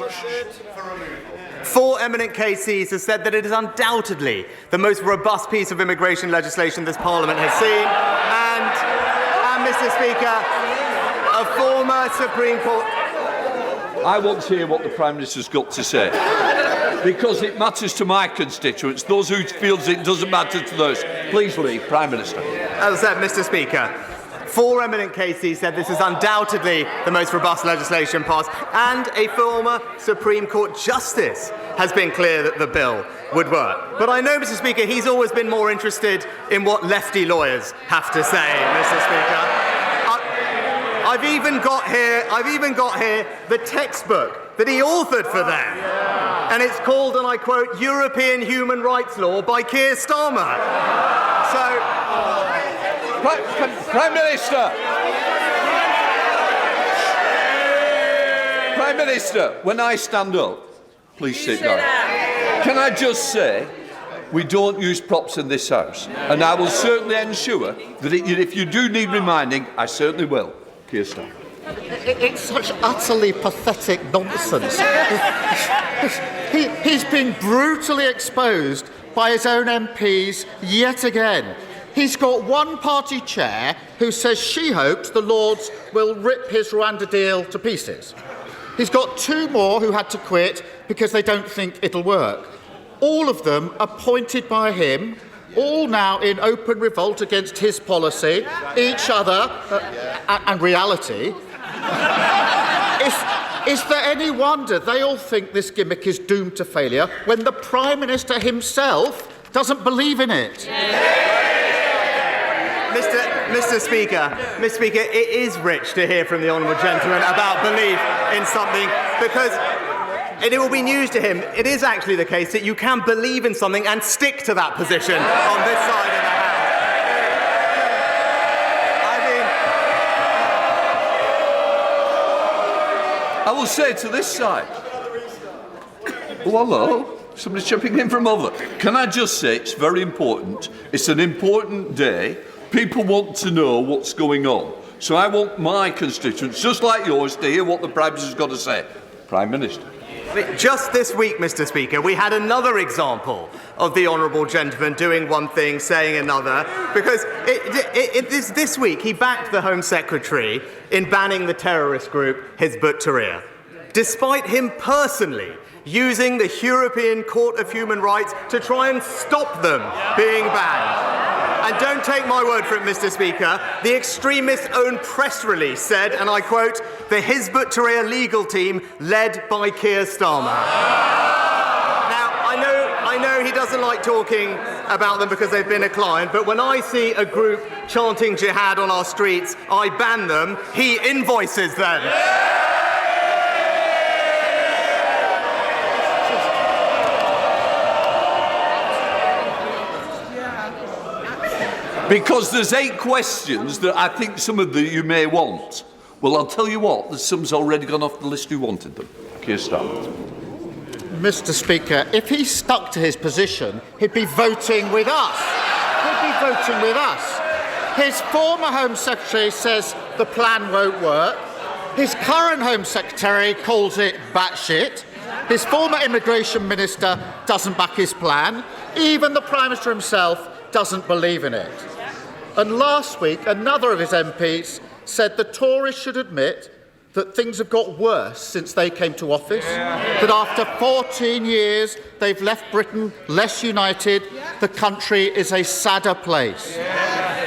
Speaker 17: 4 eminent KCs have said that it is undoubtedly the most robust piece of immigration legislation this Parliament has seen, and Mr. Speaker, a former Supreme Court...
Speaker 16: I want to hear what the Prime Minister's got to say, because it matters to my constituents, those who feel it doesn't matter to those. Please leave, Prime Minister.
Speaker 17: As I said, Mr. Speaker, 4 eminent KCs said this is undoubtedly the most robust legislation passed, and a former Supreme Court Justice has been clear that the bill would work. But I know, Mr. Speaker, he's always been more interested in what lefty lawyers have to say, Mr. Speaker. I've even got here the textbook that he authored for them. And it's called, and I quote, European Human Rights Law by Keir Starmer. So...
Speaker 16: Prime Minister! Prime Minister, when I stand up, please sit down. Can I just say, we don't use props in this House, and I will certainly ensure that if you do need reminding, I certainly will. Keir Starmer.
Speaker 15: It's such utterly pathetic nonsense. He's been brutally exposed by his own MPs yet again. He's got one party chair who says she hopes the Lords will rip his Rwanda deal to pieces. He's got 2 more who had to quit because they don't think it'll work. all of them appointed by him, all now in open revolt against his policy, each other, and reality. Is there any wonder they all think this gimmick is doomed to failure when the Prime Minister himself doesn't believe in it?
Speaker 17: Mr. Speaker, it is rich to hear from the honourable gentleman about belief in something, because it will be news to him. It is actually the case that you can believe in something and stick to that position on this side of the House.
Speaker 16: I will say to this side. Oh, hello. Somebody's jumping in from over. Can I just say it's very important. It's an important day. People want to know what's going on. So I want my constituents, just like yours, to hear what the Prime Minister's got to say. Prime Minister.
Speaker 17: Just this week, Mr. Speaker, we had another example of the honourable gentleman doing one thing, saying another, because this week he backed the Home Secretary in banning the terrorist group Hizb ut-Tahrir, despite him personally using the European Court of Human Rights to try and stop them being banned. And don't take my word for it, Mr. Speaker, the extremist's own press release said, and I quote, the Hizb ut-Tahrir legal team led by Keir Starmer. Now, I know he doesn't like talking about them because they've been a client, but when I see a group chanting jihad on our streets, I ban them, he invoices them.
Speaker 16: Because there's 8 questions that I think some of you may want. Well, I'll tell you what, there's some's already gone off the list who wanted them. Keir Starmer.
Speaker 15: Mr. Speaker, if he stuck to his position, he'd be voting with us. His former Home Secretary says the plan won't work. His current Home Secretary calls it batshit. His former Immigration Minister doesn't back his plan. Even the Prime Minister himself doesn't believe in it. And last week, another of his MPs said the Tories should admit that things have got worse since they came to office, that after 14 years they've left Britain less united, the country is a sadder place.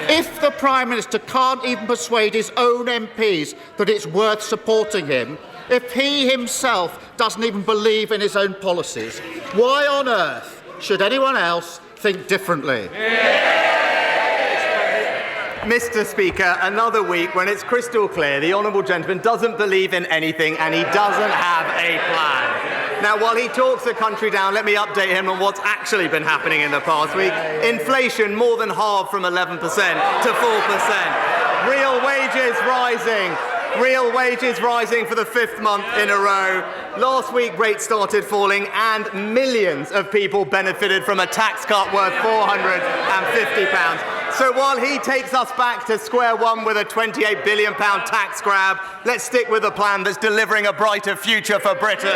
Speaker 15: If the Prime Minister can't even persuade his own MPs that it's worth supporting him, if he himself doesn't even believe in his own policies, why on earth should anyone else think differently?
Speaker 17: Mr. Speaker, another week when it's crystal clear the honourable gentleman doesn't believe in anything and he doesn't have a plan. Now, while he talks the country down, let me update him on what's actually been happening in the past week. Inflation more than halved from 11% to 4%. Real wages rising for the 5th month in a row. Last week, rates started falling and millions of people benefited from a tax cut worth £450. So while he takes us back to square one with a £28 billion tax grab, let's stick with a plan that's delivering a brighter future for Britain.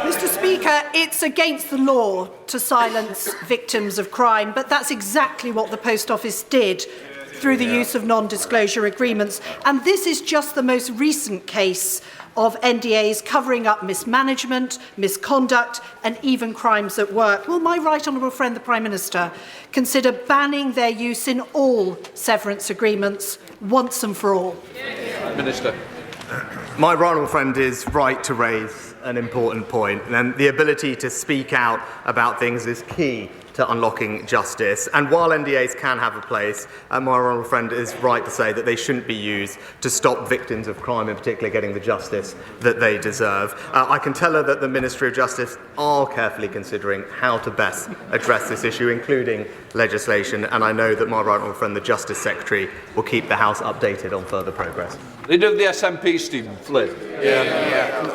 Speaker 18: Mr. Speaker, it's against the law to silence victims of crime, but that's exactly what the Post Office did through the use of non-disclosure agreements. And this is just the most recent case of NDAs covering up mismanagement, misconduct, and even crimes at work. Will my right honourable friend, the Prime Minister, consider banning their use in all severance agreements once and for all?
Speaker 16: Minister.
Speaker 17: My right honourable friend is right to raise an important point, and the ability to speak out about things is key to unlocking justice. And while NDAs can have a place, my honourable friend is right to say that they shouldn't be used to stop victims of crime, in particular getting the justice that they deserve. I can tell her that the Ministry of Justice are carefully considering how to best address this issue, including legislation, and I know that my right honourable friend, the Justice Secretary, will keep the House updated on further progress.
Speaker 16: Leader of the SNP, Stephen Flynn.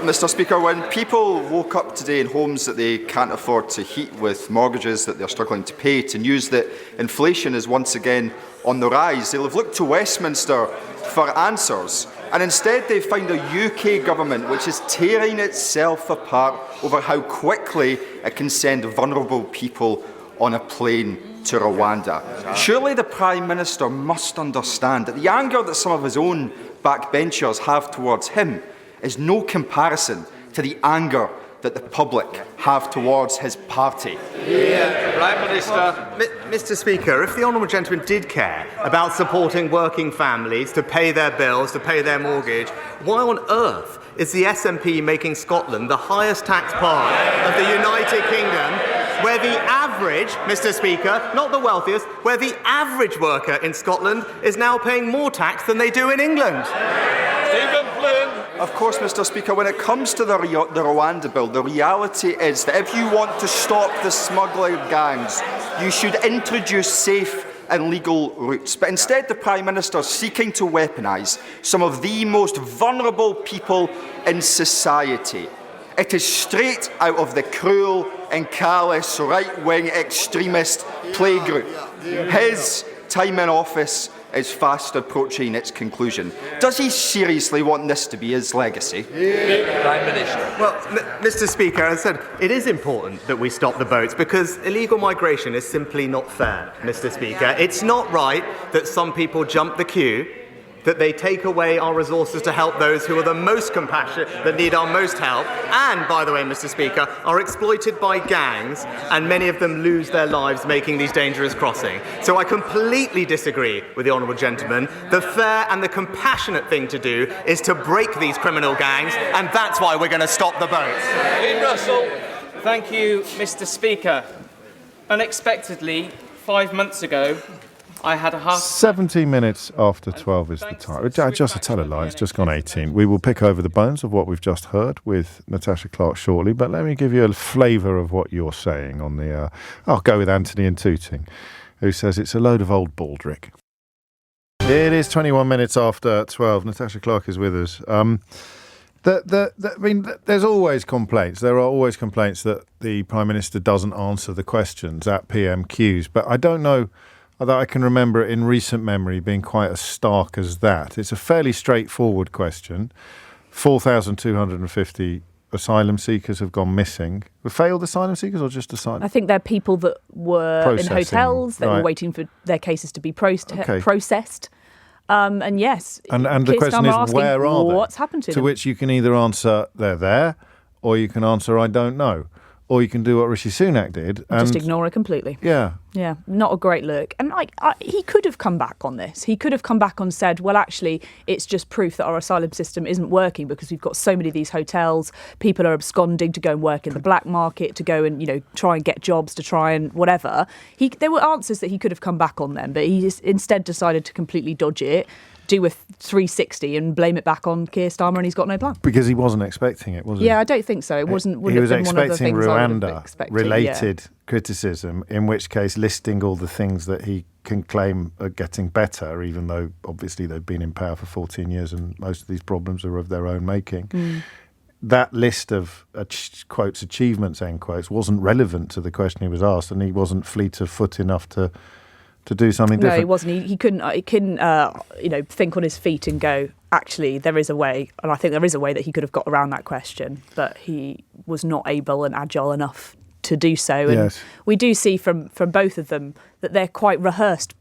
Speaker 19: Mr. Speaker, when people woke up today in homes that they can't afford to heat with mortgages that they're struggling to pay, to news that inflation is once again on the rise, they'll have looked to Westminster for answers. And instead they find a UK government which is tearing itself apart over how quickly it can send vulnerable people on a plane to Rwanda. Surely the Prime Minister must understand that the anger that some of his own backbenchers have towards him is no comparison to the anger that the public have towards his party.
Speaker 16: Prime Minister.
Speaker 17: Mr. Speaker, if the honourable gentleman did care about supporting working families to pay their bills, to pay their mortgage, why on earth is the SNP making Scotland the highest tax part of the United Kingdom, where the average, Mr. Speaker, not the wealthiest, where the average worker in Scotland is now paying more tax than they do in England?
Speaker 16: Stephen Flynn.
Speaker 19: Of course, Mr. Speaker, when it comes to the Rwanda bill, the reality is that if you want to stop the smuggling gangs, you should introduce safe and legal routes. But instead, the Prime Minister is seeking to weaponise some of the most vulnerable people in society. It is straight out of the cruel and callous right-wing extremist playgroup. His time in office is fast approaching its conclusion. Does he seriously want this to be his legacy?
Speaker 16: Prime Minister.
Speaker 17: Well, Mr. Speaker, as I said, it is important that we stop the boats because illegal migration is simply not fair, Mr. Speaker. It's not right that some people jump the queue, that they take away our resources to help those who are the most compassionate, that need our most help, and, by the way, Mr. Speaker, are exploited by gangs, and many of them lose their lives making these dangerous crossings. So I completely disagree with the honourable gentleman. The fair and the compassionate thing to do is to break these criminal gangs, and that's why we're going to stop the boats.
Speaker 16: Ian Russell.
Speaker 20: Thank you, Mr. Speaker. Unexpectedly, 5 months ago, I had a heart.
Speaker 1: 17 minutes after 12 is the time. Just to tell a lie, it's just gone 18. We will pick over the bones of what we've just heard with Natasha Clark shortly, but let me give you a flavour of what you're saying on the... I'll go with Anthony and Tooting, who says it's a load of old baldrick. It is 21 minutes after 12. Natasha Clark is with us. There's always complaints. There are always complaints that the Prime Minister doesn't answer the questions at PMQs, but I don't know that I can remember it in recent memory being quite as stark as that. It's a fairly straightforward question. 4,250 asylum seekers have gone missing. Were failed asylum seekers or just asylum?
Speaker 14: I think they're people that were in hotels, that were waiting for their cases to be processed. And yes,
Speaker 1: and the question is, where are they?
Speaker 14: What's happened to them?
Speaker 1: To which you can either answer, they're there, or you can answer, I don't know. Or you can do what Rishi Sunak did. And
Speaker 14: just ignore it completely.
Speaker 1: Yeah.
Speaker 14: Yeah, not a great look. And he could have come back on this. He could have come back and said, well, actually, it's just proof that our asylum system isn't working because we've got so many of these hotels. People are absconding to go and work in the black market, to go and, try and get jobs, to try and whatever. There were answers that he could have come back on them, but he just instead decided to completely dodge it, do a 360 and blame it back on Keir Starmer, and he's got no plan.
Speaker 1: Because he wasn't expecting it, was he?
Speaker 14: Yeah, I don't think so. It wouldn't have been one of the things I would have expected.
Speaker 1: Rwanda-related criticism, in which case listing all the things that he can claim are getting better, even though obviously they've been in power for 14 years and most of these problems are of their own making. That list of quotes, achievements, end quotes, wasn't relevant to the question he was asked, and he wasn't fleet of foot enough to do something different.
Speaker 14: No, he wasn't. He couldn't think on his feet and go, actually, there is a way. And I think there is a way that he could have got around that question, but he was not able and agile enough to do so. And we do see from both of them that they're quite rehearsed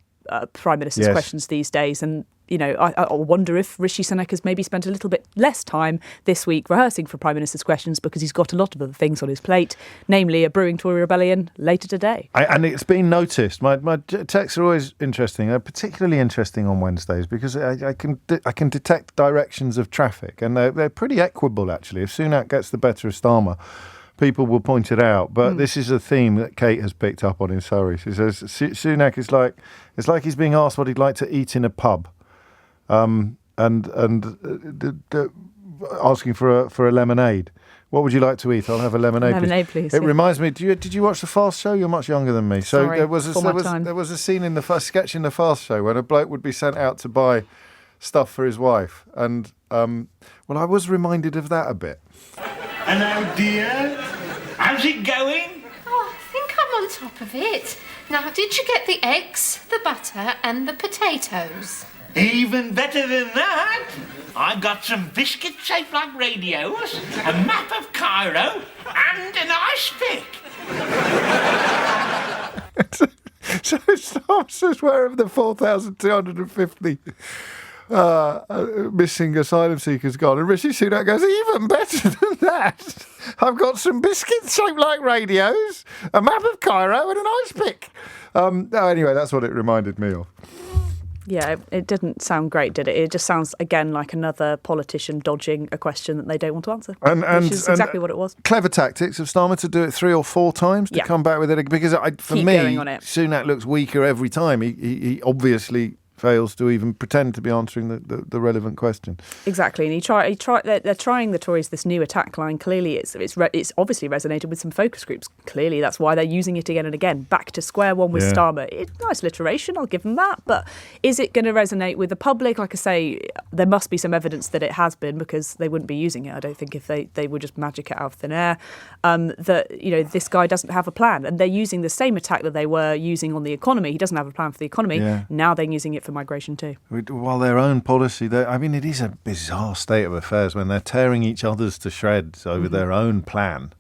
Speaker 14: Prime Minister's questions these days. And, I wonder if Rishi Sunak has maybe spent a little bit less time this week rehearsing for Prime Minister's questions because he's got a lot of other things on his plate, namely a brewing Tory rebellion later today.
Speaker 1: And it's been noticed. My texts are always interesting. They're particularly interesting on Wednesdays because I can detect directions of traffic, and they're pretty equable, actually. If Sunak gets the better of Starmer, people will point it out. But this is a theme that Kate has picked up on in Surrey. She says Sunak is it's like he's being asked what he'd like to eat in a pub. And asking for a lemonade. What would you like to eat? I'll have a lemonade,
Speaker 14: please.
Speaker 1: It reminds me. Did you watch the Fast Show? You're much younger than me. So
Speaker 14: Sorry,
Speaker 1: there was a scene in the first sketch in the Fast Show when a bloke would be sent out to buy stuff for his wife, and I was reminded of that a bit.
Speaker 21: Hello, dear. How's it going?
Speaker 22: Oh, I think I'm on top of it. Now, did you get the eggs, the butter, and the potatoes?
Speaker 21: Even better than that, I got some biscuits shaped like radios, a map of Cairo, and an ice pick.
Speaker 1: So Starmer says, where have the 4,250 missing asylum seekers gone. And Rishi Sunak goes, even better than that. I've got some biscuits shaped like radios, a map of Cairo and an ice pick. Anyway, that's what it reminded me of.
Speaker 14: Yeah, it didn't sound great, did it? It just sounds, again, like another politician dodging a question that they don't want to answer, which is exactly what it was.
Speaker 1: Clever tactics of Starmer to do it 3 or 4 times to come back with it. Because for me, Sunak looks weaker every time. He obviously fails to even pretend to be answering the relevant question.
Speaker 14: Exactly, and they're trying the Tories this new attack line. Clearly, it's obviously resonated with some focus groups. Clearly, that's why they're using it again and again. Back to square one with Starmer. Nice alliteration, I'll give them that. But is it going to resonate with the public? Like I say, there must be some evidence that it has been, because they wouldn't be using it. I don't think if they would just magic it out of thin air. That this guy doesn't have a plan, and they're using the same attack that they were using on the economy. He doesn't have a plan for the economy. Yeah. Now they're using it for migration too.
Speaker 1: While their own policy, it is a bizarre state of affairs when they're tearing each other's to shreds over their own plan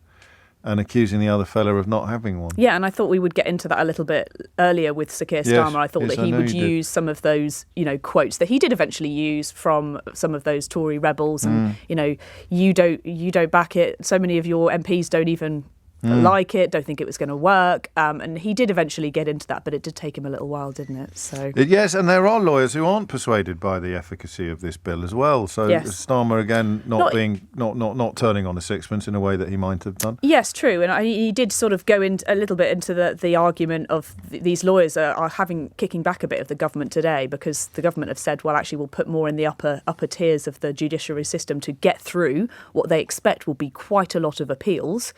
Speaker 1: and accusing the other fella of not having one.
Speaker 14: Yeah, and I thought we would get into that a little bit earlier with Sir Keir Starmer. I thought that he would use some of those, quotes that he did eventually use from some of those Tory rebels, and you don't back it. So many of your MPs don't even like it, don't think it was going to work, and he did eventually get into that, but it did take him a little while, didn't it? So
Speaker 1: yes, and there are lawyers who aren't persuaded by the efficacy of this bill as well. So Starmer again not turning on a sixpence in a way that he might have done.
Speaker 14: Yes, true, and he did sort of go in a little bit into the argument of these lawyers are kicking back a bit of the government today, because the government have said, well, actually we'll put more in the upper tiers of the judiciary system to get through what they expect will be quite a lot of appeals.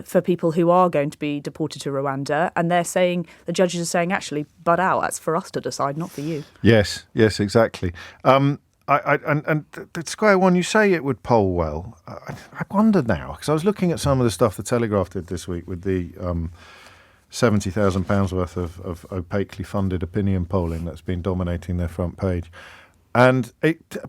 Speaker 14: For people who are going to be deported to Rwanda, and the judges are saying, actually, butt out. That's for us to decide, not for you.
Speaker 1: Yes, exactly. And the Square One, you say it would poll well. I wonder now, because I was looking at some of the stuff the Telegraph did this week with the £70,000 worth of opaquely funded opinion polling that's been dominating their front page. And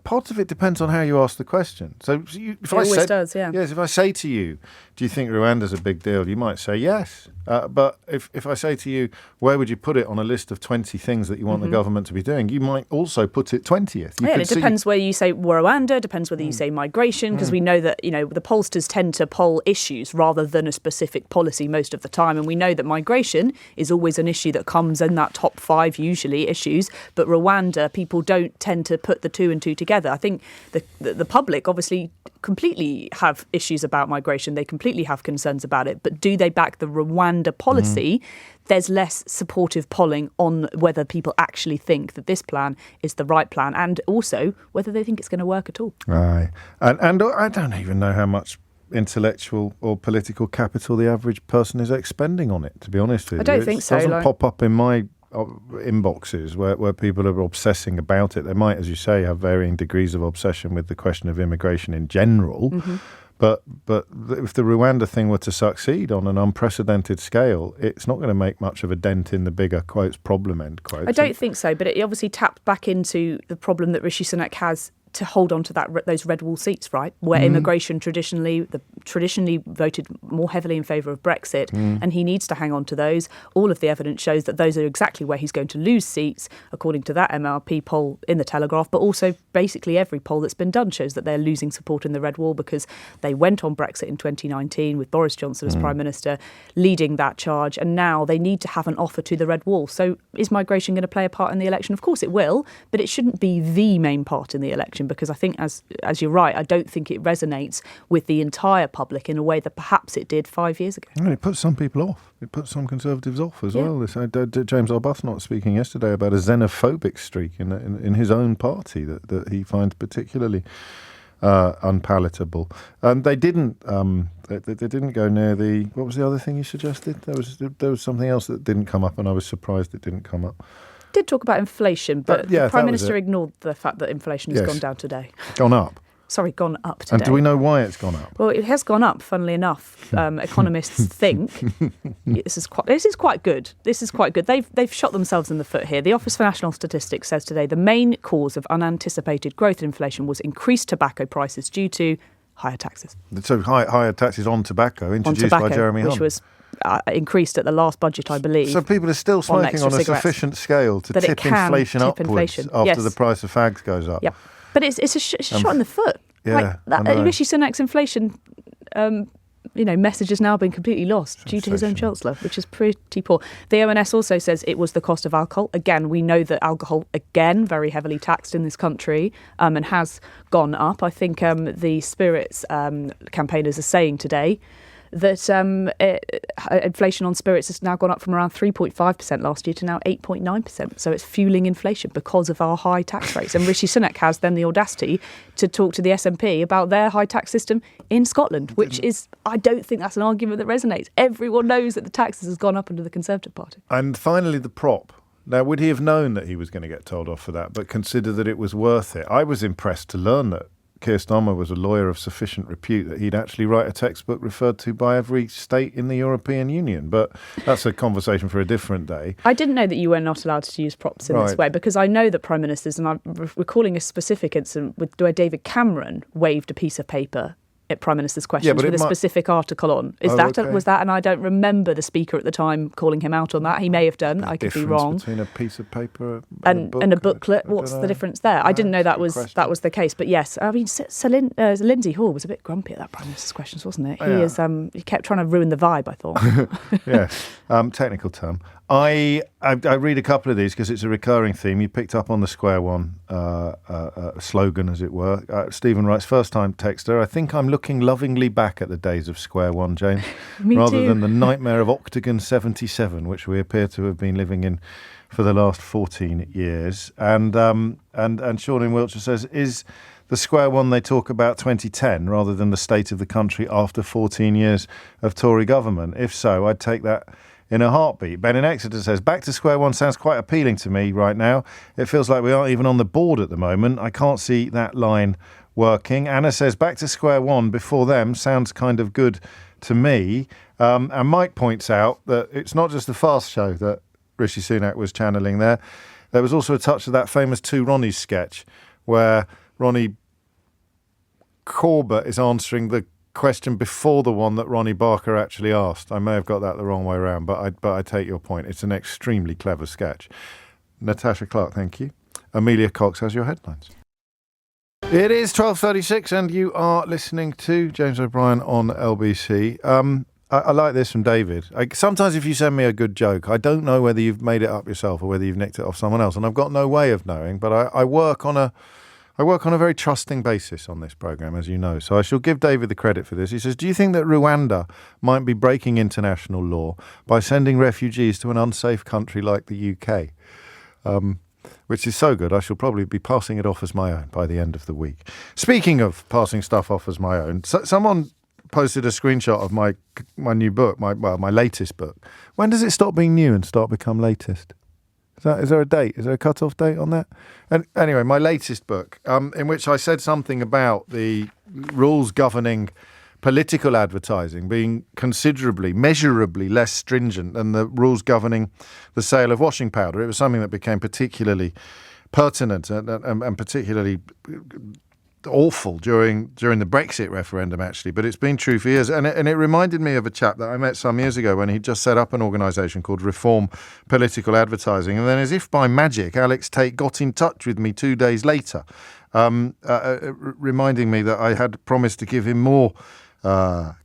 Speaker 1: part of it depends on how you ask the question. So if I say to you, do you think Rwanda's a big deal? You might say yes. But if I say to you, where would you put it on a list of 20 things that you want the government to be doing? You might also put it 20th.
Speaker 14: And it depends whether you say Rwanda, depends whether you say migration, because we know that, the pollsters tend to poll issues rather than a specific policy most of the time. And we know that migration is always an issue that comes in that top 5, usually, issues. But Rwanda, people don't tend to put the 2 and 2 together. I think the public obviously completely have issues about migration. They completely have concerns about it. But do they back the Rwanda policy? There's less supportive polling on whether people actually think that this plan is the right plan, and also whether they think it's going to work at all.
Speaker 1: Right. And I don't even know how much intellectual or political capital the average person is expending on it, to be honest with you.
Speaker 14: I don't think so.
Speaker 1: It doesn't pop up in my inboxes where people are obsessing about it. They might, as you say, have varying degrees of obsession with the question of immigration in general. But if the Rwanda thing were to succeed on an unprecedented scale, it's not going to make much of a dent in the bigger, quotes, problem, end quotes.
Speaker 14: I don't think so, but it obviously tapped back into the problem that Rishi Sunak has to hold on to those red wall seats, right? Where immigration traditionally voted more heavily in favour of Brexit, and he needs to hang on to those. All of the evidence shows that those are exactly where he's going to lose seats, according to that MRP poll in the Telegraph, but also basically every poll that's been done shows that they're losing support in the red wall because they went on Brexit in 2019 with Boris Johnson as Prime Minister leading that charge, and now they need to have an offer to the red wall. So is migration going to play a part in the election? Of course it will, but it shouldn't be the main part in the election, because I think, as you're right, I don't think it resonates with the entire public in a way that perhaps it did 5 years ago.
Speaker 1: It puts some people off. It puts some Conservatives off as well. James Arbuthnot speaking yesterday about a xenophobic streak in his own party that he finds particularly unpalatable. They didn't go near the. What was the other thing you suggested? There was something else that didn't come up, and I was surprised it didn't come up.
Speaker 14: Did talk about inflation, but the Prime Minister ignored the fact that inflation has gone down today.
Speaker 1: Gone up?
Speaker 14: Sorry, gone up today.
Speaker 1: And do we know why it's gone up?
Speaker 14: Well, it has gone up, funnily enough. Economists think this is quite good. This is quite good. They've shot themselves in the foot here. The Office for National Statistics says today the main cause of unanticipated growth in inflation was increased tobacco prices due to higher taxes.
Speaker 1: So higher taxes on tobacco introduced by Jeremy Hunt.
Speaker 14: Which was increased at the last budget, I believe.
Speaker 1: So people are still smoking on a sufficient scale to tip inflation upwards after the price of fags goes up.
Speaker 14: Yeah, but it's a shot in the foot.
Speaker 1: Yeah,
Speaker 14: Rishi Sunak's inflation message has now been completely lost due to his own chancellor, which is pretty poor. The ONS also says it was the cost of alcohol. Again, we know that alcohol, again, very heavily taxed in this country, and has gone up. I think the spirits campaigners are saying today that inflation on spirits has now gone up from around 3.5% last year to now 8.9%. So it's fueling inflation because of our high tax rates. And Rishi Sunak has then the audacity to talk to the SNP about their high tax system in Scotland, which is, I don't think that's an argument that resonates. Everyone knows that the taxes has gone up under the Conservative Party.
Speaker 1: And finally, the prop. Now, would he have known that he was going to get told off for that, but consider that it was worth it? I was impressed to learn that Keir Starmer was a lawyer of sufficient repute that he'd actually write a textbook referred to by every state in the European Union. But that's a conversation for a different day.
Speaker 14: I didn't know that you were not allowed to use props in this way, because I know that prime ministers, and I'm recalling a specific incident where David Cameron waved a piece of paper at Prime Minister's questions with a specific article on. Was that? And I don't remember the speaker at the time calling him out on that. He may have done. I could be wrong.
Speaker 1: Between a piece of paper
Speaker 14: and a booklet. What's the difference there? I didn't know that was the case. But yes, I mean, Lindsay Hall was a bit grumpy at that Prime Minister's questions, wasn't it? He kept trying to ruin the vibe, I thought.
Speaker 1: Yes, technical term. I read a couple of these because it's a recurring theme. You picked up on the Square One slogan, as it were. Stephen writes, first-time texter, I think I'm looking lovingly back at the days of Square One, James, rather than the nightmare of Octagon 77, which we appear to have been living in for the last 14 years. And Sean in Wiltshire says, is the Square One they talk about 2010 rather than the state of the country after 14 years of Tory government? If so, I'd take that in a heartbeat. Ben in Exeter says, back to Square One sounds quite appealing to me right now. It feels like we aren't even on the board at the moment. I can't see that line working. Anna says, back to Square One before them sounds kind of good to me. And Mike points out that it's not just the Fast Show that Rishi Sunak was channeling there. There was also a touch of that famous Two Ronnies sketch where Ronnie Corbett is answering the question before the one that Ronnie Barker actually asked. I may have got that the wrong way around, but I take your point. It's an extremely clever sketch. Natasha Clark, thank you. Amelia Cox has your headlines. It is 12:36 and you are listening to James O'Brien on LBC. I like this from David. Sometimes if you send me a good joke, I don't know whether you've made it up yourself or whether you've nicked it off someone else, and I've got no way of knowing, but I work on a very trusting basis on this programme, as you know. So I shall give David the credit for this. He says, do you think that Rwanda might be breaking international law by sending refugees to an unsafe country like the UK? Which is so good, I shall probably be passing it off as my own by the end of the week. Speaking of passing stuff off as my own, someone posted a screenshot of my new book, my latest book. When does it stop being new and start become latest? Is there a date? Is there a cut-off date on that? And anyway, my latest book, in which I said something about the rules governing political advertising being considerably, measurably less stringent than the rules governing the sale of washing powder. It was something that became particularly pertinent and particularly awful during the Brexit referendum, actually, but it's been true for years. And it reminded me of a chap that I met some years ago when he just set up an organisation called Reform Political Advertising. And then, as if by magic, Alex Tate got in touch with me 2 days later, reminding me that I had promised to give him more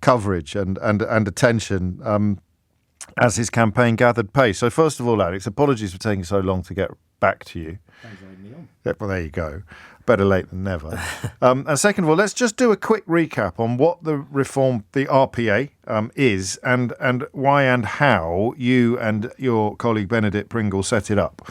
Speaker 1: coverage and attention as his campaign gathered pace. So first of all, Alex, apologies for taking so long to get back to you.
Speaker 2: Thanks for having me on.
Speaker 1: Yeah, well, there you go. Better late than never. And second of all, let's just do a quick recap on what the RPA is and why and how you and your colleague Benedict Pringle set it up.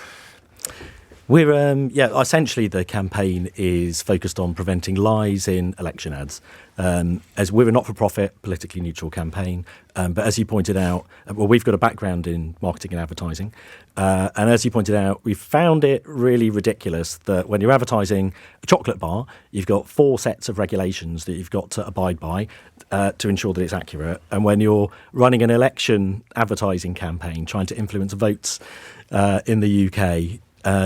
Speaker 2: We're essentially the campaign is focused on preventing lies in election ads. As we're a not-for-profit, politically neutral campaign, but as you pointed out, we've got a background in marketing and advertising, and as you pointed out, we found it really ridiculous that when you're advertising a chocolate bar, you've got 4 sets of regulations that you've got to abide by to ensure that it's accurate, and when you're running an election advertising campaign trying to influence votes in the UK,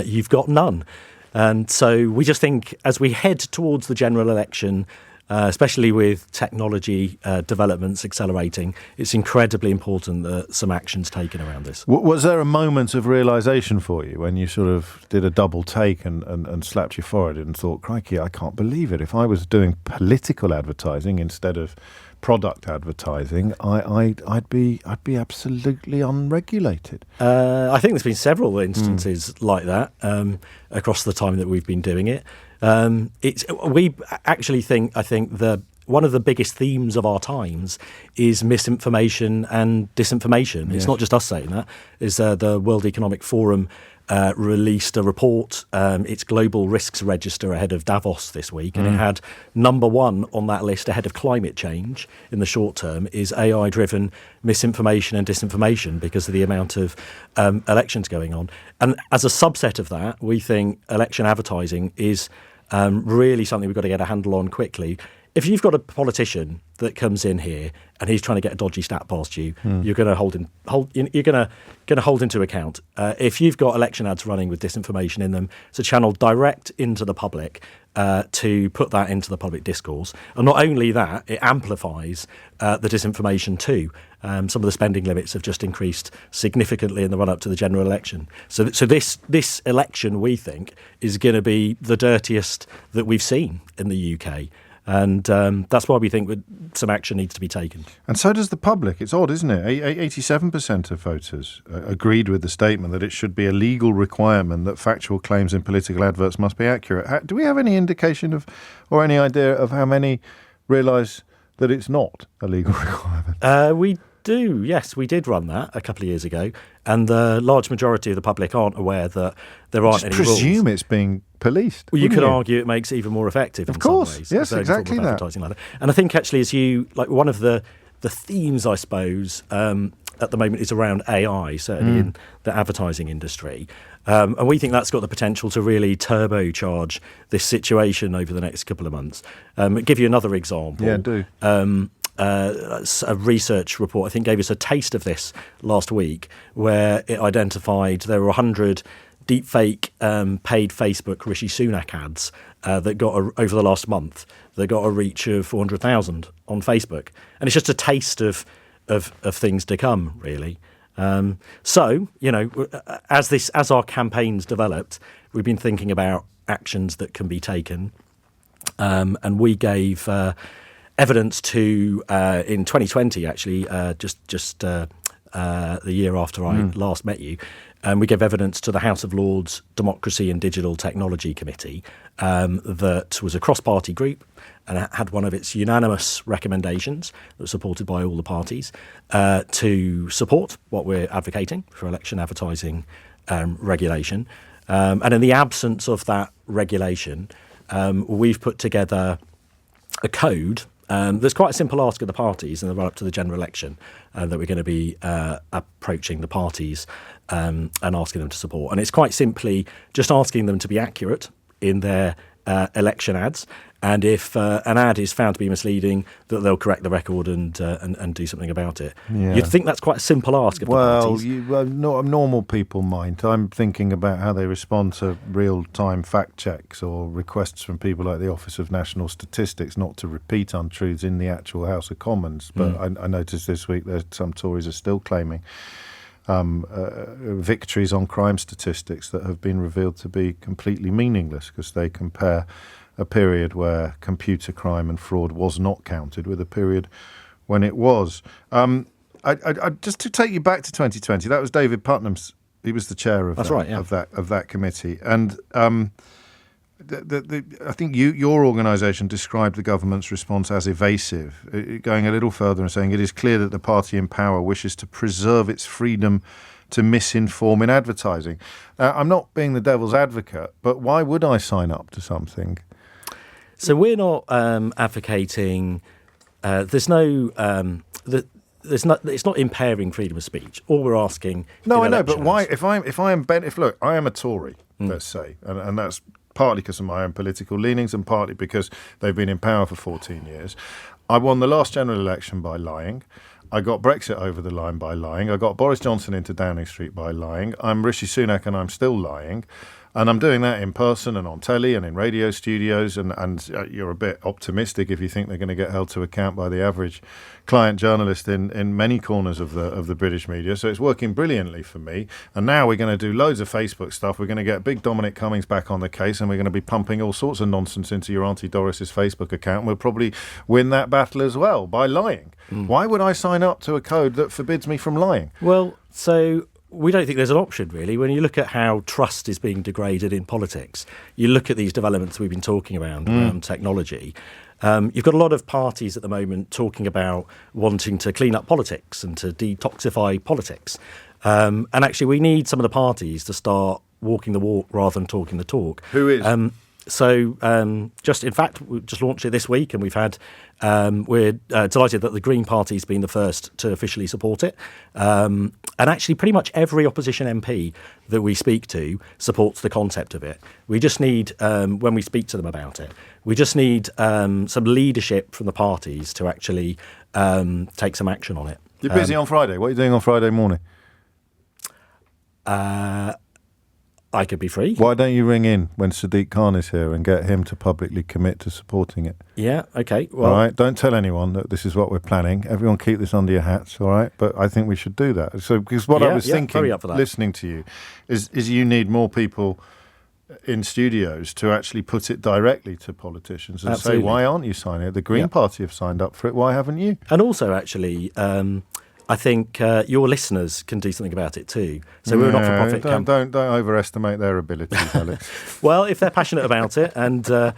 Speaker 2: you've got none. And so we just think as we head towards the general election, especially with technology developments accelerating. It's incredibly important that some action's taken around this.
Speaker 1: Was there a moment of realisation for you when you sort of did a double take and slapped your forehead and thought, crikey, I can't believe it. If I was doing political advertising instead of product advertising, I'd be absolutely unregulated.
Speaker 2: I think there's been several instances like that across the time that we've been doing it. We actually think one of the biggest themes of our times is misinformation and disinformation. Yes. It's not just us saying that. It's the World Economic Forum released a report, its Global Risks Register ahead of Davos this week, and it had number one on that list ahead of climate change in the short term is AI-driven misinformation and disinformation because of the amount of elections going on. And as a subset of that, we think election advertising is really something we've got to get a handle on quickly. If you've got a politician that comes in here and he's trying to get a dodgy stat past you, you're going to hold into account. If you've got election ads running with disinformation in them, it's a channel direct into the public to put that into the public discourse. And not only that, it amplifies the disinformation too. Some of the spending limits have just increased significantly in the run-up to the general election. So this election, we think, is going to be the dirtiest that we've seen in the UK. And that's why we think some action needs to be taken.
Speaker 1: And so does the public. It's odd, isn't it? 87% of voters agreed with the statement that it should be a legal requirement that factual claims in political adverts must be accurate. Do we have any indication of or any idea of how many realise that it's not a legal requirement?
Speaker 2: We do, yes. We did run that a couple of years ago. And the large majority of the public aren't aware that there aren't any rules.
Speaker 1: Presume it's being policed.
Speaker 2: Well, you could argue it makes it even more effective in some ways.
Speaker 1: Yes, exactly that.
Speaker 2: Like that. And I think actually one of the themes, I suppose, at the moment is around AI, certainly in the advertising industry. And we think that's got the potential to really turbocharge this situation over the next couple of months. I'll give you another example.
Speaker 1: Yeah, do.
Speaker 2: A research report, I think, gave us a taste of this last week, where it identified there were 100 deepfake paid Facebook Rishi Sunak ads that got over the last month that got a reach of 400,000 on Facebook, and it's just a taste of things to come, really. So, as our campaign's developed, we've been thinking about actions that can be taken, and we gave evidence to in 2020, actually, just the year after I last met you. We gave evidence to the House of Lords Democracy and Digital Technology Committee that was a cross-party group and had one of its unanimous recommendations that was supported by all the parties to support what we're advocating for election advertising regulation. And in the absence of that regulation, we've put together a code. There's quite a simple ask of the parties in the run-up to the general election that we're going to be approaching the parties and asking them to support. And it's quite simply just asking them to be accurate in their election ads. And if an ad is found to be misleading, that they'll correct the record and do something about it.
Speaker 1: Yeah.
Speaker 2: You'd think that's quite a simple ask of the parties.
Speaker 1: Normal people mind. I'm thinking about how they respond to real-time fact checks or requests from people like the Office of National Statistics not to repeat untruths in the actual House of Commons. But I noticed this week that some Tories are still claiming victories on crime statistics that have been revealed to be completely meaningless because they compare a period where computer crime and fraud was not counted with a period when it was. I just to take you back to 2020, that was David Putnam's. He was the chair of of that committee, and I think your organisation described the government's response as evasive, going a little further and saying it is clear that the party in power wishes to preserve its freedom to misinform in advertising. I'm not being the devil's advocate, but why would I sign up to something?
Speaker 2: So we're not advocating. It's not impairing freedom of speech. All we're asking.
Speaker 1: No, I know, but why? If I am a Tory, let's say, and that's partly because of my own political leanings and partly because they've been in power for 14 years. I won the last general election by lying. I got Brexit over the line by lying. I got Boris Johnson into Downing Street by lying. I'm Rishi Sunak and I'm still lying. And I'm doing that in person and on telly and in radio studios, and you're a bit optimistic if you think they're going to get held to account by the average client journalist in many corners of the British media. So it's working brilliantly for me. And now we're going to do loads of Facebook stuff. We're going to get big Dominic Cummings back on the case, and we're going to be pumping all sorts of nonsense into your Auntie Doris's Facebook account. We'll probably win that battle as well by lying. Why would I sign up to a code that forbids me from lying?
Speaker 2: Well, so we don't think there's an option, really. When you look at how trust is being degraded in politics, you look at these developments we've been talking around technology. You've got a lot of parties at the moment talking about wanting to clean up politics and to detoxify politics. And actually, we need some of the parties to start walking the walk rather than talking the talk.
Speaker 1: Who is?
Speaker 2: In fact, we just launched it this week, and we've had. We're delighted that the Green Party's been the first to officially support it, and actually, pretty much every opposition MP that we speak to supports the concept of it. We just need, when we speak to them about it, we just need some leadership from the parties to actually take some action on it.
Speaker 1: You're busy on Friday. What are you doing on Friday morning?
Speaker 2: I could be free.
Speaker 1: Why don't you ring in when Sadiq Khan is here and get him to publicly commit to supporting it?
Speaker 2: Yeah, okay. Well,
Speaker 1: all right, don't tell anyone that this is what we're planning. Everyone keep this under your hats, all right? But I think we should do that. So, because what I was thinking, listening to you, is you need more people in studios to actually put it directly to politicians and say, why aren't you signing it? The Green Party have signed up for it. Why haven't you?
Speaker 2: And also, actually, I think your listeners can do something about it too. So we're a not-for-profit
Speaker 1: campaign. Don't overestimate their abilities, Alex.
Speaker 2: Well, if they're passionate about it, and
Speaker 1: what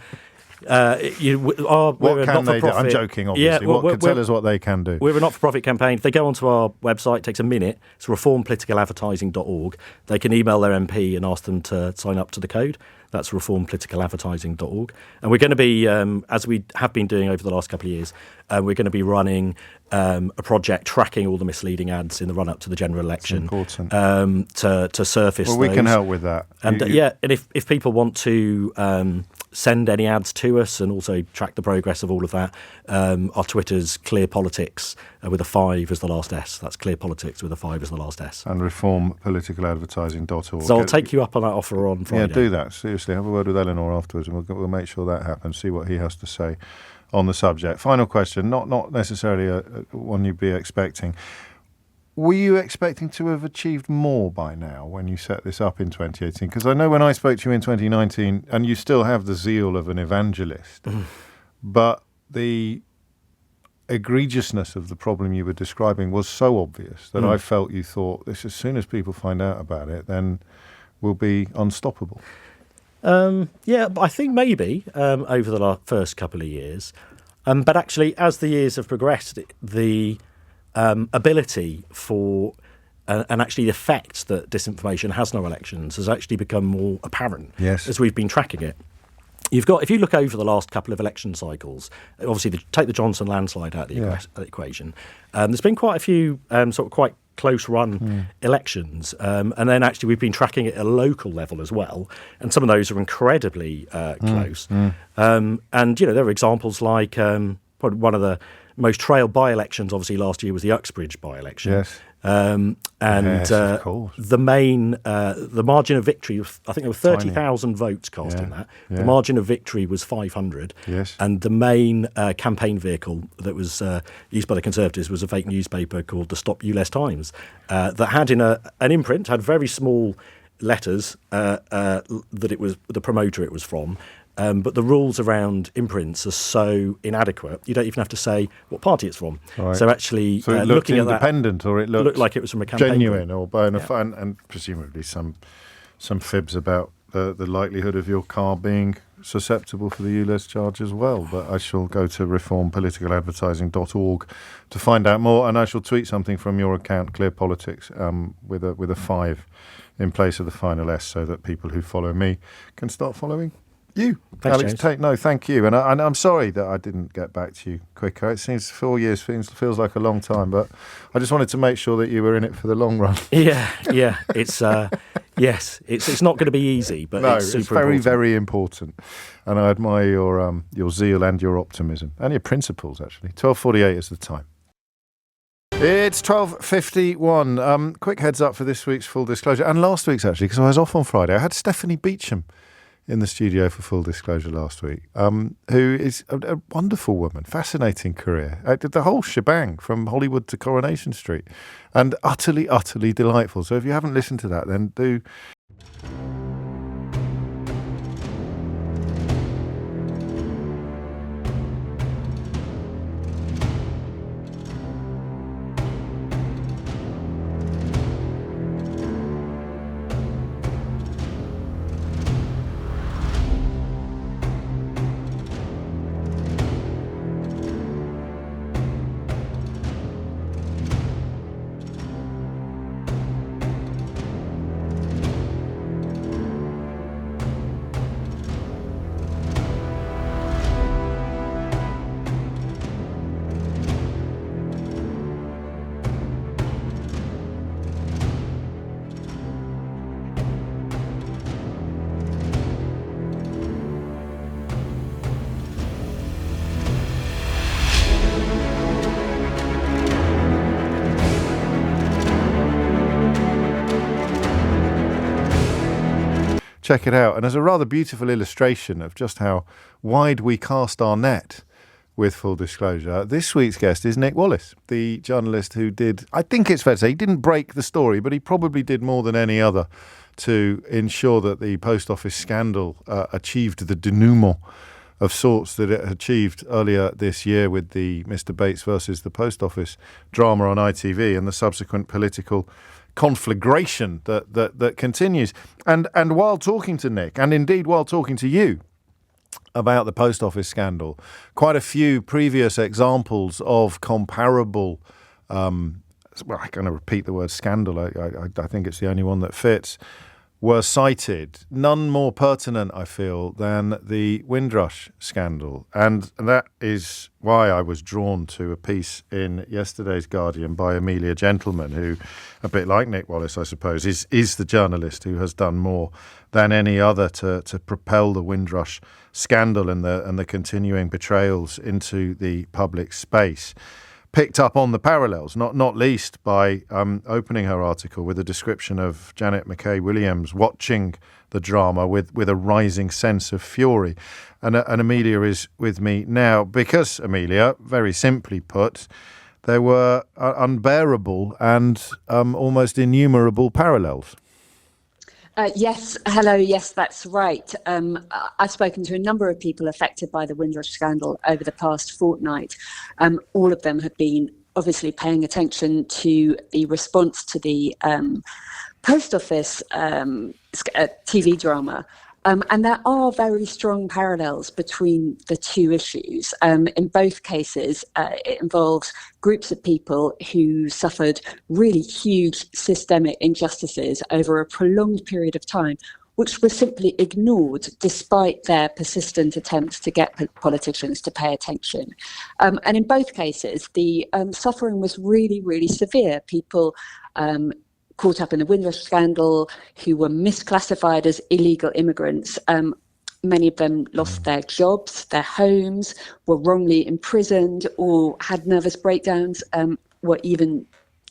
Speaker 1: can they do? I'm joking, obviously. Tell us what they can do.
Speaker 2: We're a not-for-profit campaign. If they go onto our website, it takes a minute. It's reformpoliticaladvertising.org. They can email their MP and ask them to sign up to the code. That's reformpoliticaladvertising.org. And we're going to be, as we have been doing over the last couple of years, we're going to be running a project tracking all the misleading ads in the run-up to the general election.
Speaker 1: It's important.
Speaker 2: To surface those.
Speaker 1: Well, we can help with that.
Speaker 2: And and if people want to send any ads to us and also track the progress of all of that, our Twitter's Clear Politics with a 5 as the last S. That's Clear Politics with a 5 as the last S.
Speaker 1: And reformpoliticaladvertising.org.
Speaker 2: So I'll take you up on that offer on Friday.
Speaker 1: Yeah, do that. Seriously, have a word with Eleanor afterwards, and we'll make sure that happens, see what he has to say on the subject. Final question, not necessarily one you'd be expecting. Were you expecting to have achieved more by now when you set this up in 2018? Because I know when I spoke to you in 2019, and you still have the zeal of an evangelist, but the egregiousness of the problem you were describing was so obvious that I felt you thought, this, as soon as people find out about it, then we'll be unstoppable.
Speaker 2: I think maybe over the first couple of years. But actually, as the years have progressed, the ability for and actually the effect that disinformation has on our elections has actually become more apparent as we've been tracking it. If you look over the last couple of election cycles, obviously take the Johnson landslide out of the equation, there's been quite a few sort of quite close-run elections, and then actually we've been tracking it at a local level as well, and some of those are incredibly close. And there are examples like probably one of the most trailed by-elections, obviously last year was the Uxbridge by-election.
Speaker 1: Yes.
Speaker 2: And
Speaker 1: of course.
Speaker 2: the margin of victory, I think there were 30,000 votes cast in that. The margin of victory was 500.
Speaker 1: Yes.
Speaker 2: And the main campaign vehicle that was used by the Conservatives was a fake newspaper called the Stop ULEZ Times that had in an imprint, had very small letters that it was the promoter it was from. But the rules around imprints are so inadequate, you don't even have to say what party it's from.
Speaker 1: Right.
Speaker 2: So actually,
Speaker 1: it looked
Speaker 2: looking
Speaker 1: independent, or it looked
Speaker 2: like it was from a campaign
Speaker 1: genuine,
Speaker 2: group.
Speaker 1: or bona fide, and presumably some fibs about the likelihood of your car being susceptible for the ULEZ charge as well. But I shall go to reformpoliticaladvertising.org to find out more, and I shall tweet something from your account, Clear Politics, with a 5 in place of the final S, so that people who follow me can start following you.
Speaker 2: Thanks,
Speaker 1: Alex,
Speaker 2: James.
Speaker 1: thank you. And I'm sorry that I didn't get back to you quicker. It seems 4 years feels like a long time, but I just wanted to make sure that you were in it for the long run.
Speaker 2: Yeah. It's it's not going to be easy, but
Speaker 1: no,
Speaker 2: it's super
Speaker 1: very,
Speaker 2: important.
Speaker 1: very important. And I admire your zeal and your optimism and your principles. Actually, 12:48 is the time. It's 12:51. Quick heads up for this week's Full Disclosure, and last week's actually, because I was off on Friday. I had Stephanie Beecham in the studio for Full Disclosure last week, who is a wonderful woman, fascinating career. Did the whole shebang from Hollywood to Coronation Street, and utterly, utterly delightful. So if you haven't listened to that, then do. Check it out. And as a rather beautiful illustration of just how wide we cast our net with Full Disclosure, this week's guest is Nick Wallace, the journalist who did, I think it's fair to say, he didn't break the story, but he probably did more than any other to ensure that the post office scandal achieved the denouement of sorts that it achieved earlier this year with the Mr. Bates versus the post office drama on ITV and the subsequent political conflagration that continues. And while talking to Nick, and indeed while talking to you about the post office scandal, quite a few previous examples of comparable, I'm going to repeat the word scandal, I think it's the only one that fits, were cited. None more pertinent, I feel, than the Windrush scandal. And that is why I was drawn to a piece in yesterday's Guardian by Amelia Gentleman, who, a bit like Nick Wallace, I suppose, is the journalist who has done more than any other to propel the Windrush scandal and the continuing betrayals into the public space. Picked up on the parallels, not least by opening her article with a description of Janet McKay-Williams watching the drama with a rising sense of fury. And Amelia is with me now because, Amelia, very simply put, there were unbearable and almost innumerable parallels.
Speaker 5: Yes, hello, yes, that's right. I've spoken to a number of people affected by the Windrush scandal over the past fortnight. All of them have been obviously paying attention to the response to the post office TV drama. And there are very strong parallels between the two issues. In both cases, it involves groups of people who suffered really huge systemic injustices over a prolonged period of time, which were simply ignored despite their persistent attempts to get politicians to pay attention. And in both cases, the suffering was really, really severe. People caught up in the Windrush scandal who were misclassified as illegal immigrants. Many of them lost their jobs, their homes, were wrongly imprisoned or had nervous breakdowns, were even,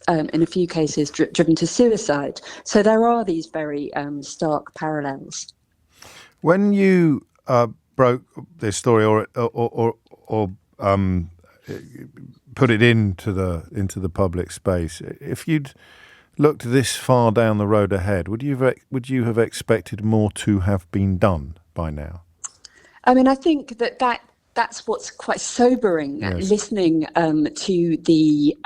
Speaker 5: in a few cases, driven to suicide. So there are these very stark parallels.
Speaker 1: When you broke this story or put it into the public space, if you'd looked this far down the road ahead, would you have expected more to have been done by now?
Speaker 5: I mean, I think that's what's quite sobering, yes. Listening to the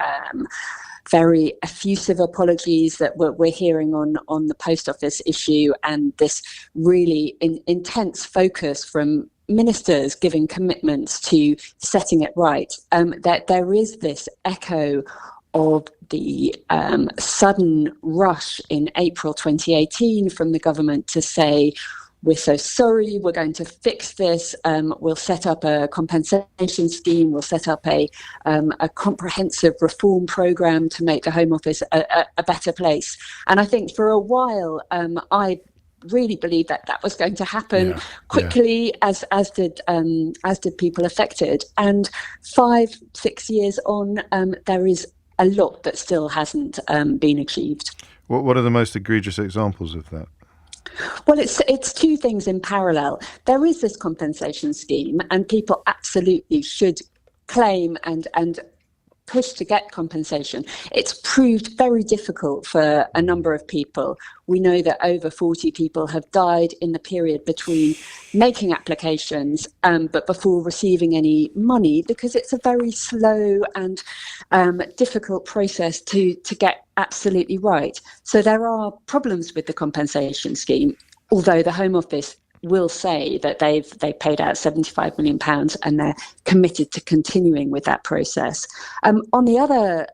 Speaker 5: very effusive apologies that we're hearing on the post office issue, and this really intense focus from ministers giving commitments to setting it right. That there is this echo of the sudden rush in April 2018 from the government to say, we're so sorry, we're going to fix this, we'll set up a compensation scheme, we'll set up a comprehensive reform programme to make the Home Office a better place. And I think for a while, I really believed that was going to happen quickly, as did people affected. And 5-6 years on, there is a lot that still hasn't been achieved.
Speaker 1: What are the most egregious examples of that?
Speaker 5: Well, it's two things in parallel. There is this compensation scheme, and people absolutely should claim and push to get compensation. It's proved very difficult for a number of people. We know that over 40 people have died in the period between making applications but before receiving any money, because it's a very slow and difficult process to get absolutely right. So there are problems with the compensation scheme, although the Home Office will say that they've paid out £75 million and they're committed to continuing with that process. On the other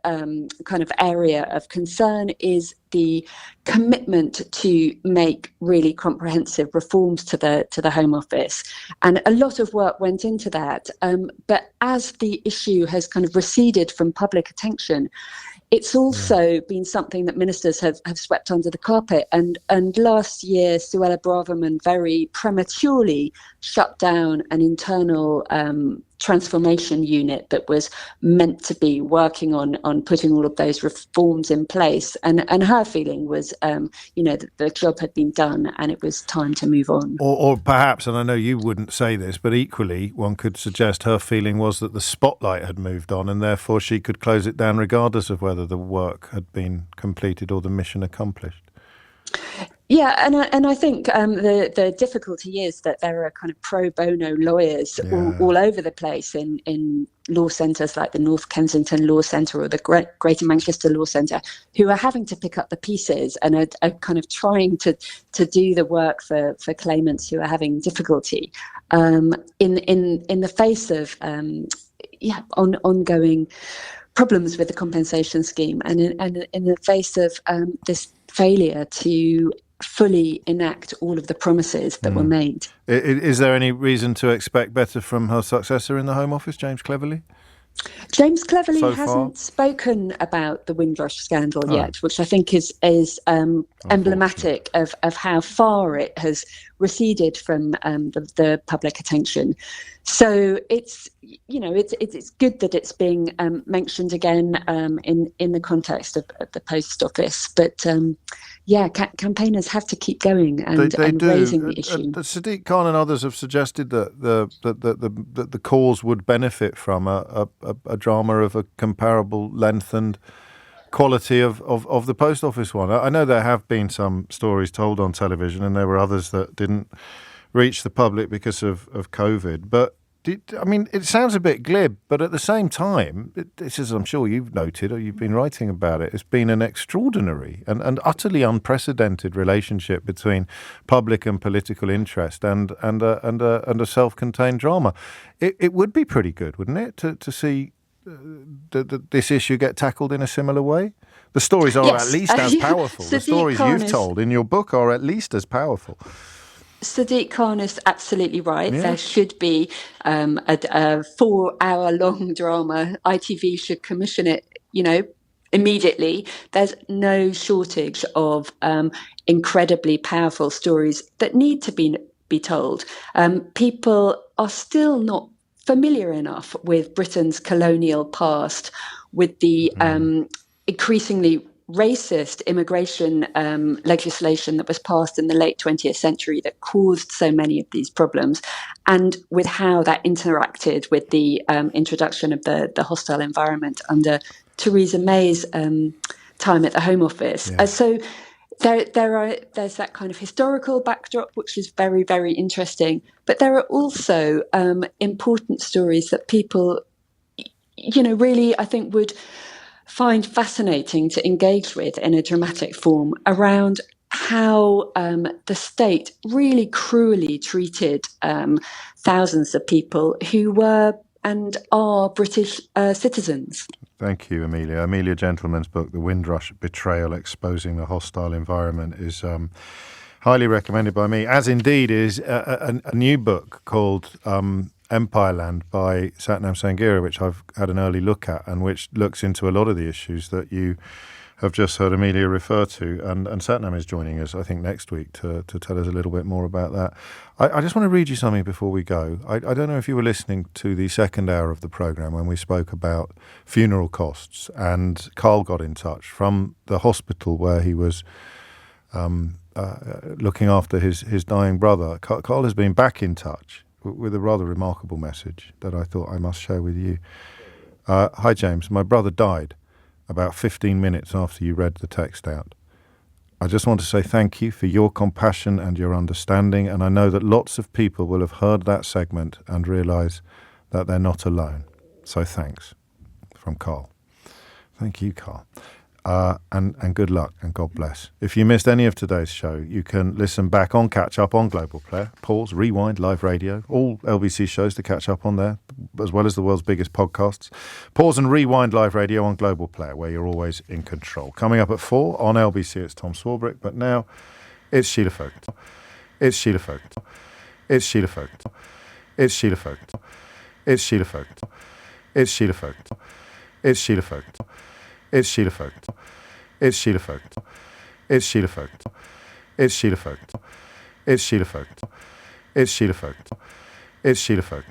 Speaker 5: kind of area of concern is the commitment to make really comprehensive reforms to the Home Office. And a lot of work went into that. But as the issue has kind of receded from public attention, it's also been something that ministers have swept under the carpet. And last year, Suella Braverman very prematurely shut down an internal transformation unit that was meant to be working on putting all of those reforms in place. And her feeling was, that the job had been done and it was time to move on.
Speaker 1: Or perhaps, and I know you wouldn't say this, but equally one could suggest her feeling was that the spotlight had moved on and therefore she could close it down regardless of whether the work had been completed or the mission accomplished.
Speaker 5: Yeah, and I think the difficulty is that there are kind of pro bono lawyers all over the place in law centres like the North Kensington Law Centre or the Greater Manchester Law Centre, who are having to pick up the pieces and are kind of trying to do the work for claimants who are having difficulty in the face of ongoing problems with the compensation scheme and in the face of this failure to fully enact all of the promises that were made.
Speaker 1: Is there any reason to expect better from her successor in the Home Office, James Cleverly?
Speaker 5: James Cleverly
Speaker 1: So
Speaker 5: hasn't spoken about the Windrush scandal yet, which I think is emblematic of how far it has receded from the public attention. So it's good that it's being mentioned again in the context of the Post Office, but campaigners have to keep going and raising the issue.
Speaker 1: Sadiq Khan and others have suggested that the cause would benefit from a drama of a comparable length and quality of the Post Office one. I know there have been some stories told on television, and there were others that didn't reach the public because of COVID. But it sounds a bit glib, but at the same time, this is, I'm sure you've noted or you've been writing about it, it's been an extraordinary and utterly unprecedented relationship between public and political interest and a self-contained drama. It would be pretty good, wouldn't it, to see this issue get tackled in a similar way? The stories are at least as powerful. The stories you've told in your book are at least as powerful.
Speaker 5: Sadiq Khan is absolutely right. Yeah. There should be a 4-hour-long drama. ITV should commission it, immediately. There's no shortage of incredibly powerful stories that need to be told. People are still not familiar enough with Britain's colonial past, with the increasingly racist immigration legislation that was passed in the late 20th century that caused so many of these problems, and with how that interacted with the introduction of the hostile environment under Theresa May's time at the Home Office. Yeah. So there's that kind of historical backdrop, which is very, very interesting. But there are also important stories that people, really, I think, would find fascinating to engage with in a dramatic form around how the state really cruelly treated thousands of people who were and are British citizens.
Speaker 1: Thank you, Amelia. Amelia Gentleman's book, The Windrush Betrayal, Exposing the Hostile Environment, is highly recommended by me, as indeed is a new book called Empireland by Satnam Sanghera, which I've had an early look at and which looks into a lot of the issues that you have just heard Amelia refer to. And Satnam is joining us, I think, next week to tell us a little bit more about that. I just want to read you something before we go. I don't know if you were listening to the second hour of the programme when we spoke about funeral costs, and Carl got in touch from the hospital where he was looking after his dying brother. Carl has been back in touch with a rather remarkable message that I thought I must share with you. Hi, James. My brother died about 15 minutes after you read the text out. I just want to say thank you for your compassion and your understanding, and I know that lots of people will have heard that segment and realise that they're not alone. So thanks. From Carl. Thank you, Carl. And good luck and God bless. If you missed any of today's show, you can listen back on Catch Up on Global Player, pause, rewind, live radio, all LBC shows to catch up on there, as well as the world's biggest podcasts. Pause and rewind live radio on Global Player, where you're always in control. Coming up at 4 on LBC, it's Tom Swarbrick, but now it's Sheila Folk. It's Sheila Folk. It's Sheila Folk. It's Sheila Folk. It's Sheila Folk. It's Sheila Folk. It's Sheila Folk. It's Sheila Folk. It's Sheila Folk. It's Sheila Folk. It's Sheila Folk. It's Sheila Folk. It's Sheila Folk. It's Sheila Folk.